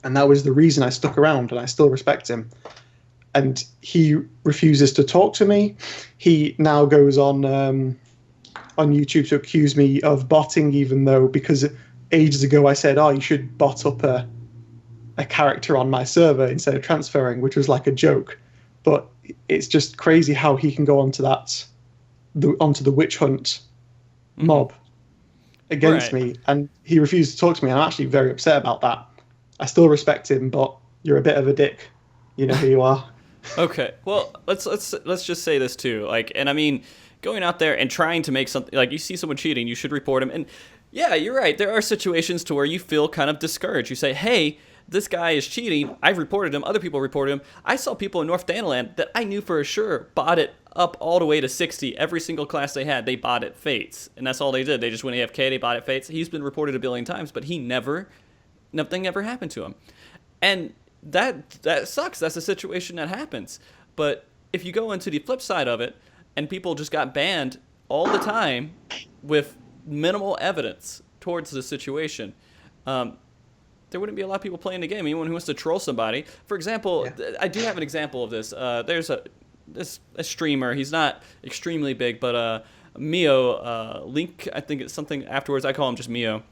And that was the reason I stuck around, and I still respect him. And he refuses to talk to me. He now goes on YouTube to accuse me of botting, even though, because ages ago I said, oh, you should bot up a character on my server instead of transferring, which was like a joke. But it's just crazy how he can go onto the witch hunt mob against me, and he refused to talk to me. And I'm actually very upset about that. I still respect him, but you're a bit of a dick. You know who you are. Okay, well, let's just say this too. Like, and I mean, going out there and trying to make something, like, you see someone cheating, you should report him. And yeah, you're right. There are situations to where you feel kind of discouraged. You say, hey, this guy is cheating. I've reported him. Other people reported him. I saw people in North Danaland that I knew for sure bought it up all the way to 60. Every single class they had, they bought it Fates. And that's all they did. They just went AFK, they bought it Fates. He's been reported a billion times, but nothing ever happened to him. And that sucks. That's a situation that happens. But if you go into the flip side of it, and people just got banned all the time with minimal evidence towards the situation, there wouldn't be a lot of people playing the game. Anyone who wants to troll somebody. For example, I do have an example of this. There's a streamer. He's not extremely big, but Mio, Link, I think it's something afterwards. I call him just Mio.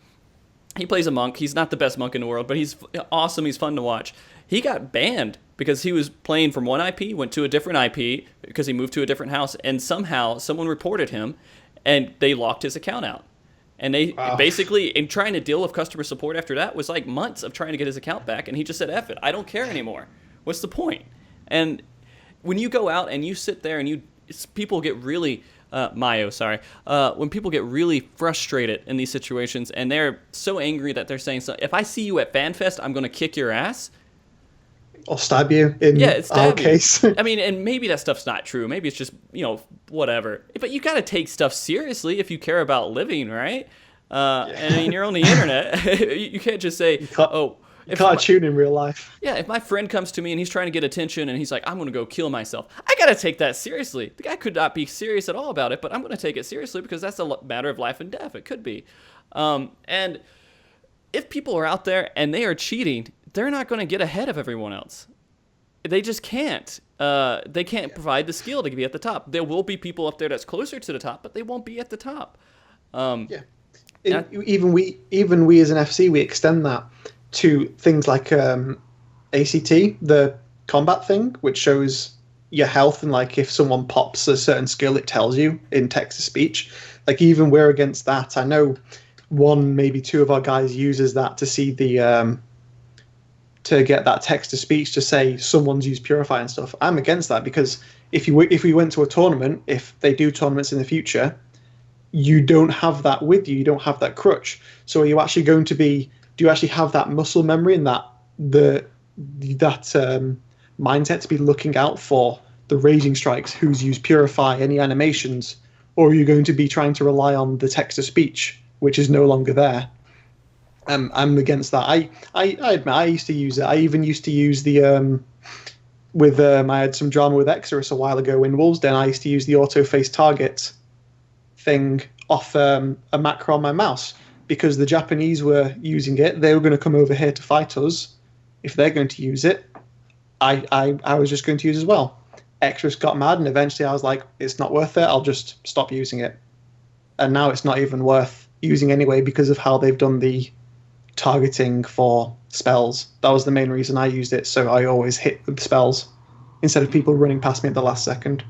He plays a monk. He's not the best monk in the world, but he's awesome. He's fun to watch. He got banned because he was playing from one IP, went to a different IP because he moved to a different house, and somehow someone reported him, and they locked his account out. And they basically, in trying to deal with customer support after that, was like months of trying to get his account back, and he just said, F it, I don't care anymore. What's the point? And when you go out and you sit there and people get really... when people get really frustrated in these situations and they're so angry that they're saying, if I see you at FanFest, I'm going to kick your ass. Or stab you in our case. I mean, and maybe that stuff's not true. Maybe it's just, whatever. But you got to take stuff seriously if you care about living, right? And I mean, you're on the internet. You can't just say, You can't tune in real life. Yeah, if my friend comes to me and he's trying to get attention and he's like, I'm going to go kill myself, I got to take that seriously. The guy could not be serious at all about it, but I'm going to take it seriously because that's a matter of life and death. It could be. And if people are out there and they are cheating, they're not going to get ahead of everyone else. They just can't. They can't provide the skill to be at the top. There will be people up there that's closer to the top, but they won't be at the top. Even we as an FC, we extend that to things like ACT, the combat thing, which shows your health, and like if someone pops a certain skill, it tells you in text to speech. Like even we're against that. I know one, maybe two of our guys uses that to see the to get that text to speech to say someone's used Purify and stuff. I'm against that because if we went to a tournament, if they do tournaments in the future, you don't have that with you. You don't have that crutch. So are you actually going to be? Do you actually have that muscle memory and that mindset to be looking out for the raging strikes, who's used Purify, any animations, or are you going to be trying to rely on the text to speech, which is no longer there? I'm against that. I admit I used to use it. I even used to use the I had some drama with Exorus a while ago in Wolves Den. I used to use the auto face target thing off a macro on my mouse because the Japanese were using it. They were going to come over here to fight us. If they're going to use it, I was just going to use it as well. Exorus got mad, and eventually I was like, it's not worth it. I'll just stop using it. And now it's not even worth using anyway because of how they've done the targeting for spells. That was the main reason I used it, so I always hit with spells instead of people running past me at the last second.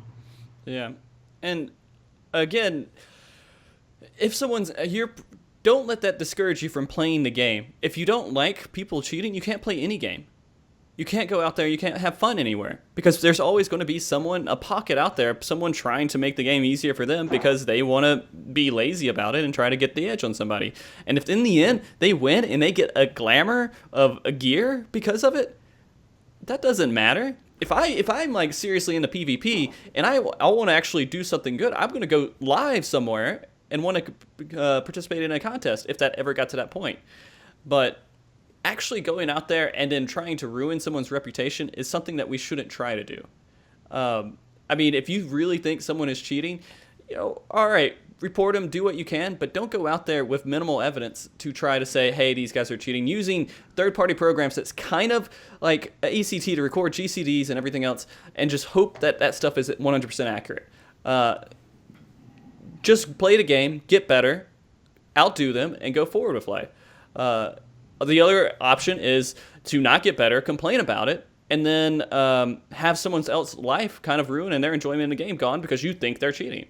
Yeah. And again, if don't let that discourage you from playing the game. If you don't like people cheating, you can't play any game. You can't go out there, you can't have fun anywhere because there's always going to be a pocket out there, someone trying to make the game easier for them because they want to be lazy about it and try to get the edge on somebody. And if in the end they win and they get a glamour of a gear because of it, that doesn't matter. if I'm like seriously into PvP and I want to actually do something good, I'm going to go live somewhere and want to participate in a contest if that ever got to that point. But actually going out there and then trying to ruin someone's reputation is something that we shouldn't try to do. I mean, if you really think someone is cheating, all right, report them, do what you can, but don't go out there with minimal evidence to try to say, hey, these guys are cheating, using third-party programs that's kind of like ECT to record GCDs and everything else, and just hope that that stuff is 100% accurate. Just play the game, get better, outdo them, and go forward with life. The other option is to not get better, complain about it, and then have someone else's life kind of ruined and their enjoyment in the game gone because you think they're cheating.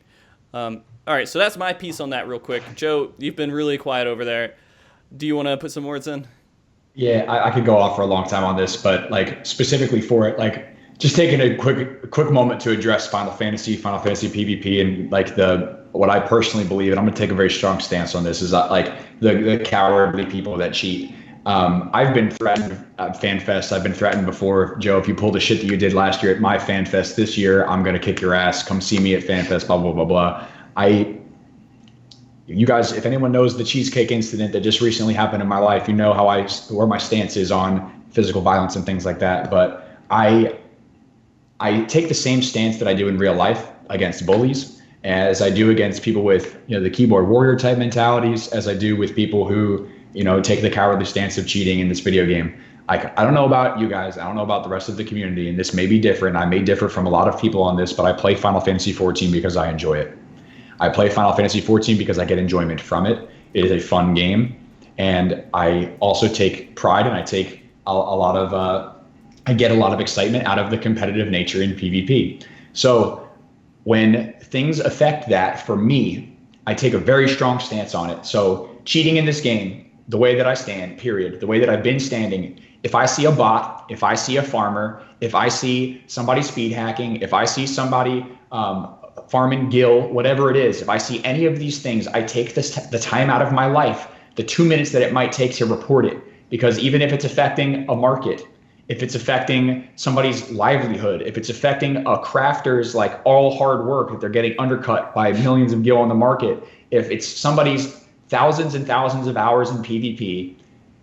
All right, so that's my piece on that real quick. Joe, you've been really quiet over there. Do you want to put some words in? Yeah, I could go off for a long time on this, but like specifically for it, like just taking a quick moment to address Final Fantasy PvP, and like what I personally believe, and I'm gonna take a very strong stance on this, is like the cowardly people that cheat. I've been threatened at FanFest. I've been threatened before. Joe, if you pull the shit that you did last year at my FanFest this year, I'm going to kick your ass. Come see me at FanFest, blah, blah, blah, blah. You guys, if anyone knows the cheesecake incident that just recently happened in my life, you know where my stance is on physical violence and things like that. But I take the same stance that I do in real life against bullies, as I do against people with, the keyboard warrior type mentalities, as I do with people who, take the cowardly stance of cheating in this video game. I don't know about you guys. I don't know about the rest of the community, and this may be different. I may differ from a lot of people on this, but I play Final Fantasy XIV because I enjoy it. I play Final Fantasy XIV because I get enjoyment from it. It is a fun game, and I also take pride, and I take I get a lot of excitement out of the competitive nature in PvP. So when things affect that for me, I take a very strong stance on it. So cheating in this game, the way that I stand, period, the way that I've been standing, if I see a bot, if I see a farmer, if I see somebody speed hacking, if I see somebody farming gil, whatever it is, if I see any of these things, I take the time out of my life, the 2 minutes that it might take to report it. Because even if it's affecting a market, if it's affecting somebody's livelihood, if it's affecting a crafter's like all hard work that they're getting undercut by millions of gil on the market, if it's somebody's thousands and thousands of hours in PvP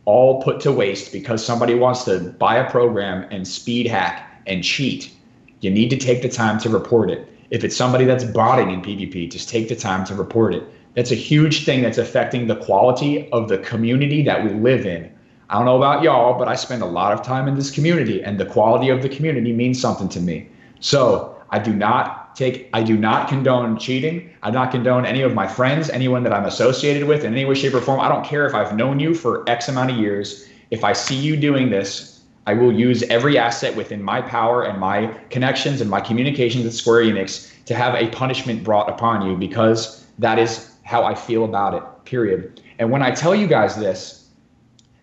all put to waste because somebody wants to buy a program and speed hack and cheat, you need to take the time to report it. If it's somebody that's botting in PvP, just take the time to report it. That's a huge thing that's affecting the quality of the community that we live in. I don't know about y'all, but I spend a lot of time in this community, and the quality of the community means something to me. So I do not condone cheating. I do not condone any of my friends, anyone that I'm associated with in any way, shape, or form. I don't care if I've known you for X amount of years. If I see you doing this, I will use every asset within my power and my connections and my communications at Square Enix to have a punishment brought upon you, because that is how I feel about it, period. And when I tell you guys this,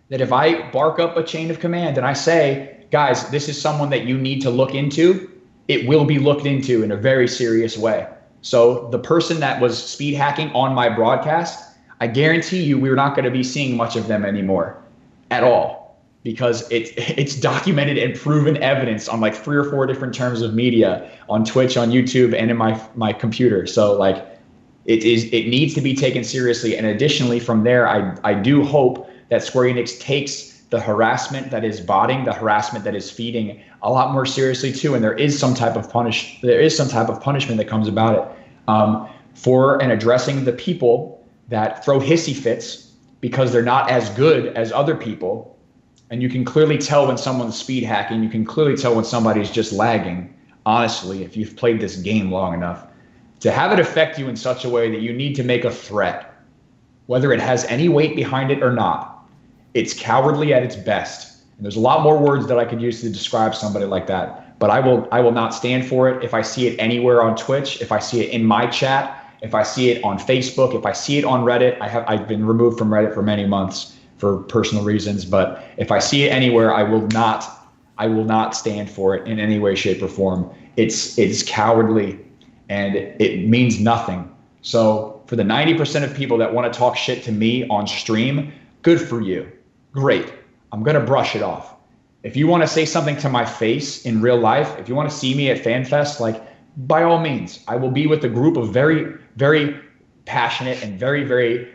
that if I bark up a chain of command and I say, guys, this is someone that you need to look into, it will be looked into in a very serious way. So the person that was speed hacking on my broadcast, I guarantee you we're not going to be seeing much of them anymore at all, because it's documented and proven evidence on like 3 or 4 different terms of media on Twitch, on YouTube, and in my computer. So like it needs to be taken seriously. And additionally, from there, I do hope that Square Enix takes the harassment that is botting, the harassment that is feeding, a lot more seriously too, and there is some type of punishment that comes about it for and addressing the people that throw hissy fits because they're not as good as other people. And you can clearly tell when someone's speed hacking. You can clearly tell when somebody's just lagging. Honestly, if you've played this game long enough, to have it affect you in such a way that you need to make a threat, whether it has any weight behind it or not, it's cowardly at its best. And there's a lot more words that I could use to describe somebody like that, but I will not stand for it. If I see it anywhere on Twitch, if I see it in my chat, if I see it on Facebook, if I see it on Reddit, I've been removed from Reddit for many months for personal reasons, but if I see it anywhere, I will not stand for it in any way, shape, or form. It's cowardly and it means nothing. So for the 90% of people that want to talk shit to me on stream, good for you. Great. I'm going to brush it off. If you want to say something to my face in real life, if you want to see me at FanFest, like, by all means, I will be with a group of very, very passionate and very, very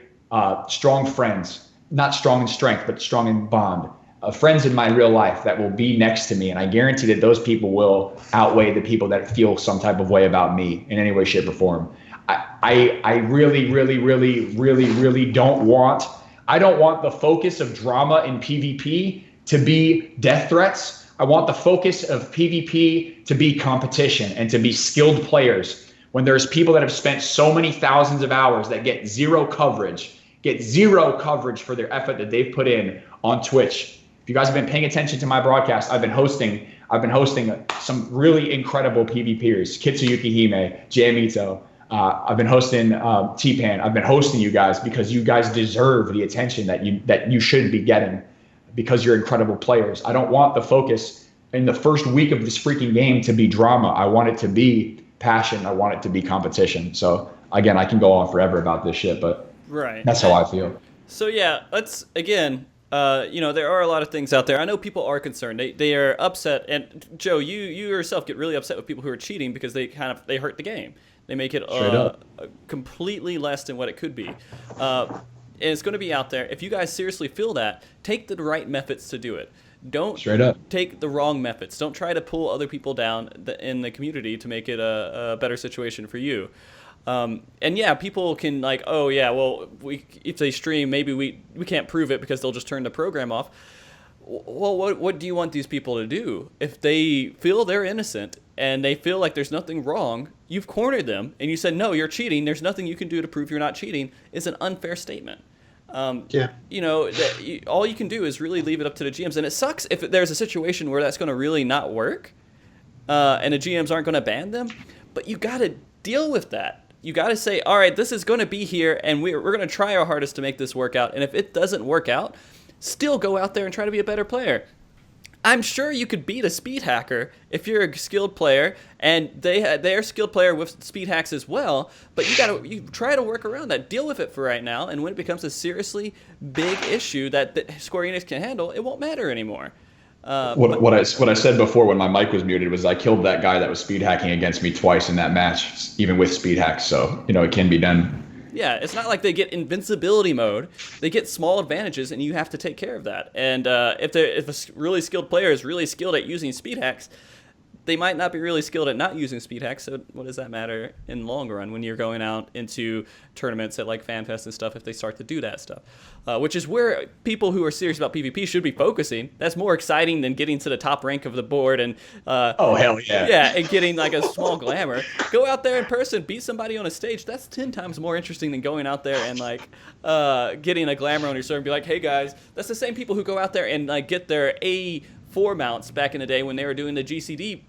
strong friends. Not strong in strength, but strong in bond. Friends in my real life that will be next to me. And I guarantee that those people will outweigh the people that feel some type of way about me in any way, shape, or form. I really, really, really, really, really don't want the focus of drama in PvP to be death threats. I want the focus of PvP to be competition and to be skilled players. When there's people that have spent so many thousands of hours that get zero coverage for their effort that they've put in on Twitch. If you guys have been paying attention to my broadcast, I've been hosting some really incredible PvPers, Kitsuyuki Hime, Jamito. I've been hosting T-Pan. I've been hosting you guys because you guys deserve the attention that you should be getting because you're incredible players. I don't want the focus in the first week of this freaking game to be drama. I want it to be passion. I want it to be competition. So again, I can go on forever about this shit, but that's how I feel. So yeah, let's again. There are a lot of things out there. I know people are concerned. They are upset. And Joe, you yourself get really upset with people who are cheating because they hurt the game. They make it completely less than what it could be. And it's going to be out there. If you guys seriously feel that, take the right methods to do it. Don't take the wrong methods. Don't try to pull other people down in the community to make it a better situation for you. And yeah, people can like, oh yeah, well, if they stream, maybe we can't prove it because they'll just turn the program off. Well, what do you want these people to do? If they feel they're innocent and they feel like there's nothing wrong, you've cornered them and you said, no, you're cheating. There's nothing you can do to prove you're not cheating. It's an unfair statement. All you can do is really leave it up to the GMs. And it sucks if there's a situation where that's going to really not work and the GMs aren't going to ban them. But you got to deal with that. You got to say, all right, this is going to be here, and we're going to try our hardest to make this work out. And if it doesn't work out, still go out there and try to be a better player. I'm sure you could beat a speed hacker if you're a skilled player, and they're a skilled player with speed hacks as well. But you try to work around that, deal with it for right now, and when it becomes a seriously big issue that Square Enix can handle, it won't matter anymore. What I said before when my mic was muted was I killed that guy that was speed hacking against me twice in that match, even with speed hacks. So it can be done. Yeah, it's not like they get invincibility mode. They get small advantages, and you have to take care of that. And if a really skilled player is really skilled at using speed hacks, they might not be really skilled at not using speed hacks. So what does that matter in the long run when you're going out into tournaments at like FanFest and stuff if they start to do that stuff? Which is where people who are serious about PvP should be focusing. That's more exciting than getting to the top rank of the board and oh hell yeah. Yeah, and getting like a small glamour. Go out there in person, beat somebody on a stage. That's 10 times more interesting than going out there and like getting a glamour on your server and be like, hey guys, that's the same people who go out there and like get their A4 mounts back in the day when they were doing the GCD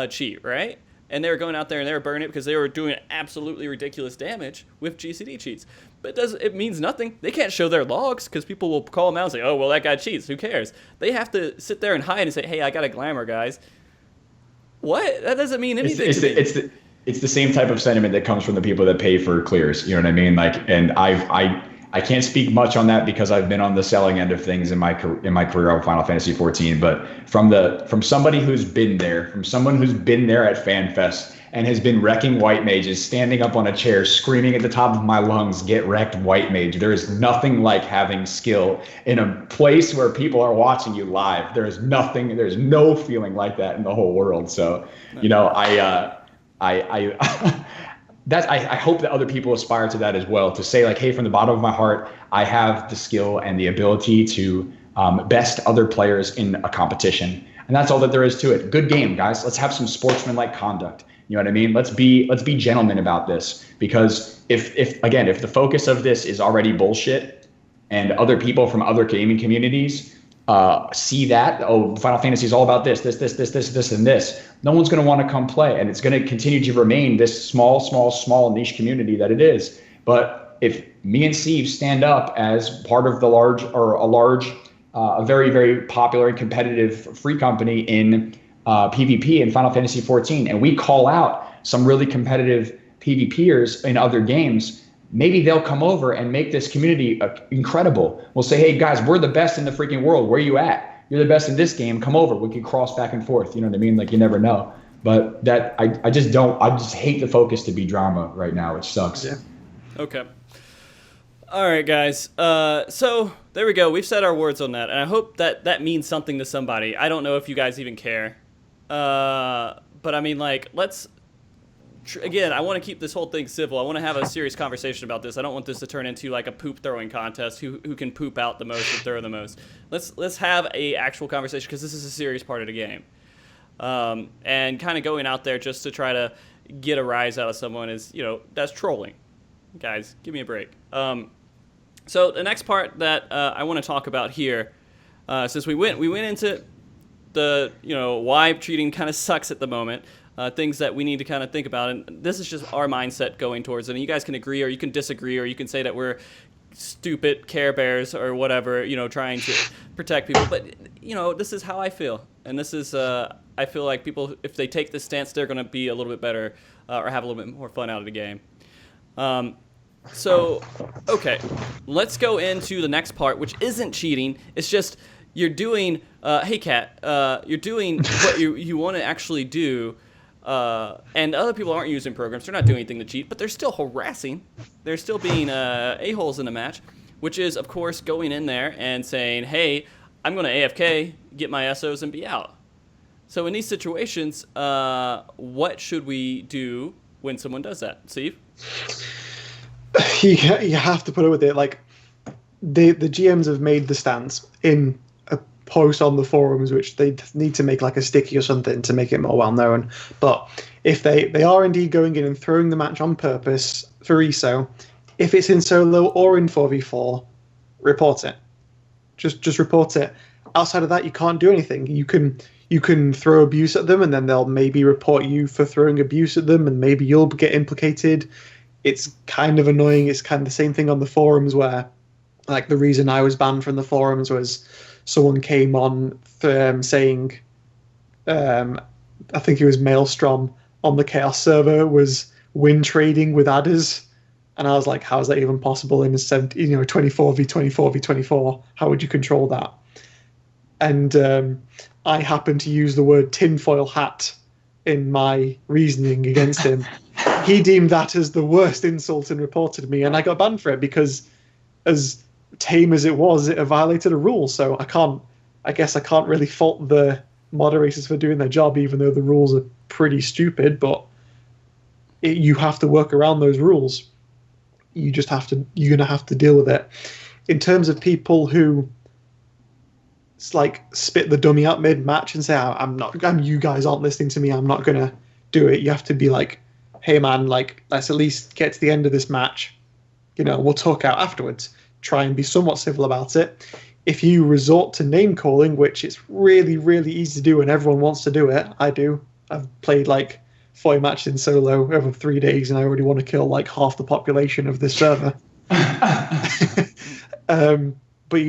cheat, right? And they were going out there and they were burning it because they were doing absolutely ridiculous damage with GCD cheats. But it means nothing. They can't show their logs because people will call them out and say, oh, well, that guy cheats. Who cares? They have to sit there and hide and say, hey, I got a glamour, guys. What? That doesn't mean anything to me. It's the same type of sentiment that comes from the people that pay for clears. You know what I mean? Like, and I can't speak much on that because I've been on the selling end of things in my career on Final Fantasy 14. But from somebody who's been there, from someone who's been there at FanFest and has been wrecking white mages, standing up on a chair, screaming at the top of my lungs, "Get wrecked, white mage!" There is nothing like having skill in a place where people are watching you live. There's no feeling like that in the whole world. So, I hope that other people aspire to that as well, to say like, hey, from the bottom of my heart, I have the skill and the ability to best other players in a competition. And that's all that there is to it. Good game, guys. Let's have some sportsmanlike conduct. You know what I mean? Let's be gentlemen about this, because if the focus of this is already bullshit and other people from other gaming communities see that, oh, Final Fantasy is all about this, and this, no one's going to want to come play, and it's going to continue to remain this small niche community that it is. But if me and Steve stand up as part of a very, very popular and competitive free company in PvP in Final Fantasy 14, and we call out some really competitive PvPers in other games, maybe they'll come over and make this community incredible. We'll say, hey guys, we're the best in the freaking world. Where you at? you're the best in this game. Come over. We can cross back and forth. You know what I mean? Like, you never know. But that I just hate the focus to be drama right now. It sucks. Yeah. Okay. All right, guys. So there we go. We've said our words on that, and I hope that means something to somebody. I don't know if you guys even care. But I mean, like, again, I want to keep this whole thing civil. I want to have a serious conversation about this. I don't want this to turn into like a poop throwing contest. Who can poop out the most and throw the most? Let's have a actual conversation, because this is a serious part of the game. And kind of going out there just to try to get a rise out of someone is, that's trolling. Guys, give me a break. So the next part that I want to talk about here, since we went into the why cheating kind of sucks at the moment. Things that we need to kind of think about, and this is just our mindset going towards it. And you guys can agree, or you can disagree, or you can say that we're stupid Care Bears or whatever, trying to protect people. But this is how I feel, and this is I feel like people, if they take this stance, they're going to be a little bit better or have a little bit more fun out of the game. So, okay, let's go into the next part, which isn't cheating. It's just you're doing. Hey, Kat, you're doing what you want to actually do. And other people aren't using programs. They're not doing anything to cheat, but they're still harassing. They're still being a-holes in the match, which is, of course, going in there and saying, hey, I'm going to AFK, get my SOs, and be out. So in these situations, what should we do when someone does that? Steve? You have to put up with it. Like, the GMs have made the stance in a post on the forums, which they need to make like a sticky or something to make it more well known. But if they are indeed going in and throwing the match on purpose for ESO, if it's in solo or in 4v4, report it. Just report it. Outside of that, you can't do anything. You can throw abuse at them, and then they'll maybe report you for throwing abuse at them, and maybe you'll get implicated. It's kind of annoying. It's kind of the same thing on the forums, where like the reason I was banned from the forums was someone came on saying, I think it was Maelstrom on the Chaos server was win trading with adders. And I was like, how is that even possible in a 24v24v24? How would you control that? And I happened to use the word tinfoil hat in my reasoning against him. He deemed that as the worst insult and reported me, and I got banned for it because, as tame as it was, it violated a rule. So I guess I can't really fault the moderators for doing their job, even though the rules are pretty stupid. But you have to work around those rules. You're gonna have to deal with it. In terms of people who like spit the dummy out mid-match and say, you guys aren't listening to me, I'm not gonna do it. You have to be like, hey man, like, let's at least get to the end of this match. We'll talk out afterwards. Try and be somewhat civil about it. If you resort to name calling, which it's really, really easy to do and everyone wants to do it, I do. I've played like 40 matches in solo over 3 days, and I already want to kill like half the population of this server. But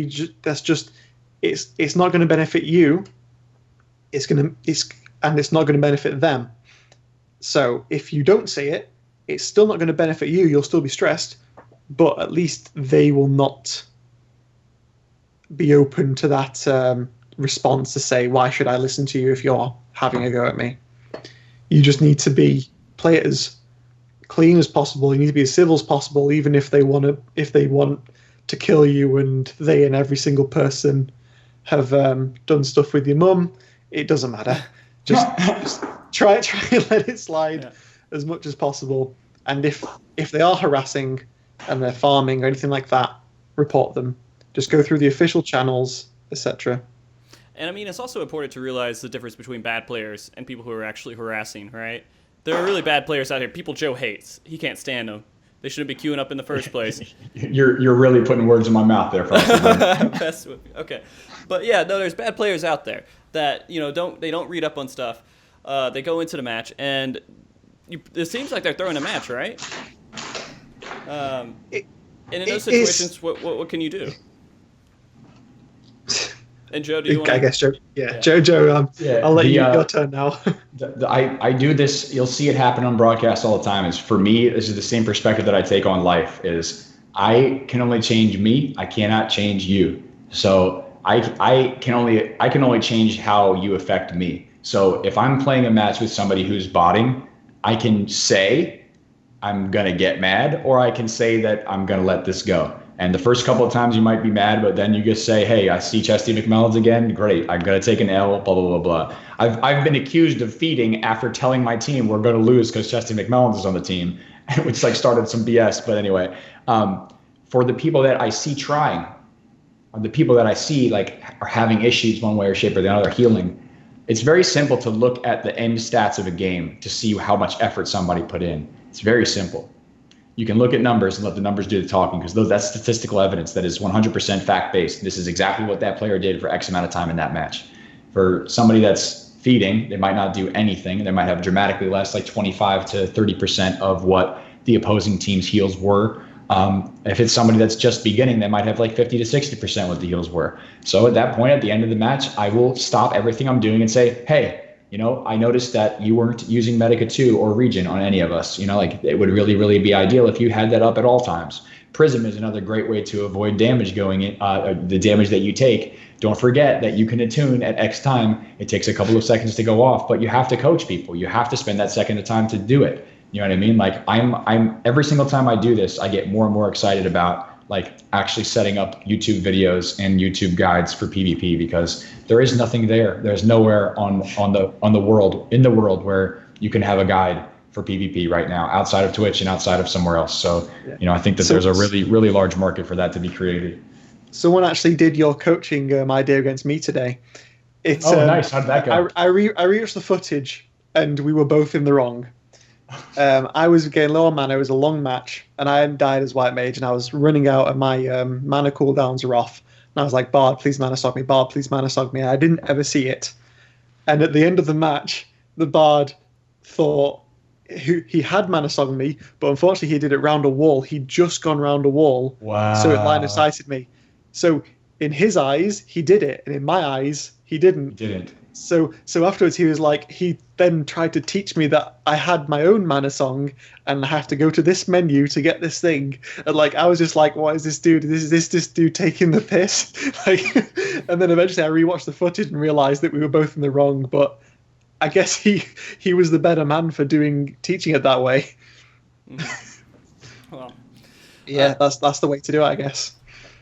it's not going to benefit you. It's not going to benefit them. So if you don't say it, it's still not going to benefit you. You'll still be stressed, but at least they will not be open to that response to say, why should I listen to you if you're having a go at me? You just need to play it as clean as possible. You need to be as civil as possible, even if they want to kill you and they and every single person have done stuff with your mum. It doesn't matter. Just try and let it slide as much as possible. And if they are harassing and they're farming or anything like that, report them. Just go through the official channels, etc. And I mean, it's also important to realize the difference between bad players and people who are actually harassing, right? There are really bad players out here. People Joe hates. He can't stand them. They shouldn't be queuing up in the first place. You're really putting words in my mouth there, Frosty. Okay. But yeah, no, there's bad players out there that, don't read up on stuff. They go into the match, and it seems like they're throwing a match, right? And in those situations, what can you do? And Joe, do you want to... I guess Joe. Yeah, Joe. I'll let your turn now. I do this. You'll see it happen on broadcast all the time. Is for me, this is the same perspective that I take on life. Is I can only change me. I cannot change you. So I can only change how you affect me. So if I'm playing a match with somebody who's botting, I can say I'm gonna get mad, or I can say that I'm gonna let this go. And the first couple of times you might be mad, but then you just say, "Hey, I see Chesty McMillan's again. Great, I'm gonna take an L." Blah blah blah blah. I've been accused of feeding after telling my team we're gonna lose because Chesty McMillan's is on the team, which like started some BS. But anyway, for the people that I see trying, or the people that I see like are having issues one way or shape or the other, healing. It's very simple to look at the end stats of a game to see how much effort somebody put in. It's very simple. You can look at numbers and let the numbers do the talking, because that's statistical evidence that is 100% fact-based. This is exactly what that player did for X amount of time in that match. For somebody that's feeding, they might not do anything. They might have dramatically less, like 25 to 30% of what the opposing team's heals were. If it's somebody that's just beginning, they might have like 50 to 60% what the heals were. So at that point, at the end of the match, I will stop everything I'm doing and say, "Hey, I noticed that you weren't using Medica 2 or Regen on any of us. Like it would really, really be ideal if you had that up at all times." Prism is another great way to avoid damage going in, the damage that you take. Don't forget that you can attune at X time. It takes a couple of seconds to go off, but you have to coach people. You have to spend that second of time to do it. You know what I mean? Like I'm every single time I do this, I get more and more excited about like actually setting up YouTube videos and YouTube guides for PvP, because there is nothing there. There's nowhere in the world where you can have a guide for PvP right now outside of Twitch and outside of somewhere else. So, I think that there's a really, really large market for that to be created. Someone actually did your coaching idea against me today. Nice. How did that go? I rewatched the footage and we were both in the wrong. I was getting low on mana. It was a long match, and I hadn't died as White Mage, and I was running out, and my mana cooldowns are off. And I was like, "Bard, please mana sog me. Bard, please mana sog me." And I didn't ever see it. And at the end of the match, the Bard thought he had mana sog me, but unfortunately he did it round a wall. He'd just gone round a wall, so it line of sighted me. So in his eyes, he did it, and in my eyes, he didn't. He didn't. So afterwards, he was like, he then tried to teach me that I had my own mana song and I have to go to this menu to get this thing. And like, I was just like, what is this dude? Is this dude taking the piss? Like, and then eventually I rewatched the footage and realized that we were both in the wrong. But I guess he was the better man for teaching it that way. Well, yeah, that's the way to do it, I guess.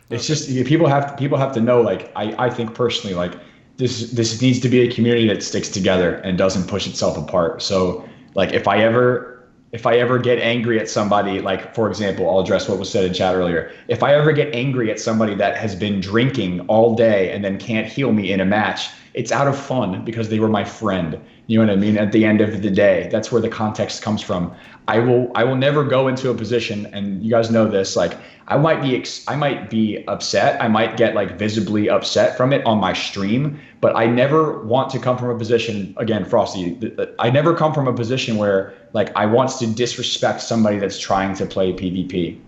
It's just people have to know. Like, I think personally, like, this needs to be a community that sticks together and doesn't push itself apart. So like if I ever get angry at somebody, like for example, I'll address what was said in chat earlier. If I ever get angry at somebody that has been drinking all day and then can't heal me in a match, it's out of fun because they were my friend. You know what I mean? At the end of the day, that's where the context comes from. I will never go into a position, and you guys know this, like I might be upset. I might get like visibly upset from it on my stream, but I never want to come from a position, again, Frosty, I never come from a position where like I want to disrespect somebody that's trying to play PvP.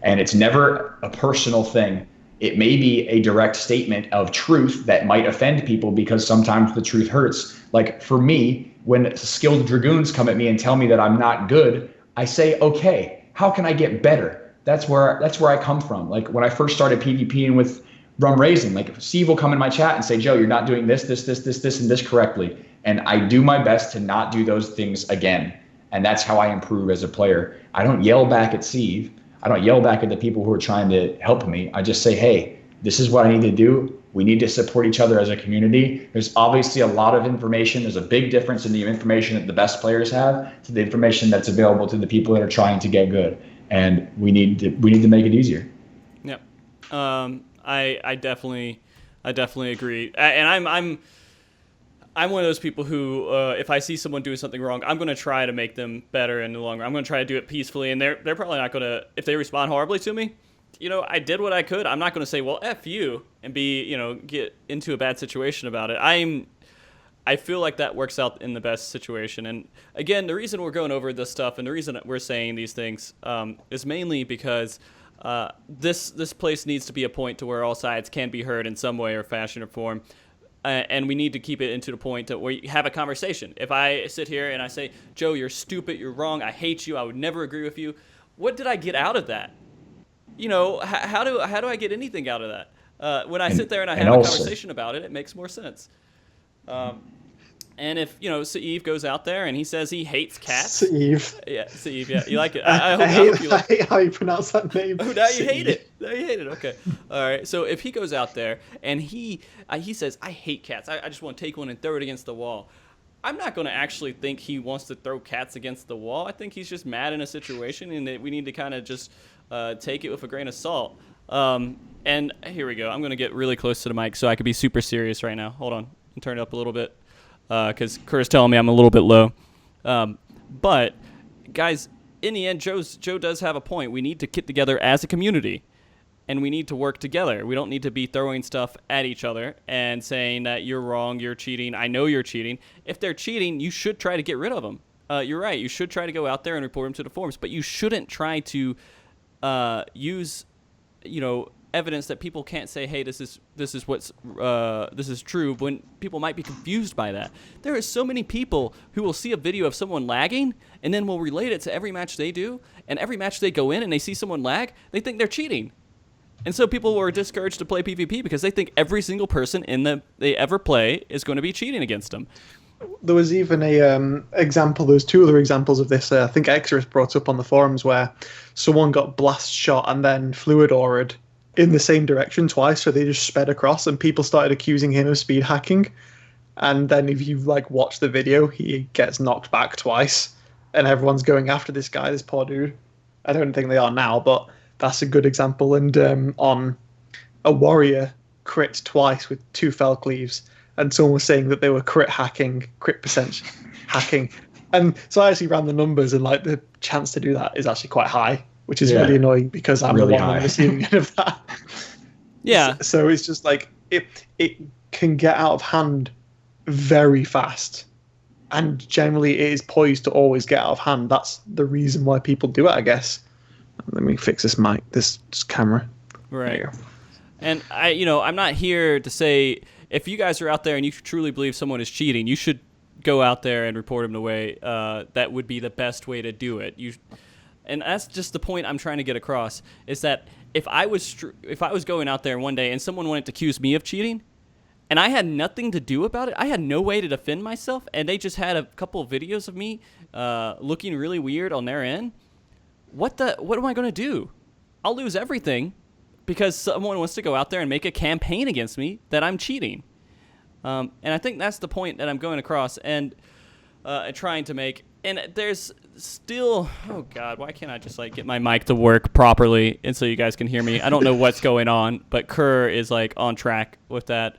And it's never a personal thing. It may be a direct statement of truth that might offend people because sometimes the truth hurts. Like for me, when skilled dragoons come at me and tell me that I'm not good, I say, okay, how can I get better? That's where I come from. Like when I first started PvPing with Rum Raisin, like Steve will come in my chat and say, Joe, you're not doing this, and this correctly. And I do my best to not do those things again. And that's how I improve as a player. I don't yell back at Steve. I don't yell back at the people who are trying to help me. I just say, hey, this is what I need to do. We need to support each other as a community. There's obviously a lot of information. There's a big difference in the information that the best players have to the information that's available to the people that are trying to get good. And we need to make it easier. Yep. I definitely agree. And I'm one of those people who, if I see someone doing something wrong, I'm going to try to make them better in the long run. I'm going to try to do it peacefully, and they're probably not going to, if they respond horribly to me, I did what I could. I'm not going to say, well, F you, and get into a bad situation about it. I feel like that works out in the best situation. And again, the reason we're going over this stuff and the reason we're saying these things is mainly because this place needs to be a point to where all sides can be heard in some way or fashion or form. And we need to keep it into the point where you have a conversation. If I sit here and I say, Joe, you're stupid, you're wrong, I hate you, I would never agree with you, what did I get out of that? How do I get anything out of that? When I sit there and I have a conversation about it, it makes more sense. And if, Saeed goes out there and he says he hates cats. Saeed. Yeah, Saeed, yeah. You like it. I hate how you pronounce that name. Oh, now you hate it. Now you hate it. Okay. All right. So if he goes out there and he says, I hate cats. I just want to take one and throw it against the wall. I'm not going to actually think he wants to throw cats against the wall. I think he's just mad in a situation and that we need to kind of just take it with a grain of salt. And here we go. I'm going to get really close to the mic so I could be super serious right now. Hold on. And turn it up a little bit. Because Kerr's telling me I'm a little bit low. But, guys, in the end, Joe does have a point. We need to get together as a community, and we need to work together. We don't need to be throwing stuff at each other and saying that you're wrong, you're cheating, I know you're cheating. If they're cheating, you should try to get rid of them. You're right. You should try to go out there and report them to the forums, but you shouldn't try to use, evidence that people can't say, hey, this is true, when people might be confused by that. There are so many people who will see a video of someone lagging and then will relate it to every match they do, and every match they go in and they see someone lag, they think they're cheating. And so people are discouraged to play PvP because they think every single person they ever play is going to be cheating against them. There was even a example. There's two other examples of this. I think Exodus brought up on the forums where someone got blast shot and then fluid aura'd in the same direction twice, so they just sped across, and people started accusing him of speed hacking. And then if you watch the video, he gets knocked back twice, and everyone's going after this guy, this poor dude. I don't think they are now, but that's a good example. And on a warrior crit twice with 2 fell cleaves, and someone was saying that they were crit percent hacking. And so I actually ran the numbers, and the chance to do that is actually quite high, which is really annoying because I'm really the one on the receiving end of that. Yeah. So it's just it can get out of hand very fast, and generally it is poised to always get out of hand. That's the reason why people do it, I guess. Let me fix this mic, this camera. Right. And I'm not here to say if you guys are out there and you truly believe someone is cheating, you should go out there and report them the way that would be the best way to do it. And that's just the point I'm trying to get across, is that if I was going out there one day and someone wanted to accuse me of cheating, and I had nothing to do about it, I had no way to defend myself, and they just had a couple of videos of me looking really weird on their end, what am I going to do? I'll lose everything because someone wants to go out there and make a campaign against me that I'm cheating. And I think that's the point that I'm going across and trying to make. And there's still, oh God, why can't I just get my mic to work properly and so you guys can hear me? I don't know what's going on, but Kerr is on track with that.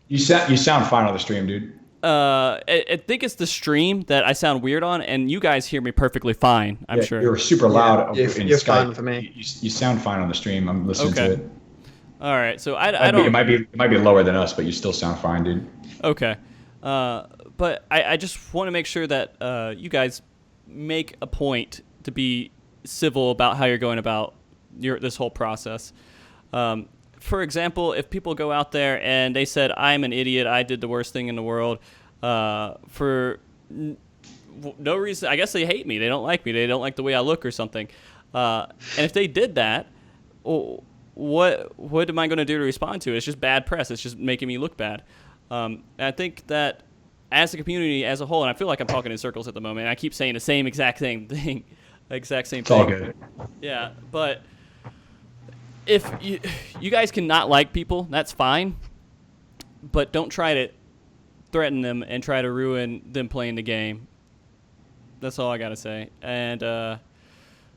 You sound fine on the stream, dude. I think it's the stream that I sound weird on, and you guys hear me perfectly fine, I'm sure. You're super loud in you're Skype. fine for me. You sound fine on the stream. I'm listening to it. All right, so I don't... It might be lower than us, but you still sound fine, dude. Okay. But I just want to make sure that you guys make a point to be civil about how you're going about this whole process. For example, if people go out there and they said, I'm an idiot, I did the worst thing in the world, for no reason, I guess they hate me, they don't like me, they don't like the way I look or something. And if they did that, what am I going to do to respond to it? It's just bad press. It's just making me look bad. And I think that as a community as a whole, and I feel like I'm talking in circles at the moment, and I keep saying the exact same thing. It's all good. Yeah, but if you guys can not like people, that's fine. But don't try to threaten them and try to ruin them playing the game. That's all I got to say. And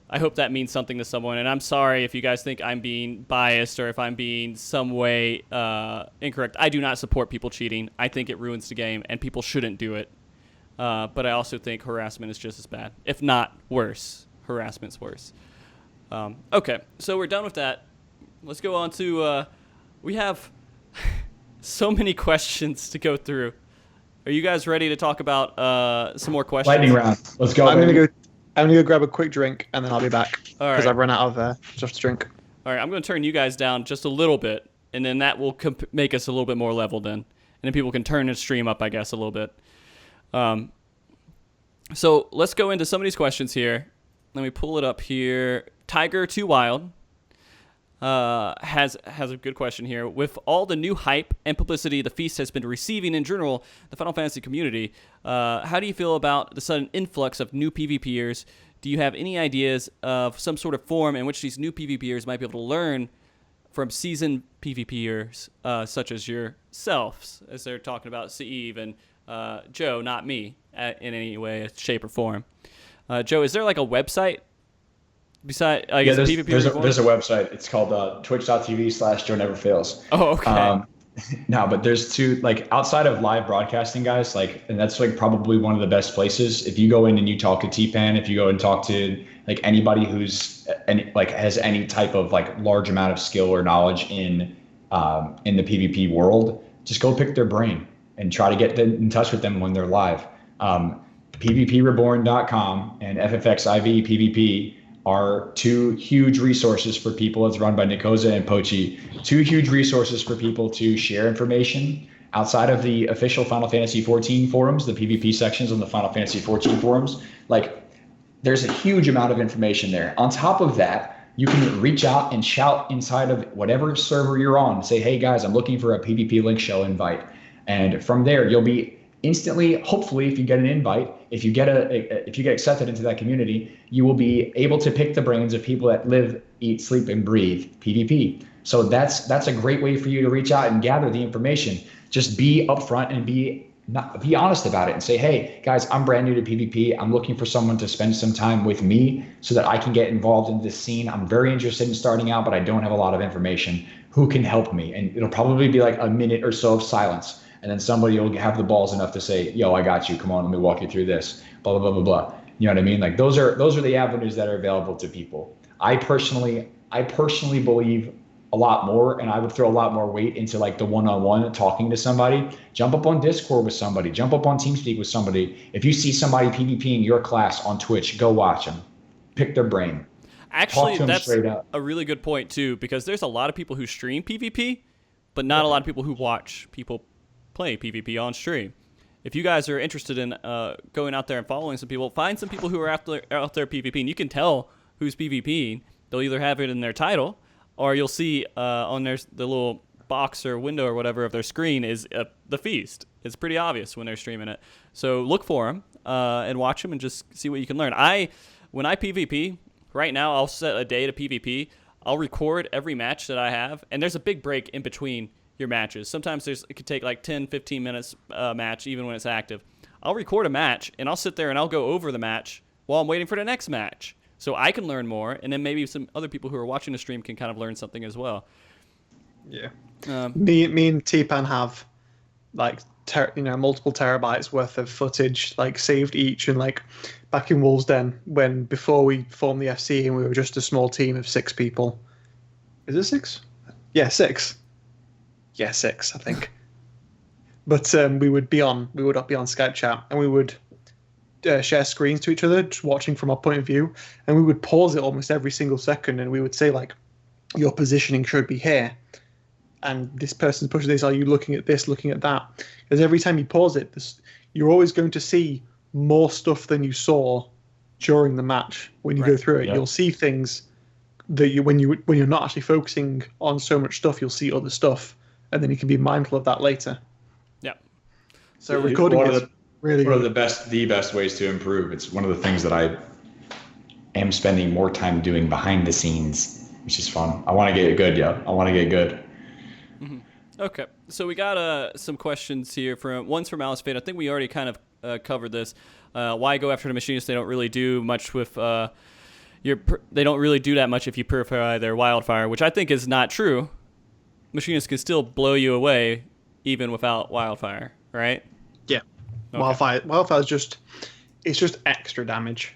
I hope that means something to someone. And I'm sorry if you guys think I'm being biased or if I'm being some way incorrect. I do not support people cheating. I think it ruins the game, and people shouldn't do it. But I also think harassment is just as bad, if not worse. Harassment's worse. Okay, so we're done with that. Let's go on to we have so many questions to go through. Are you guys ready to talk about some more questions? Lightning round. Let's go. I'm gonna go grab a quick drink and then I'll be back. All right. Because I've run out of stuff to drink. All right, I'm going to turn you guys down just a little bit, and then that will make us a little bit more level then. And then people can turn the stream up, I guess, a little bit. So let's go into some of these questions here. Let me pull it up here. Tiger 2 Wild has a good question here. With all the new hype and publicity the Feast has been receiving in general, the Final Fantasy community, how do you feel about the sudden influx of new PvPers? Do you have any ideas of some sort of forum in which these new PvPers might be able to learn from seasoned PvPers such as yourselves, as they're talking about Steve and Joe, not me, in any way, shape, or form? Joe, is there like a website? Besides, I guess there's a website. It's called twitch.tv/JoeNeverFails. Oh, okay. No, but there's two, like, outside of live broadcasting, guys, like, and that's like probably one of the best places. If you go in and you talk to T-Pan, if you go and talk to like anybody who's has any type of like large amount of skill or knowledge in the PvP world, just go pick their brain and try to get in touch with them when they're live. PvPreborn.com and FFXIV PvP are two huge resources for people. It's run by Nikosa and Pochi. Two huge resources for people to share information outside of the official Final Fantasy XIV forums, the PvP sections on the Final Fantasy XIV forums. Like, there's a huge amount of information there. On top of that, you can reach out and shout inside of whatever server you're on. Say, hey guys, I'm looking for a PvP link show invite. And from there, you'll be instantly, hopefully, if you get an invite, if you get accepted into that community, you will be able to pick the brains of people that live, eat, sleep, and breathe PvP. So that's a great way for you to reach out and gather the information. Just be upfront and be honest about it and say, hey guys, I'm brand new to PvP. I'm looking for someone to spend some time with me so that I can get involved in this scene. I'm very interested in starting out, but I don't have a lot of information. Who can help me? And it'll probably be like a minute or so of silence. And then somebody will have the balls enough to say, yo, I got you. Come on, let me walk you through this. Blah, blah, blah, blah, blah. You know what I mean? Like, those are the avenues that are available to people. I personally believe a lot more, and I would throw a lot more weight into like the one-on-one talking to somebody. Jump up on Discord with somebody. Jump up on TeamSpeak with somebody. If you see somebody PvPing your class on Twitch, go watch them. Pick their brain. Actually, that's a really good point too, because there's a lot of people who stream PvP, but not a lot of people who watch people play PvP on stream. If you guys are interested in going out there and following some people, find some people who are out there PvPing. You can tell who's PvPing. They'll either have it in their title, or you'll see on the little box or window or whatever of their screen is the Feast. It's pretty obvious when they're streaming it. So look for them and watch them and just see what you can learn. When I PvP, right now I'll set a day to PvP. I'll record every match that I have, and there's a big break in between your matches. Sometimes it could take like 10, 15 minutes match, even when it's active. I'll record a match, and I'll sit there and I'll go over the match while I'm waiting for the next match. So I can learn more, and then maybe some other people who are watching the stream can kind of learn something as well. Yeah. Me and T-Pan have like multiple terabytes worth of footage like saved each, and like back in Wolves Den, before we formed the FC and we were just a small team of 6 people. Is it 6? Yeah, 6. Yeah, 6, I think. But we would be on Skype chat, and we would share screens to each other, just watching from our point of view, and we would pause it almost every single second, and we would say like, your positioning should be here, and this person's pushing this. Are you looking at this, looking at that? Because every time you pause it, you're always going to see more stuff than you saw during the match. When you go through it, you'll see things that when you're not actually focusing on so much stuff, you'll see other stuff. And then you can be mindful of that later. Yeah. So recording is really one of the best ways to improve. It's one of the things that I am spending more time doing behind the scenes, which is fun. I want to get good, I want to get good. Mm-hmm. Okay. So we got some questions here. One's from Alice Fade. I think we already kind of covered this. Why go after the machinists? They don't really do much with they don't really do that much if you purify their wildfire, which I think is not true. Machinists can still blow you away even without wildfire, right? Yeah. Okay. Wildfire is just extra damage.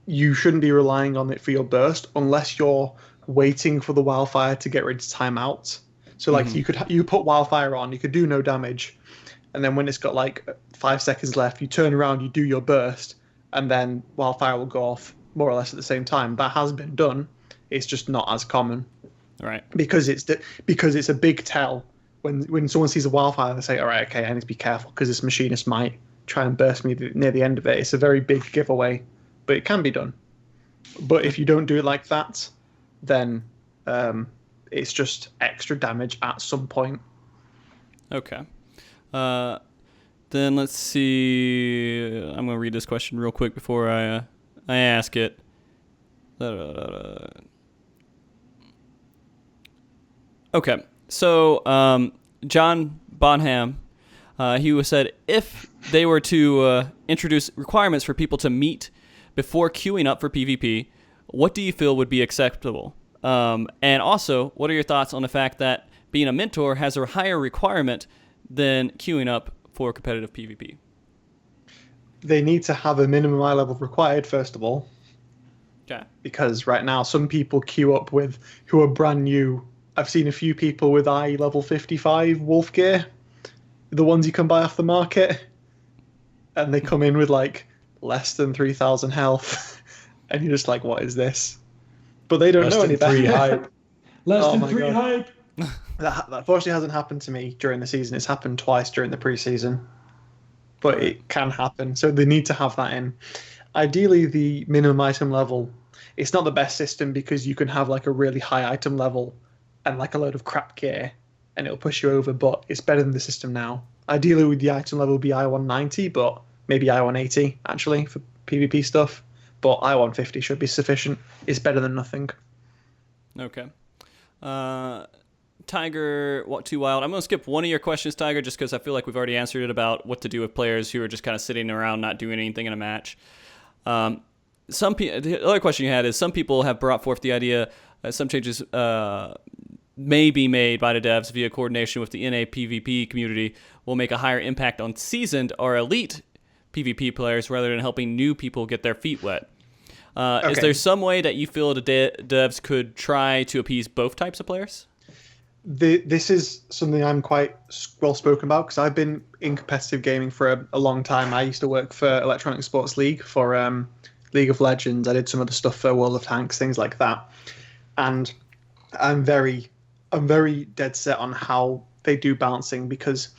You shouldn't be relying on it for your burst unless you're waiting for the wildfire to get ready to time out. So like you put wildfire on, you could do no damage, and then when it's got like 5 seconds left, you turn around, you do your burst, and then wildfire will go off more or less at the same time. That has been done. It's just not as common. Right. Because it's a big tell. When someone sees a wildfire, they say, all right, okay, I need to be careful because this machinist might try and burst me near the end of it. It's a very big giveaway, but it can be done. But if you don't do it like that, then It's just extra damage at some point. Okay. Then let's see. I'm going to read this question real quick before I ask it. Okay. So, John Bonham, he said, if they were to introduce requirements for people to meet before queuing up for PvP, what do you feel would be acceptable? And also, what are your thoughts on the fact that being a mentor has a higher requirement than queuing up for competitive PvP? They need to have a minimum eye level required, first of all. Okay. Because right now, some people queue up with who are brand new. I've seen a few people with eye level 55 wolf gear, the ones you can buy off the market, and they come in with like less than 3,000 health, and you're just like, what is this? But they don't know any better. Less than 3 hype. That unfortunately hasn't happened to me during the season. It's happened twice during the preseason, but it can happen. So they need to have that in. Ideally, the minimum item level, it's not the best system because you can have like a really high item level and like a load of crap gear and it'll push you over, but it's better than the system now. Ideally, with the item level be I-190, but maybe I-180 actually for PvP stuff. But I-150 should be sufficient. It's better than nothing. Okay. Tiger, what too wild? I'm going to skip one of your questions, Tiger, just because I feel like we've already answered it about what to do with players who are just kind of sitting around not doing anything in a match. The other question you had is some people have brought forth the idea that some changes may be made by the devs via coordination with the NA PvP community will make a higher impact on seasoned or elite PvP players rather than helping new people get their feet wet. Is there some way that you feel the devs could try to appease both types of players? This is something I'm quite well spoken about because I've been in competitive gaming for a long time. I used to work for Electronic Sports League for League of Legends. I did some of the stuff for World of Tanks, things like that. And I'm very dead set on how they do balancing, because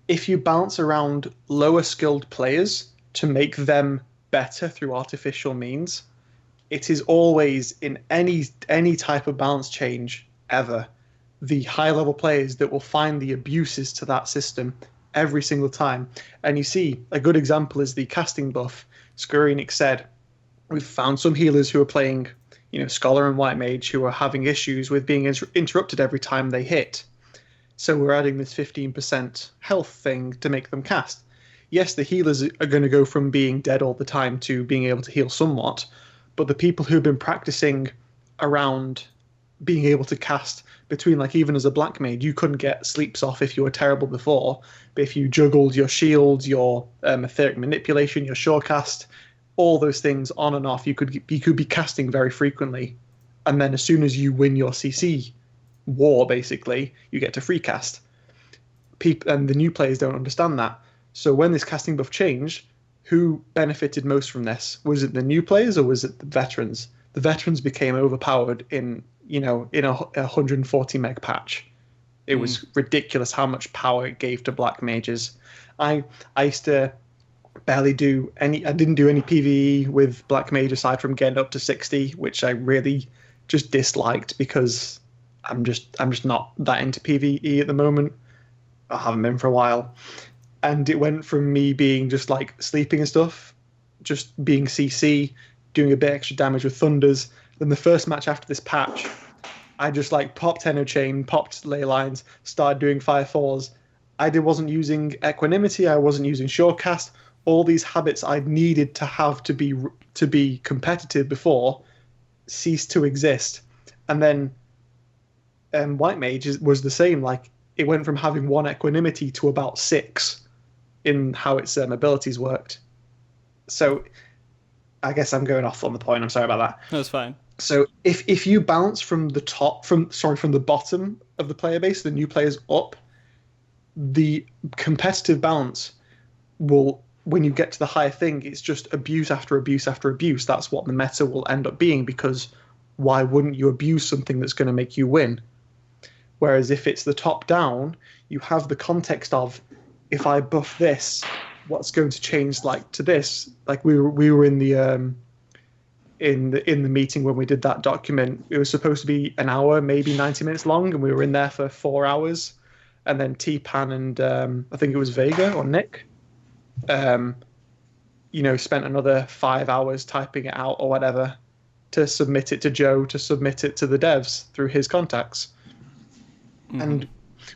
if you balance around lower skilled players to make them better through artificial means, it is always in any type of balance change ever the high level players that will find the abuses to that system every single time. And you see a good example is the casting buff. Square Enix said, we've found some healers who are playing, Scholar and White Mage who are having issues with being interrupted every time they hit. So we're adding this 15% health thing to make them cast. Yes, the healers are going to go from being dead all the time to being able to heal somewhat, but the people who've been practicing around being able to cast between, like, even as a black mage, you couldn't get sleeps off if you were terrible before, but if you juggled your shields, your etheric manipulation, your surecast, all those things on and off, you could be casting very frequently, and then as soon as you win your CC war, basically, you get to free cast. And the new players don't understand that. So when this casting buff changed, who benefited most from this? Was it the new players or was it the veterans? The veterans became overpowered in a 140 meg patch. It was ridiculous how much power it gave to black mages. I used to barely do any. I didn't do any PvE with black mage aside from getting up to 60, which I really just disliked because I'm just not that into PvE at the moment. I haven't been for a while. And it went from me being just like sleeping and stuff, just being CC, doing a bit extra damage with thunders. Then the first match after this patch, I just like popped Chain, popped ley lines, started doing fire fours. I wasn't using equanimity, I wasn't using surecast. All these habits I needed to have to be competitive before ceased to exist. And then White Mage was the same. Like, it went from having 1 equanimity to about 6 in how its abilities worked. So I guess I'm going off on the point. I'm sorry about that. That's fine. So if you bounce from the bottom of the player base, the new players up, the competitive balance will, when you get to the higher thing, it's just abuse after abuse after abuse. That's what the meta will end up being, because why wouldn't you abuse something that's going to make you win? Whereas if it's the top down, you have the context of, if I buff this, what's going to change like to this? Like we were in the in the meeting when we did that document. It was supposed to be an hour, maybe 90 minutes long, and we were in there for 4 hours. And then T-Pan and I think it was Vega or Nick, spent another 5 hours typing it out or whatever to submit it to Joe, to submit it to the devs through his contacts. Mm-hmm. And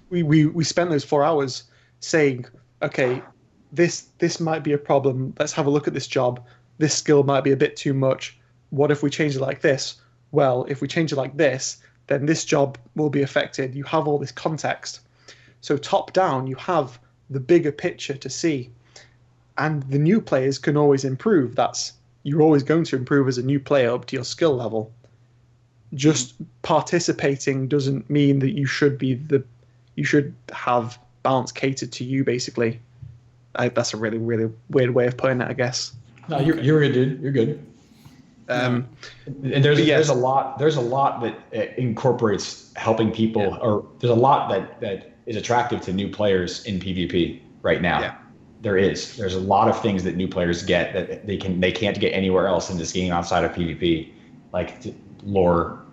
we spent those 4 hours saying, okay, this might be a problem. Let's have a look at this job. This skill might be a bit too much. What if we change it like this? Well, if we change it like this, then this job will be affected. You have all this context. So top down, you have the bigger picture to see. And the new players can always improve. You're always going to improve as a new player up to your skill level. Just participating doesn't mean that you should have balance catered to you, basically. That's a really, really weird way of putting it, I guess. No, you're good, dude. You're good. And there's a lot that incorporates helping people, or there's a lot that is attractive to new players in PvP right now. Yeah. There's a lot of things that new players get that they can't get anywhere else in this game outside of PvP, like lore,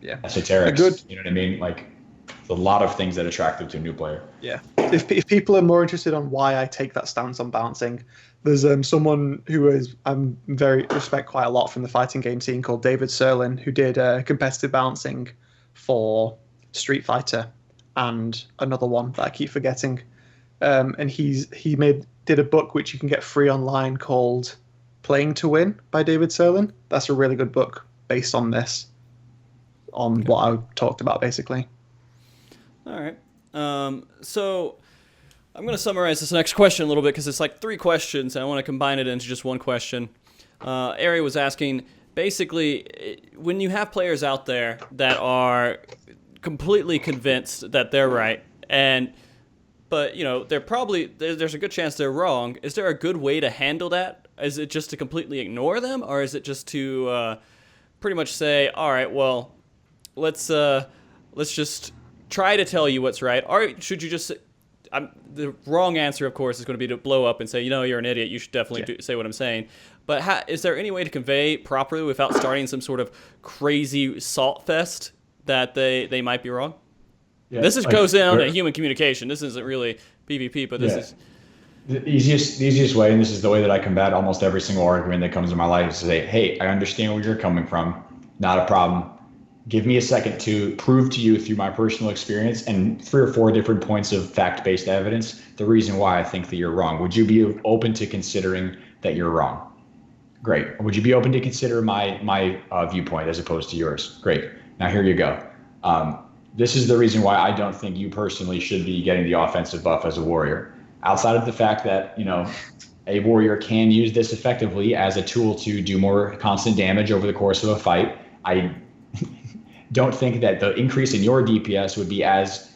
esoterics. You know what I mean? Like, a lot of things that are attractive to a new player. Yeah. If people are more interested on why I take that stance on balancing, there's someone who I'm very respect quite a lot from the fighting game scene called David Serlin, who did competitive balancing for Street Fighter and another one that I keep forgetting. And he did a book which you can get free online called Playing to Win by David Serlin. That's a really good book based on this, what I talked about, basically. All right. So I'm going to summarize this next question a little bit because it's like 3 questions, and I want to combine it into just one question. Ari was asking, basically, when you have players out there that are completely convinced that they're right, but they're probably there's a good chance they're wrong. Is there a good way to handle that? Is it just to completely ignore them, or is it just to pretty much say, all right, well, let's just try to tell you what's right, or should you just? The wrong answer, of course, is going to be to blow up and say, you're an idiot. You should definitely say what I'm saying. But is there any way to convey properly without starting some sort of crazy salt fest that they might be wrong? Yeah, this goes down to human communication. This isn't really PvP, but this is the easiest way, and this is the way that I combat almost every single argument that comes in my life, is to say, hey, I understand where you're coming from. Not a problem. Give me a second to prove to you through my personal experience and 3 or 4 different points of fact-based evidence the reason why I think that you're wrong. Would you be open to considering that you're wrong? Great. Would you be open to consider my viewpoint as opposed to yours? Great. Now here you go. This is the reason why I don't think you personally should be getting the offensive buff as a warrior. Outside of the fact that, a warrior can use this effectively as a tool to do more constant damage over the course of a fight, I don't think that the increase in your DPS would be as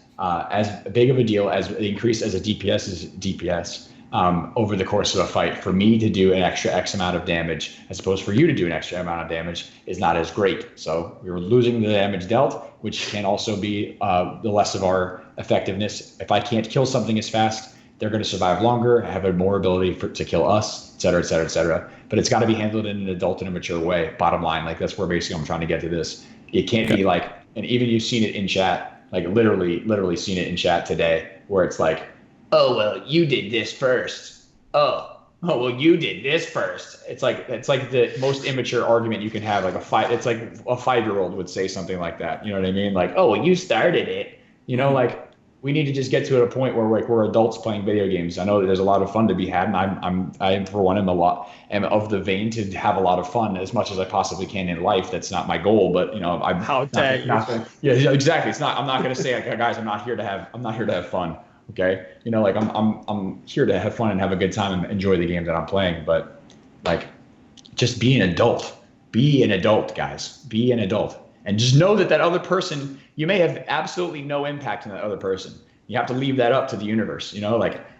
big of a deal as the increase as a DPS is DPS over the course of a fight. For me to do an extra X amount of damage, as opposed for you to do an extra amount of damage, is not as great. So you're losing the damage dealt, which can also be the less of our effectiveness. If I can't kill something as fast, they're going to survive longer, have a more ability to kill us, et cetera, et cetera, et cetera. But it's got to be handled in an adult and a mature way. Bottom line, that's where basically I'm trying to get to this. It can't be and even you've seen it in chat, literally seen it in chat today, where it's like, oh, well, you did this first. Oh, well, you did this first. It's like the most immature argument you can have. It's like a 5-year-old would say something like that. You know what I mean? Like, oh, well, you started it. We need to just get to a point where we're adults playing video games. I know that there's a lot of fun to be had, and I for one am of the vein to have a lot of fun as much as I possibly can in life. That's not my goal, but I'm how dare you? Yeah, exactly. It's not. I'm not going to say guys, I'm not here to have fun. Okay, I'm here to have fun and have a good time and enjoy the game that I'm playing. But just be an adult. Be an adult, guys. Be an adult. And just know that other person, you may have absolutely no impact on that other person. You have to leave that up to the universe.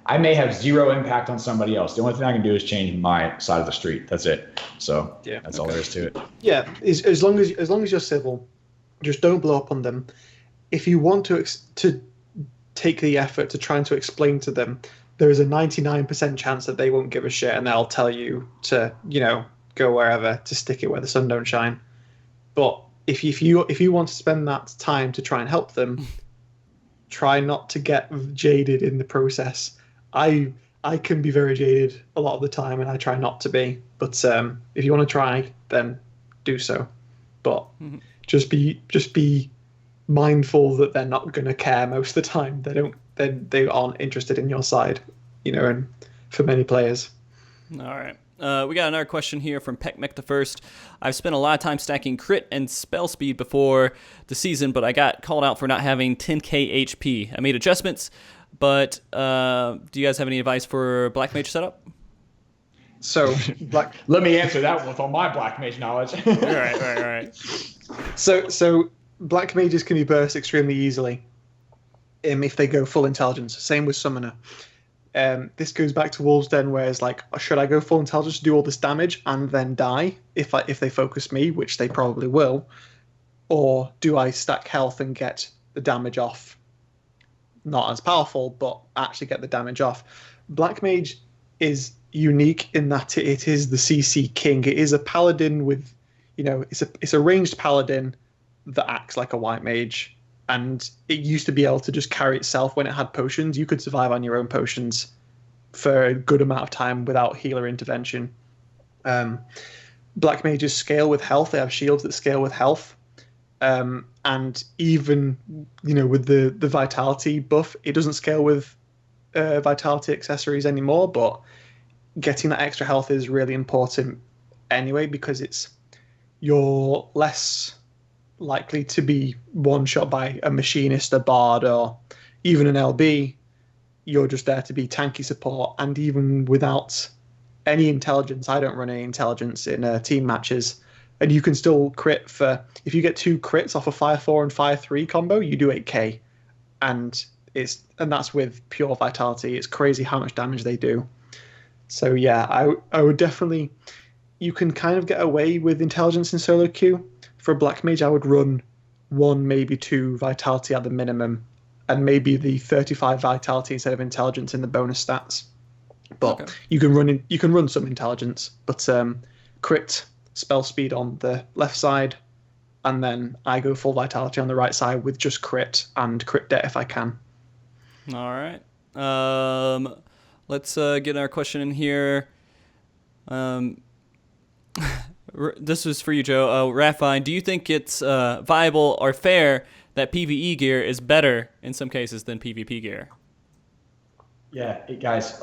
I may have 0 impact on somebody else. The only thing I can do is change my side of the street. That's it. So that's all there is to it. Yeah, as long as you're civil, just don't blow up on them. If you want to take the effort to try to explain to them, there is a 99% chance that they won't give a shit and they'll tell you to go wherever to stick it where the sun don't shine. But if you want to spend that time to try and help them, try not to get jaded in the process. I can be very jaded a lot of the time, and I try not to be. But if you want to try, then do so. But just be mindful that they're not going to care most of the time. They aren't interested in your side, and for many players. All right. We got another question here from Peckmec the First. I've spent a lot of time stacking crit and spell speed before the season, but I got called out for not having 10k HP. I made adjustments, but do you guys have any advice for Black Mage setup? So, let me answer that with all my Black Mage knowledge. All right. So Black Mages can be burst extremely easily if they go full intelligence. Same with Summoner. This goes back to Wolves Den, where it's like, should I go full intelligence to do all this damage and then die if they focus me, which they probably will, or do I stack health and get the damage off? Not as powerful, but actually get the damage off. Black Mage is unique in that it is the CC king. It is a paladin with, it's a ranged paladin that acts like a white mage. And it used to be able to just carry itself when it had potions. You could survive on your own potions for a good amount of time without healer intervention. Black mages scale with health. They have shields that scale with health. And even, with the vitality buff, it doesn't scale with vitality accessories anymore. But getting that extra health is really important anyway, because you're less likely to be one shot by a machinist, a bard, or even an LB. You're just there to be tanky support, and even without any intelligence, I don't run any intelligence in team matches, and you can still crit if you get 2 crits off a 5-4 and 5-3 combo, you do 8k, and that's with pure vitality. It's crazy how much damage they do. So yeah, I would definitely, you can kind of get away with intelligence in solo queue. For Black Mage, I would run 1, maybe 2 vitality at the minimum, and maybe the 35 vitality instead of intelligence in the bonus stats. But okay. you can run some intelligence, but crit spell speed on the left side, and then I go full vitality on the right side with just crit and crit debt if I can. All right. Let's get our question in here. This was for you, Joe. Raffine, do you think it's viable or fair that PvE gear is better in some cases than PvP gear? Yeah, guys,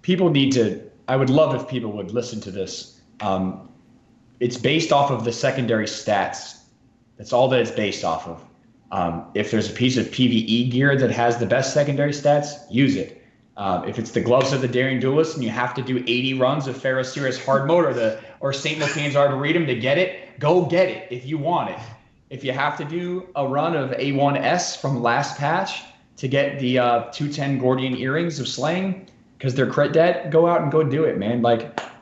people need to, I would love if people would listen to this. It's based off of the secondary stats. That's all that it's based off of. If there's a piece of PvE gear that has the best secondary stats, use it. If it's the gloves of the Daring Duelist and you have to do 80 runs of Ferrocirus Hard Mode or St. Macane's Arboretum to get it, go get it if you want it. If you have to do a run of A1S from last patch to get the 210 Gordian Earrings of Slaying because they're crit dead, go out and go do it, man.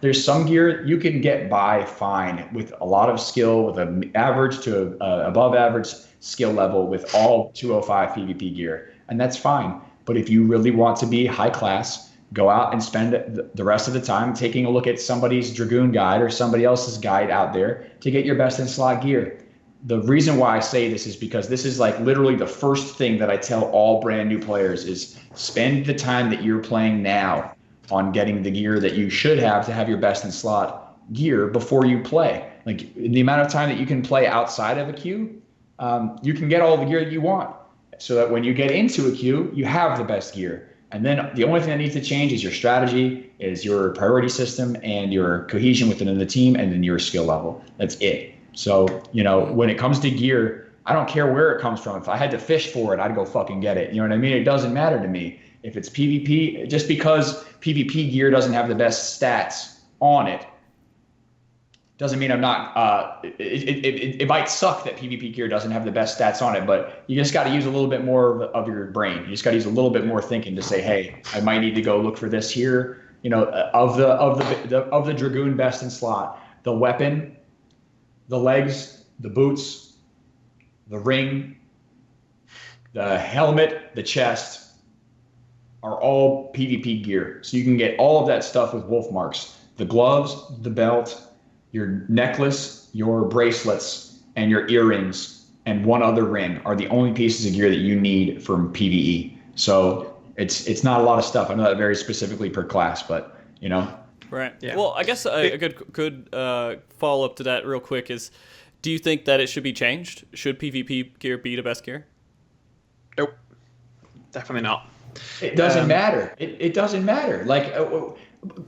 There's some gear you can get by fine with a lot of skill, with an average to above average skill level with all 205 PvP gear, and that's fine. But if you really want to be high class, go out and spend the rest of the time taking a look at somebody's Dragoon guide or somebody else's guide out there to get your best in slot gear. The reason why I say this is because this is literally the first thing that I tell all brand new players is spend the time that you're playing now on getting the gear that you should have to have your best in slot gear before you play. The amount of time that you can play outside of a queue, you can get all the gear that you want. So that when you get into a queue, you have the best gear. And then the only thing that needs to change is your strategy, is your priority system, and your cohesion within the team, and then your skill level. That's it. So, when it comes to gear, I don't care where it comes from. If I had to fish for it, I'd go fucking get it. You know what I mean? It doesn't matter to me. If it's PvP, just because PvP gear doesn't have the best stats on it, doesn't mean I'm not, it might suck that PvP gear doesn't have the best stats on it, but you just got to use a little bit more of your brain. You just got to use a little bit more thinking to say, hey, I might need to go look for this here. Of the Dragoon best in slot, the weapon, the legs, the boots, the ring, the helmet, the chest are all PvP gear. So you can get all of that stuff with wolf marks. The gloves, the belt, your necklace, your bracelets, and your earrings, and one other ring are the only pieces of gear that you need from PvE. So it's not a lot of stuff. I know that varies specifically per class, but you know. Right. Yeah. Well, I guess a good follow up to that real quick is, do you think that it should be changed? Should PvP gear be the best gear? Nope. Definitely not. It doesn't matter. It doesn't matter. Like,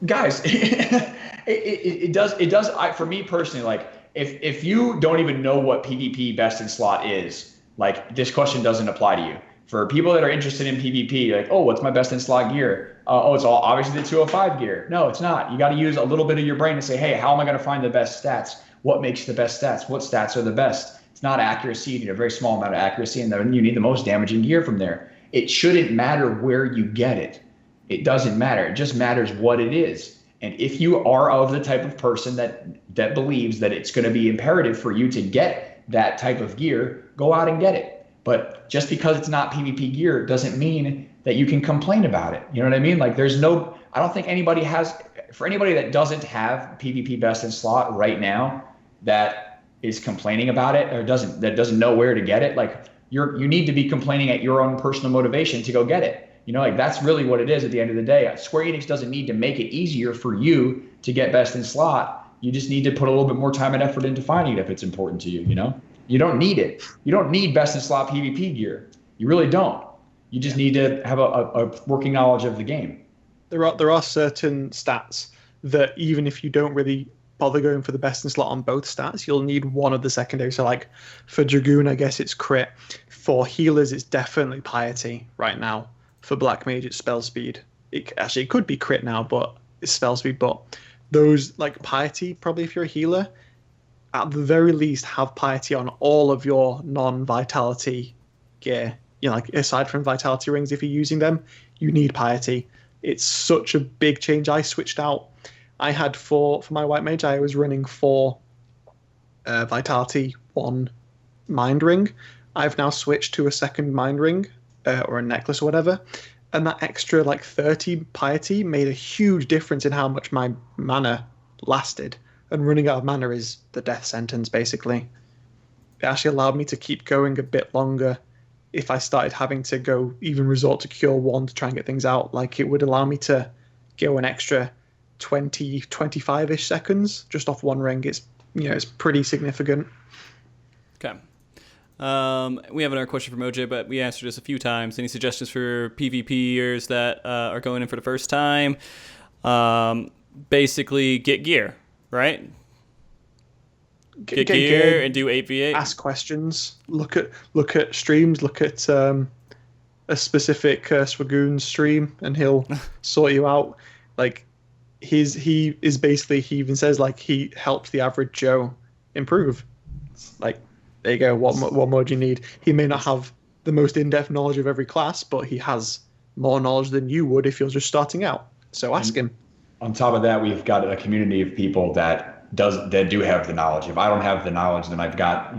guys, it does. For me personally, like, if you don't even know what PvP best in slot is, like, this question doesn't apply to you. For people that are interested in PvP, like, oh, what's my best in slot gear? Oh, it's all obviously the 205 gear. No, it's not. You got to use a little bit of your brain to say, hey, how am I going to find the best stats? What makes the best stats? What stats are the best? It's not accuracy. You need a very small amount of accuracy, and then you need the most damaging gear from there. It shouldn't matter where you get it. It doesn't matter. It just matters what it is. And if you are of the type of person that believes that it's going to be imperative for you to get that type of gear, go out and get it. But just because it's not PvP gear doesn't mean that you can complain about it. You know what I mean? Like, I don't think anybody has, for anybody that doesn't have PvP best in slot right now, that is complaining about it or doesn't know where to get it. Like, you need to be complaining at your own personal motivation to go get it. You know, like, that's really what it is at the end of the day. Square Enix doesn't need to make it easier for you to get best in slot. You just need to put a little bit more time and effort into finding it if it's important to you, you know? You don't need it. You don't need best in slot PvP gear. You really don't. You just need to have a working knowledge of the game. There are certain stats that even if you don't really bother going for the best in slot on both stats, you'll need one of the secondary. So, like, for Dragoon, I guess it's crit. For healers, it's definitely piety right now. For Black Mage, it's spell speed. It could be crit now, but it's spell speed. But those, like, piety, probably if you're a healer, at the very least, have piety on all of your non-vitality gear. You know, like, aside from vitality rings, if you're using them, you need piety. It's such a big change. I switched out. I had for my white mage, I was running 4 vitality, 1 mind ring. I've now switched to a second mind ring or a necklace or whatever, and that extra like 30 piety made a huge difference in how much my mana lasted. And running out of mana is the death sentence, basically. It actually allowed me to keep going a bit longer if I started having to go even resort to Cure 1 to try and get things out. Like, it would allow me to go an extra 20, 25-ish seconds just off one ring. It's, you know, it's pretty significant. Okay. We have another question from OJ, but we answered this a few times. Any suggestions for PvPers that are going in for the first time? Basically, get gear, right? Get gear and do 8v8. Ask questions. Look at streams. Look at a specific Swagoon stream, and he'll sort you out. Like, he even says, like, he helps the average Joe improve. Like, there you go. What more do you need? He may not have the most in-depth knowledge of every class, but he has more knowledge than you would if you're just starting out. So ask him. On top of that, we've got a community of people that do have the knowledge. If I don't have the knowledge, then I've got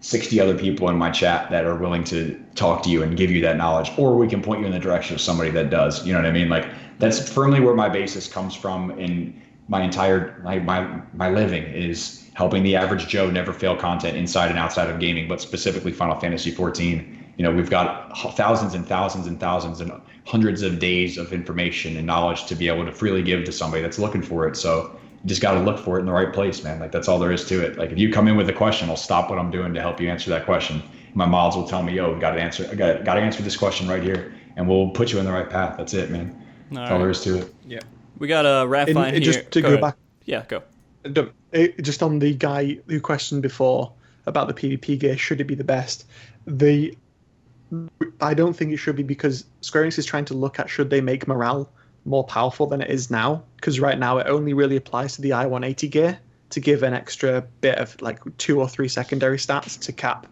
60 other people in my chat that are willing to talk to you and give you that knowledge, or we can point you in the direction of somebody that does. You know what I mean? Like, that's firmly where my basis comes from in my entire my living, is helping the average Joe never fail content inside and outside of gaming, but specifically Final Fantasy 14. We've got thousands and thousands and thousands and hundreds of days of information and knowledge to be able to freely give to somebody that's looking for it. So you just got to look for it in the right place, man. Like, that's all there is to it. Like, if you come in with a question, I'll stop what I'm doing to help you answer that question. My mods will tell me, yo, got to answer this question right here, and we'll put you in the right path. That's it, man. That's all there is to it. Yeah. We got a Raffine here. Just to go back. Yeah, go. Just on the guy who questioned before about the PvP gear, should it be the best? I don't think it should be, because Square Enix is trying to look at, should they make morale more powerful than it is now? Because right now it only really applies to the I-180 gear to give an extra bit of like 2 or 3 secondary stats to cap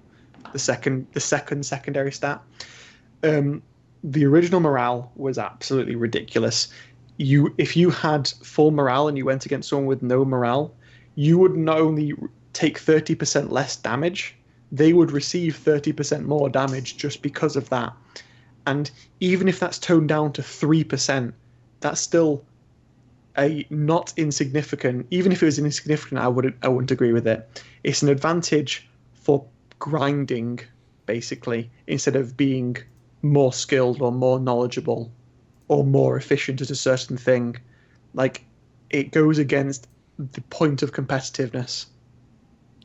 the second secondary stat. The original morale was absolutely ridiculous. If you had full morale and you went against someone with no morale, you would not only take 30% less damage, they would receive 30% more damage just because of that. And even if that's toned down to 3%, that's still a not insignificant, even if it was insignificant, I wouldn't agree with it. It's an advantage for grinding, basically, instead of being more skilled or more knowledgeable or more efficient at a certain thing. Like, it goes against the point of competitiveness.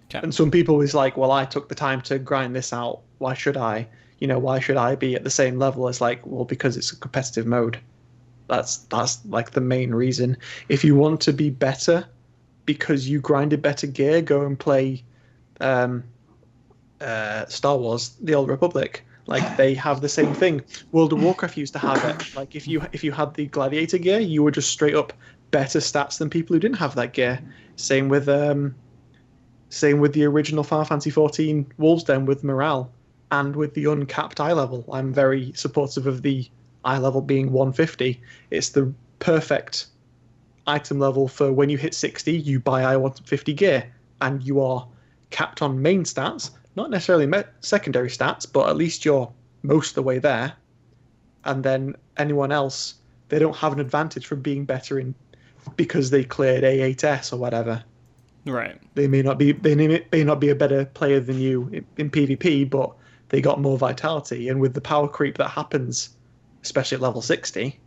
Okay. And some people is like, well, I took the time to grind this out. Why should I? Why should I be at the same level as like, well, because it's a competitive mode. That's like the main reason. If you want to be better because you grinded better gear, go and play Star Wars: The Old Republic. Like, they have the same thing. World of Warcraft used to have it. Like, if you had the gladiator gear, you were just straight up better stats than people who didn't have that gear. Same with the original Final Fantasy XIV Wolves Den with morale, and with the uncapped eye level. I'm very supportive of the eye level being 150. It's the perfect item level for when you hit 60, you buy eye 150 gear, and you are capped on main stats, not necessarily secondary stats, but at least you're most of the way there. And then anyone else, they don't have an advantage from being better in because they cleared A8S or whatever. Right. They may not be a better player than you in PvP, but they got more vitality. And with the power creep that happens, especially at level 60,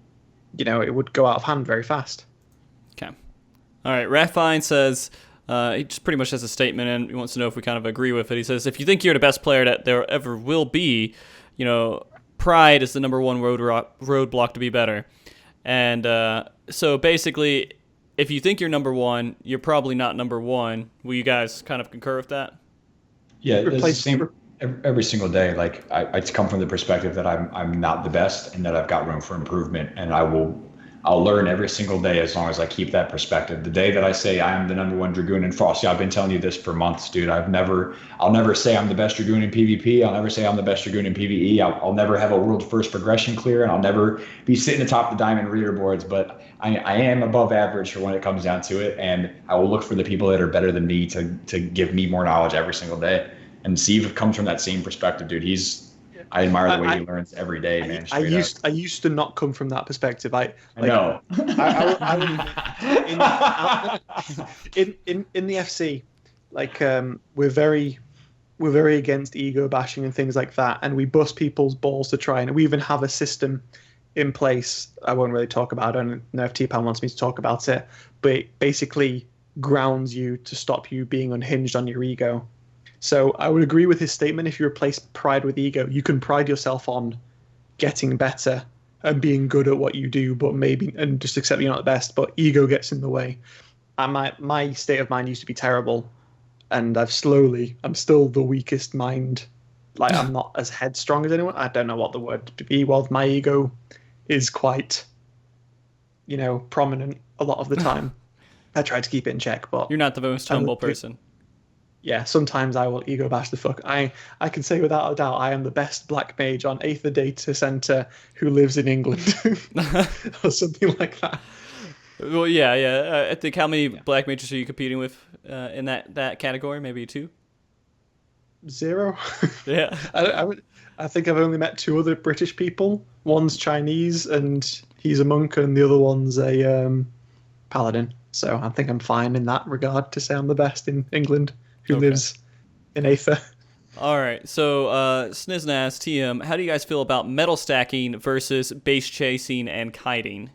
it would go out of hand very fast. Okay. All right. Raffine says, he just pretty much has a statement, and he wants to know if we kind of agree with it. He says, if you think you're the best player that there ever will be, pride is the number one roadblock to be better. And so basically, if you think you're number one, you're probably not number one. Will you guys kind of concur with that? Yeah, it's the same every single day. Like, I come from the perspective that I'm not the best and that I've got room for improvement, and I'll learn every single day as long as I keep that perspective. The day that I say I'm the number one Dragoon in Frosty, I've been telling you this for months, dude. I'll never say I'm the best Dragoon in PvP. I'll never say I'm the best Dragoon in PvE. I'll never have a world first progression clear, and I'll never be sitting atop the diamond leaderboards. But I am above average for when it comes down to it, and I will look for the people that are better than me to give me more knowledge every single day. And Steve comes from that same perspective, dude. I admire the way he learns every day, man. I used to not come from that perspective. I know. In the FC, like, we're very against ego bashing and things like that, and we bust people's balls to try. And we even have a system in place. I won't really talk about it. I don't know if T-Pan wants me to talk about it, but it basically grounds you to stop you being unhinged on your ego. So I would agree with his statement. If you replace pride with ego, you can pride yourself on getting better and being good at what you do, and just accept you're not the best, but ego gets in the way. And my state of mind used to be terrible, and I'm still the weakest mind. Like, I'm not as headstrong as anyone. I don't know what the word to be. Well, my ego is quite, prominent a lot of the time. I try to keep it in check, but you're not the most humble person. Yeah, sometimes I will ego bash the fuck. I can say without a doubt I am the best black mage on Aether Data Center who lives in England, or something like that. Well, yeah. I think how many black mages are you competing with in that category? Maybe 2. 0. Yeah. I think I've only met 2 other British people. One's Chinese and he's a monk, and the other one's a paladin. So I think I'm fine in that regard to say I'm the best in England who lives in Aether. All right. So Sniznaz, TM, how do you guys feel about medal stacking versus base chasing and kiting?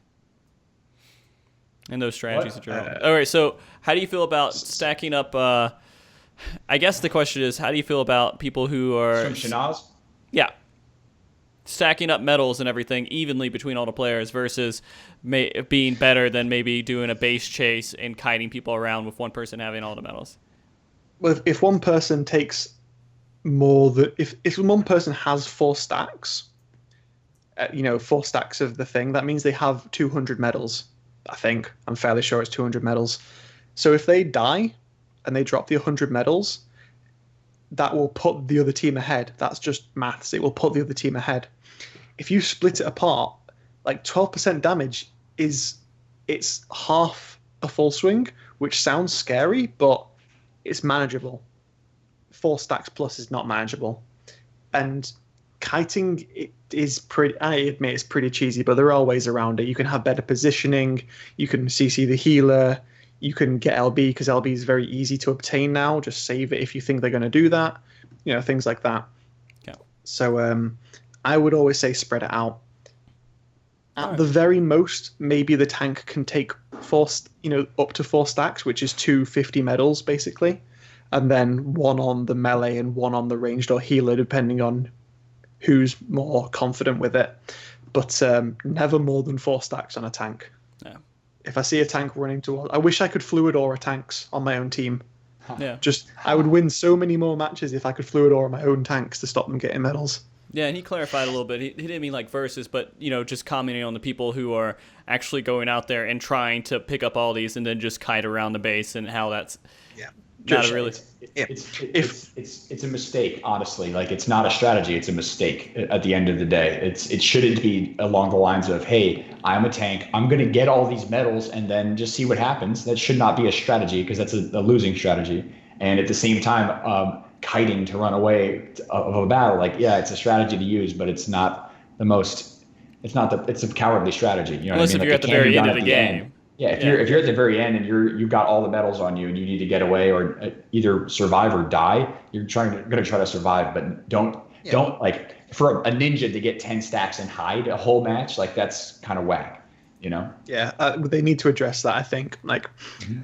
And those strategies in general. All right. So how do you feel about stacking up? I guess the question is, how do you feel about people who are... Shinaz? Yeah. Stacking up medals and everything evenly between all the players versus being better than maybe doing a base chase and kiting people around with one person having all the medals. Well, if one person takes more than... If one person has 4 stacks, 4 stacks of the thing, that means they have 200 medals, I think. I'm fairly sure it's 200 medals. So if they die and they drop the 100 medals, that will put the other team ahead. That's just maths. It will put the other team ahead. If you split it apart, like 12% damage it's half a full swing, which sounds scary, but it's manageable. 4 stacks plus is not manageable. And kiting it is pretty. I admit it's pretty cheesy, but there are ways around it. You can have better positioning. You can CC the healer. You can get LB because LB is very easy to obtain now. Just save it if you think they're going to do that. Things like that. Yeah. So I would always say spread it out. At the very most, maybe the tank can take up to 4 stacks, which is 250 medals basically, and then 1 on the melee and 1 on the ranged or healer, depending on who's more confident with it. But never more than 4 stacks on a tank. Yeah. If I see a tank running towards, I wish I could fluid aura tanks on my own team. Yeah. I would win so many more matches if I could fluid aura my own tanks to stop them getting medals. Yeah, and he clarified a little bit. He didn't mean like versus, but just commenting on the people who are actually going out there and trying to pick up all these and then just kite around the base, and how that's not a really. It's a mistake, honestly. Like, it's not a strategy; it's a mistake. At the end of the day, it shouldn't be along the lines of, "Hey, I'm a tank. I'm going to get all these medals and then just see what happens." That should not be a strategy, because that's a losing strategy. And at the same time, kiting to run away of a battle, it's a strategy to use, but it's not the most. It's a cowardly strategy. You know Unless what I mean? if you're at the very end of the game. If you're at the very end and you've got all the medals on you and you need to get away or either survive or die, you're going to try to survive, but don't like, for a ninja to get 10 stacks and hide a whole match, like, that's kind of whack, Yeah, they need to address that, I think. Like,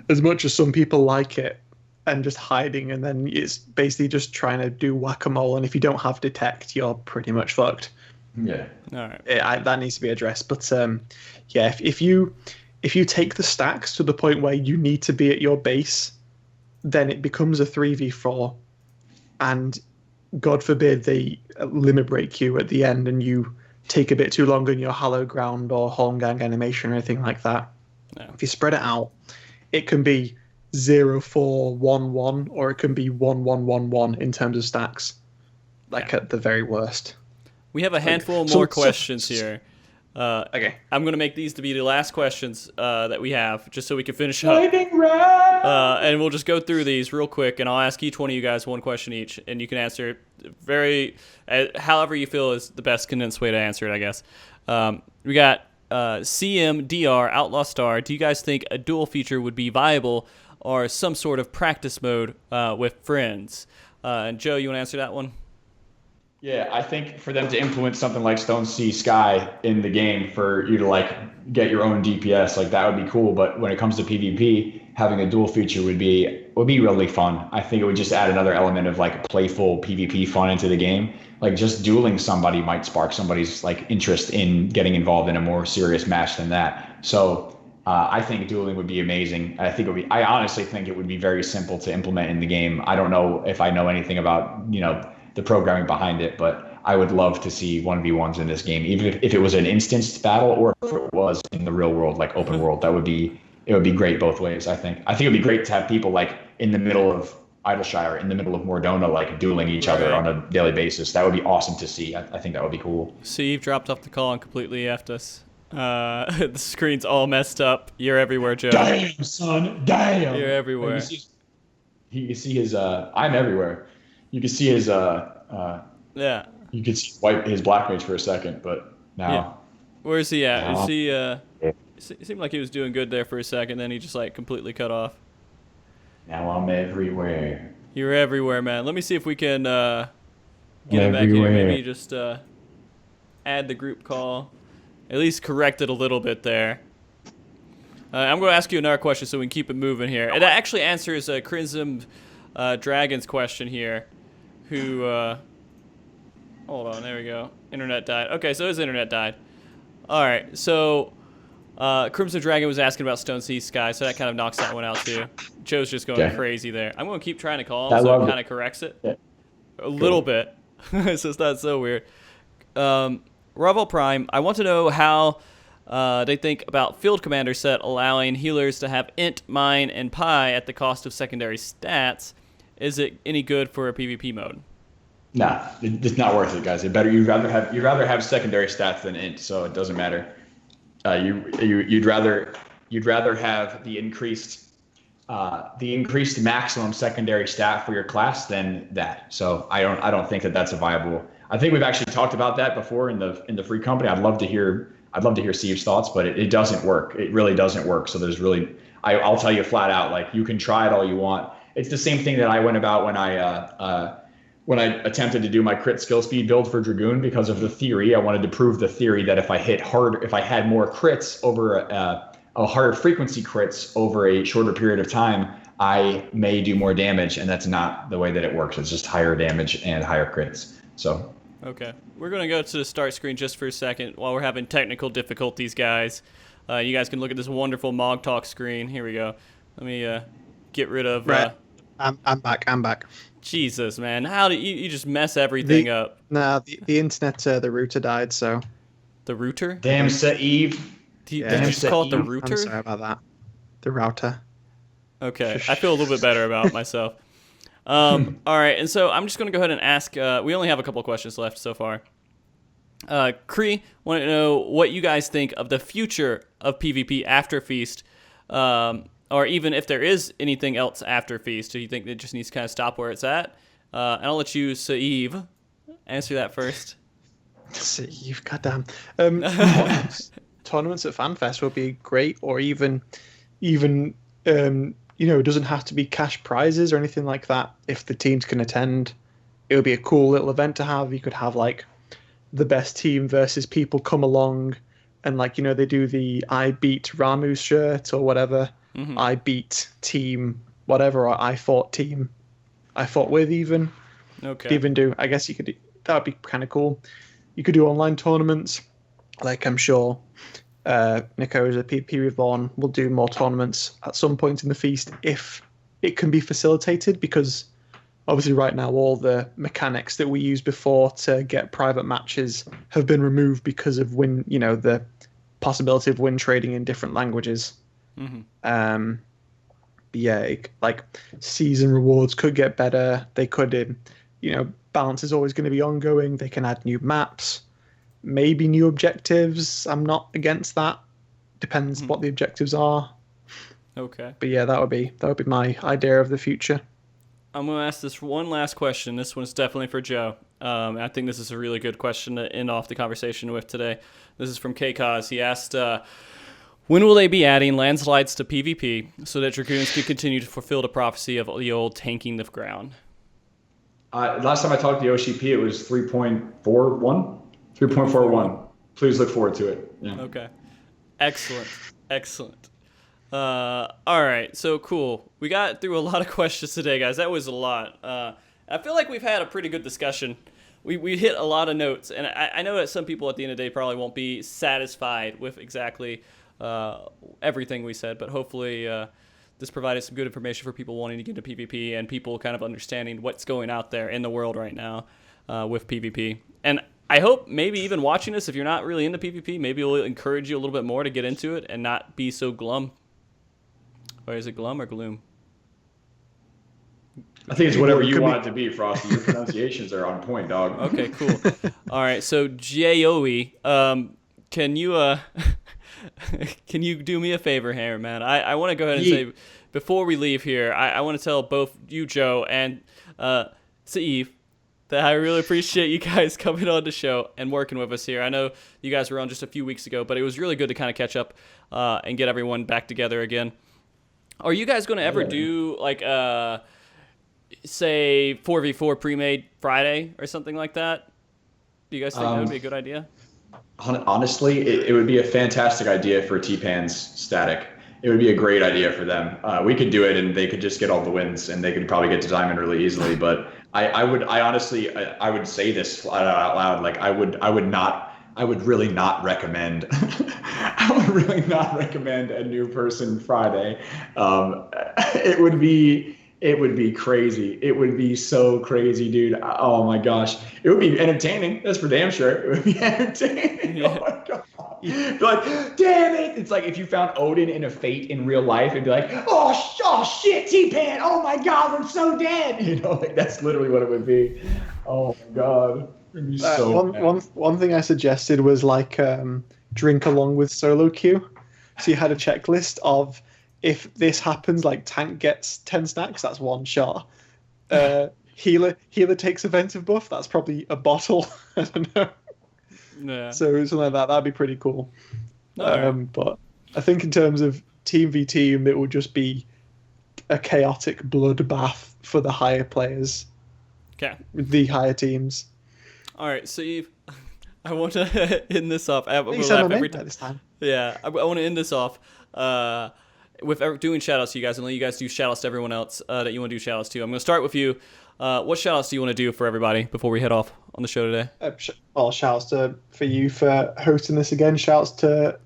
as much as some people like it and just hiding, and then it's basically just trying to do whack-a-mole, and if you don't have detect, you're pretty much fucked. Yeah. All right. That needs to be addressed. But if you take the stacks to the point where you need to be at your base, then it becomes a 3v4, and God forbid they limit break you at the end and you take a bit too long on your hallowed ground or Holmgang animation or anything like that. Yeah. If you spread it out, it can be 0-4-1-1, or it can be 1-1-1-1 in terms of stacks, at the very worst. We have a handful more questions here. Okay. I'm going to make these to be the last questions that we have, just so we can finish up. And we'll just go through these real quick, and I'll ask each one of you guys one question each, and you can answer however you feel is the best condensed way to answer it, I guess. We got CMDR Outlaw Star. Do you guys think a duel feature would be viable, or some sort of practice mode with friends? And Joe, you want to answer that one? Yeah, I think for them to implement something like Stone Sea Sky in the game for you to get your own DPS, that would be cool. But when it comes to PvP, having a duel feature would be really fun. I think it would just add another element of playful PvP fun into the game. Just dueling somebody might spark somebody's interest in getting involved in a more serious match than that. So I think dueling would be amazing. I honestly think it would be very simple to implement in the game. I don't know if I know anything about the programming behind it, but I would love to see 1v1s in this game, even if it was an instanced battle or if it was in the real world, open world. It would be great both ways. I think it would be great to have people in the middle of Idleshire, in the middle of Mordona, dueling each other on a daily basis. That would be awesome to see. I think that would be cool. Steve dropped off the call and completely effed us. The screen's all messed up. You're everywhere, Joe. Damn, son. Damn. You're everywhere. You can see his I'm everywhere. You can see his yeah. You could see his black mage for a second, but now. Yeah. Where's he at? Now, Is he it seemed like he was doing good there for a second, then he just completely cut off. Now I'm everywhere. You're everywhere, man. Let me see if we can get him back here. Maybe just add the group call. At least correct it a little bit there. I'm going to ask you another question so we can keep it moving here. And that actually answers Crimson Dragon's question here. Who, hold on, there we go. Internet died. Okay, so his internet died. All right, so Crimson Dragon was asking about Stone Sea Sky, so that kind of knocks that one out too. Joe's just going crazy there. I'm going to keep trying to call him, so it kind of corrects it a little bit. So it's not so weird. Ravel Prime, I want to know how they think about Field Commander set allowing healers to have Int, Mine, and Pi at the cost of secondary stats. Is it any good for a PvP mode? Nah, it's not worth it, guys. You'd rather have secondary stats than Int, so it doesn't matter. You'd rather have the increased maximum secondary stat for your class than that. So I don't think that that's a viable I think we've actually talked about that before in the free company. I'd love to hear Steve's thoughts, but it doesn't work. It really doesn't work. So there's really, I'll tell you flat out, like, you can try it all you want. It's the same thing that I went about when I attempted to do my crit skill speed build for Dragoon, because of the theory. I wanted to prove the theory that if I had more crits over a harder frequency crits over a shorter period of time, I may do more damage, and that's not the way that it works. It's just higher damage and higher crits. So. Okay, we're going to go to the start screen just for a second while we're having technical difficulties, guys. You guys can look at this wonderful MogTalk screen. Here we go. Let me get rid of... Right. I'm back. Jesus, man. How do you just mess everything up? Nah, the internet, the router died, so... The router? Damn, Saeed. Did you just call it the router? I'm sorry about that. The router. Okay, I feel a little bit better about myself. All right, and so I'm just going to go ahead and ask. We only have a couple questions left so far. Kree, want to know what you guys think of the future of PvP after Feast, or even if there is anything else after Feast. Do you think it just needs to kind of stop where it's at? And I'll let you, Saeed, answer that first. Saeed, goddamn. Tournaments at FanFest would be great, or even it doesn't have to be cash prizes or anything like that. If the teams can attend, it would be a cool little event to have. You could have like the best team versus people come along, and they do the I beat Ramu's shirt or whatever. Mm-hmm. I beat team whatever, or I fought team I fought with even. Okay. Could even do. I guess you could. That would be kind of cool. You could do online tournaments, like I'm sure. Nico's a PvP Reborn will do more tournaments at some point in the Feast if it can be facilitated, because obviously right now all the mechanics that we used before to get private matches have been removed because of the possibility of win trading in different languages. Mm-hmm. Season rewards could get better. They could, balance is always going to be ongoing. They can add new maps. Maybe new objectives. I'm not against that. Depends what the objectives are. Okay. But yeah, that would be my idea of the future. I'm going to ask this one last question. This one's definitely for Joe. I think this is a really good question to end off the conversation with today. This is from KCause. He asked, when will they be adding landslides to PvP so that Dragoons can continue to fulfill the prophecy of the old tanking the ground? Last time I talked to the OCP, it was 3.41. 3.41. Please look forward to it. Yeah. Okay. Excellent. All right. So cool. We got through a lot of questions today, guys. That was a lot. I feel like we've had a pretty good discussion. We hit a lot of notes, and I know that some people at the end of the day probably won't be satisfied with exactly everything we said, but hopefully this provided some good information for people wanting to get into PvP and people kind of understanding what's going out there in the world right now with PvP. And I hope maybe even watching this, if you're not really into PvP, maybe it'll encourage you a little bit more to get into it and not be so glum. Or is it glum or gloom? I think it's whatever you want it to be, Frosty. Your pronunciations are on point, dog. Okay, cool. All right, so JoeNeverFails, can you do me a favor here, man? I want to go ahead and say, before we leave here, I want to tell both you, Joe, and Saeed, that I really appreciate you guys coming on the show and working with us here. I know you guys were on just a few weeks ago, but it was really good to kind of catch up and get everyone back together again. Are you guys going to ever do, say, 4v4 pre-made Friday or something like that? Do you guys think that would be a good idea? Honestly, it would be a fantastic idea for T-Pan's Static. It would be a great idea for them. We could do it, and they could just get all the wins, and they could probably get to Diamond really easily. But I would say this out loud. Like I would really not recommend. I would really not recommend a new person Friday. It would be crazy. It would be so crazy, dude. Oh my gosh. It would be entertaining. That's for damn sure. It would be entertaining. Yeah. Oh my god. You'd be like, damn it. It's like if you found Odin in a Fate in real life, it'd be like, oh shit, T-Pan. Oh my god, I'm so dead. That's literally what it would be. Oh my god. It'd be so one thing I suggested was drink along with solo queue. So you had a checklist of, if this happens, tank gets 10 stacks, that's one shot. Healer takes offensive buff. That's probably a bottle. I don't know. Yeah. So something like that. That'd be pretty cool. Alright. But I think in terms of team v team, it would just be a chaotic bloodbath for the higher players, Okay. the higher teams. All right, so I want to end this off. I'm You gonna said laugh my every name time. this time. Yeah, I want to end this off with doing shout-outs to you guys and let you guys do shout-outs to everyone else that you want to do shout-outs to. I'm going to start with you. What shout-outs do you want to do for everybody before we head off on the show today? Well, shouts for you for hosting this again. Shouts to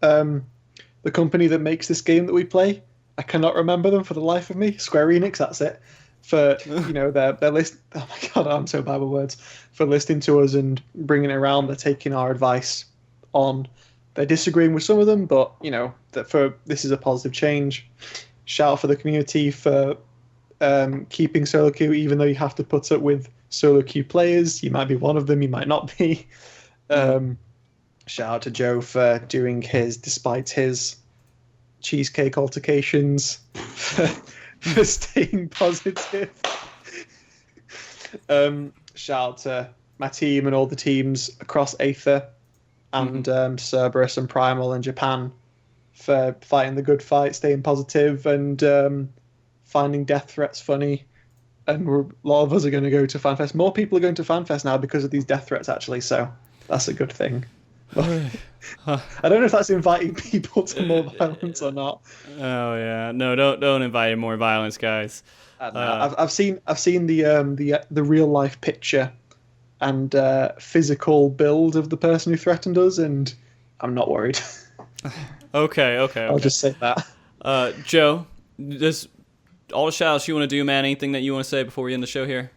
the company that makes this game that we play. I cannot remember them for the life of me. Square Enix, that's it. For their list. Oh my god, I'm so bad with words. For listening to us and bringing it around, they're taking our advice on. They're disagreeing with some of them, but this is a positive change. Shout out for the community for keeping solo queue, even though you have to put up with solo queue players. You might be one of them, you might not be. Shout out to Joe for doing despite his cheesecake altercations, for staying positive. Shout out to my team and all the teams across Aether and Cerberus and Primal in Japan for fighting the good fight, staying positive, and finding death threats funny. And a lot of us are going to go to FanFest. More people are going to FanFest now because of these death threats, actually, so that's a good thing. I don't know if that's inviting people to more violence or not. Oh yeah, no, don't invite more violence, guys. I've seen the real life picture and physical build of the person who threatened us, and I'm not worried. Okay. I'll just say that. Joe, there's all the shout-outs you want to do, man. Anything that you want to say before we end the show here?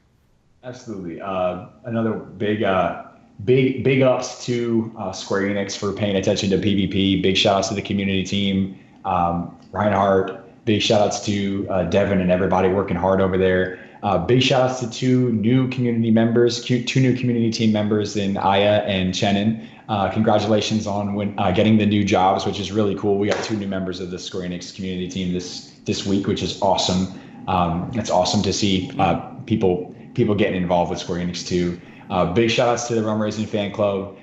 Absolutely. Another big ups to Square Enix for paying attention to PvP. Big shout outs to the community team, Reinhardt. Big shout outs to Devin and everybody working hard over there. Big shout outs to two new community team members in Aya and Chenin. Congratulations on getting the new jobs, which is really cool. We got two new members of the Square Enix community team this week, which is awesome. It's awesome to see people getting involved with Square Enix too. Big shout outs to the Rum Raisin fan club.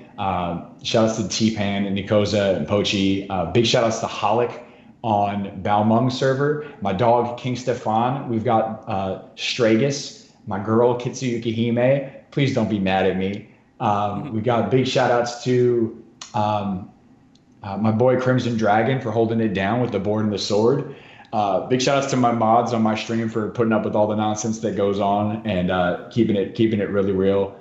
Shout outs to T-Pan and Nikoza and Pochi. Big shout outs to Holic on Balmung server. My dog King Stefan. We've got Stragus, my girl Kitsuyuki Hime. Please don't be mad at me. We got big shout outs to my boy Crimson Dragon for holding it down with the board and the sword. Big shout outs to my mods on my stream for putting up with all the nonsense that goes on and keeping it really real.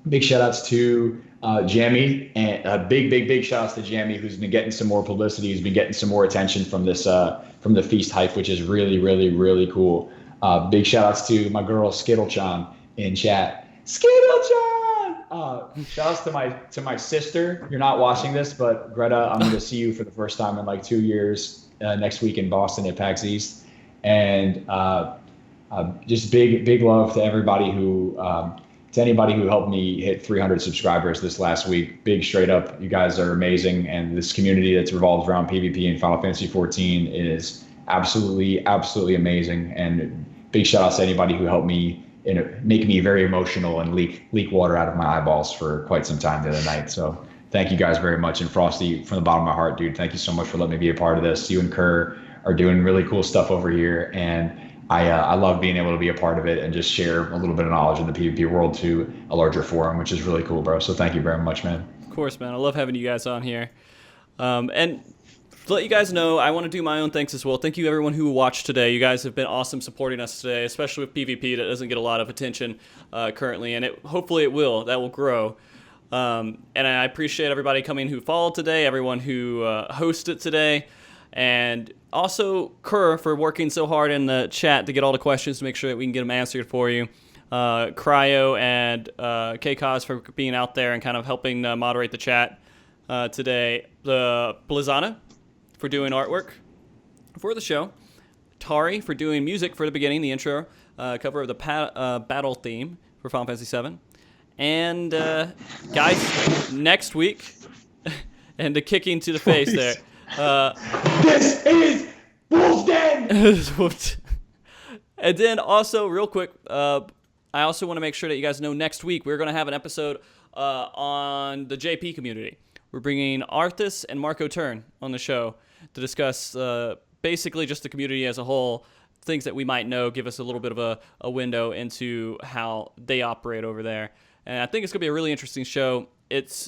Big shout outs to Jammy, and big shout outs to Jammy, who's been getting some more publicity, who's been getting some more attention from this from the feast hype, which is really cool. Big shout outs to my girl Skittlechan in chat. Skittlechan! Shout outs to my sister. You're not watching this, but Greta, I'm going to see you for the first time in like 2 years next week in Boston at PAX East. And just big love to everybody who to anybody who helped me hit 300 subscribers this last week. Big straight up, you guys are amazing, and this community that's revolved around PvP and Final Fantasy 14 is absolutely amazing. And big shout outs to anybody who helped me make me very emotional and leak water out of my eyeballs for quite some time the other night. So thank you guys very much. And Frosty, from the bottom of my heart, dude, thank you so much for letting me be a part of this. You and Kerr are doing really cool stuff over here, and I love being able to be a part of it and just share a little bit of knowledge in the PvP world to a larger forum, which is really cool, bro. So thank you very much, man. Of course, man. I love having you guys on here. And to let you guys know, I want to do my own thanks as well. Thank you, everyone who watched today. You guys have been awesome supporting us today, especially with PvP that doesn't get a lot of attention currently, and hopefully it will. That will grow. And I appreciate everybody coming who followed today, everyone who hosted today, and also Kerr for working so hard in the chat to get all the questions to make sure that we can get them answered for you. Cryo and KCOS for being out there and kind of helping moderate the chat today. Blizana for doing artwork for the show. Tari for doing music for the beginning, the intro, cover of the battle theme for Final Fantasy VII. And guys, next week, and the kicking to the face there. This is Wolf's Den! And then also, real quick, I also want to make sure that you guys know next week we're going to have an episode on the JP community. We're bringing Arthas and Marco Turn on the show to discuss basically just the community as a whole, things that we might know, give us a little bit of a window into how they operate over there. And I think it's going to be a really interesting show. It's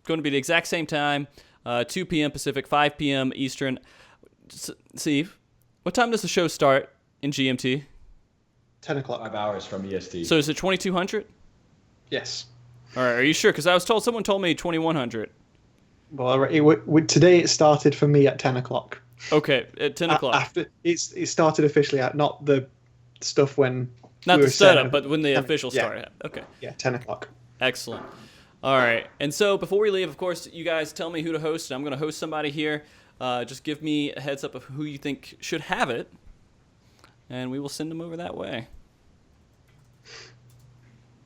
going to be the exact same time, 2 p.m. Pacific, 5 p.m. Eastern. Steve, what time does the show start in GMT? 10 o'clock. 5 hours from EST. So is it 2200? Yes. All right, are you sure? Because someone told me 2100. Well, today it started for me at 10 o'clock. Okay, at 10 o'clock. After it started officially at not the stuff when Not we the were setup, set. but when the official yeah. start. Okay, Yeah, 10 o'clock. excellent. All right, and so before we leave, of course, you guys tell me who to host. I'm going to host somebody here. Just give me a heads up of who you think should have it, and we will send them over that way.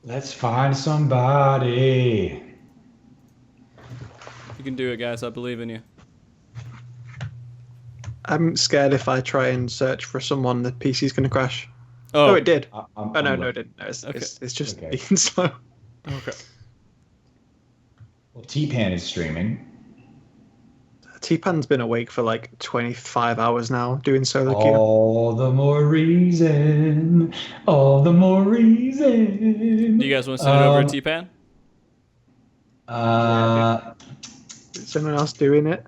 Let's find somebody. You can do it, guys. I believe in you. I'm scared if I try and search for someone, the PC's going to crash. Oh, Oh, it did. I'm No, looking. it didn't. No, it's just Okay. being slow. Okay. Well, T-Pan is streaming. T-Pan's been awake for like 25 hours now doing solo queue. All the more reason. All the more reason. Do you guys want to send it over to T-Pan? Is someone else doing it?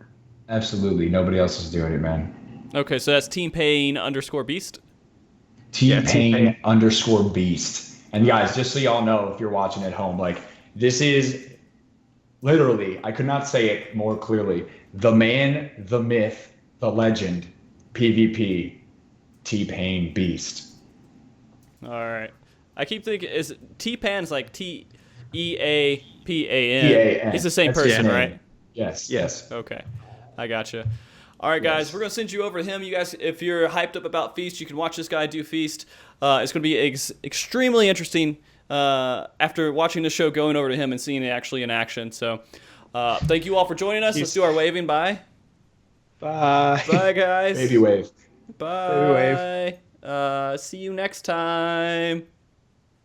Absolutely. Nobody else is doing it, man. Okay, so that's T-Pain_Beast. T-Pain _Beast. And guys, just so y'all know, if you're watching at home, like, this is literally, I could not say it more clearly, the man, the myth, the legend, PvP, T-Pain Beast. All right. I keep thinking, is T-Pan's like T-E-A-P-A-N? P-A-N. He's the same That's his person, name. right? Yes. Okay. I gotcha. All right, guys, Yes. we're going to send you over to him. You guys, if you're hyped up about Feast, you can watch this guy do Feast. It's going to be extremely interesting after watching the show, going over to him and seeing it actually in action. So thank you all for joining us. Let's do our waving. Bye. Bye. Bye, guys. Baby wave. Bye. Baby See you next time.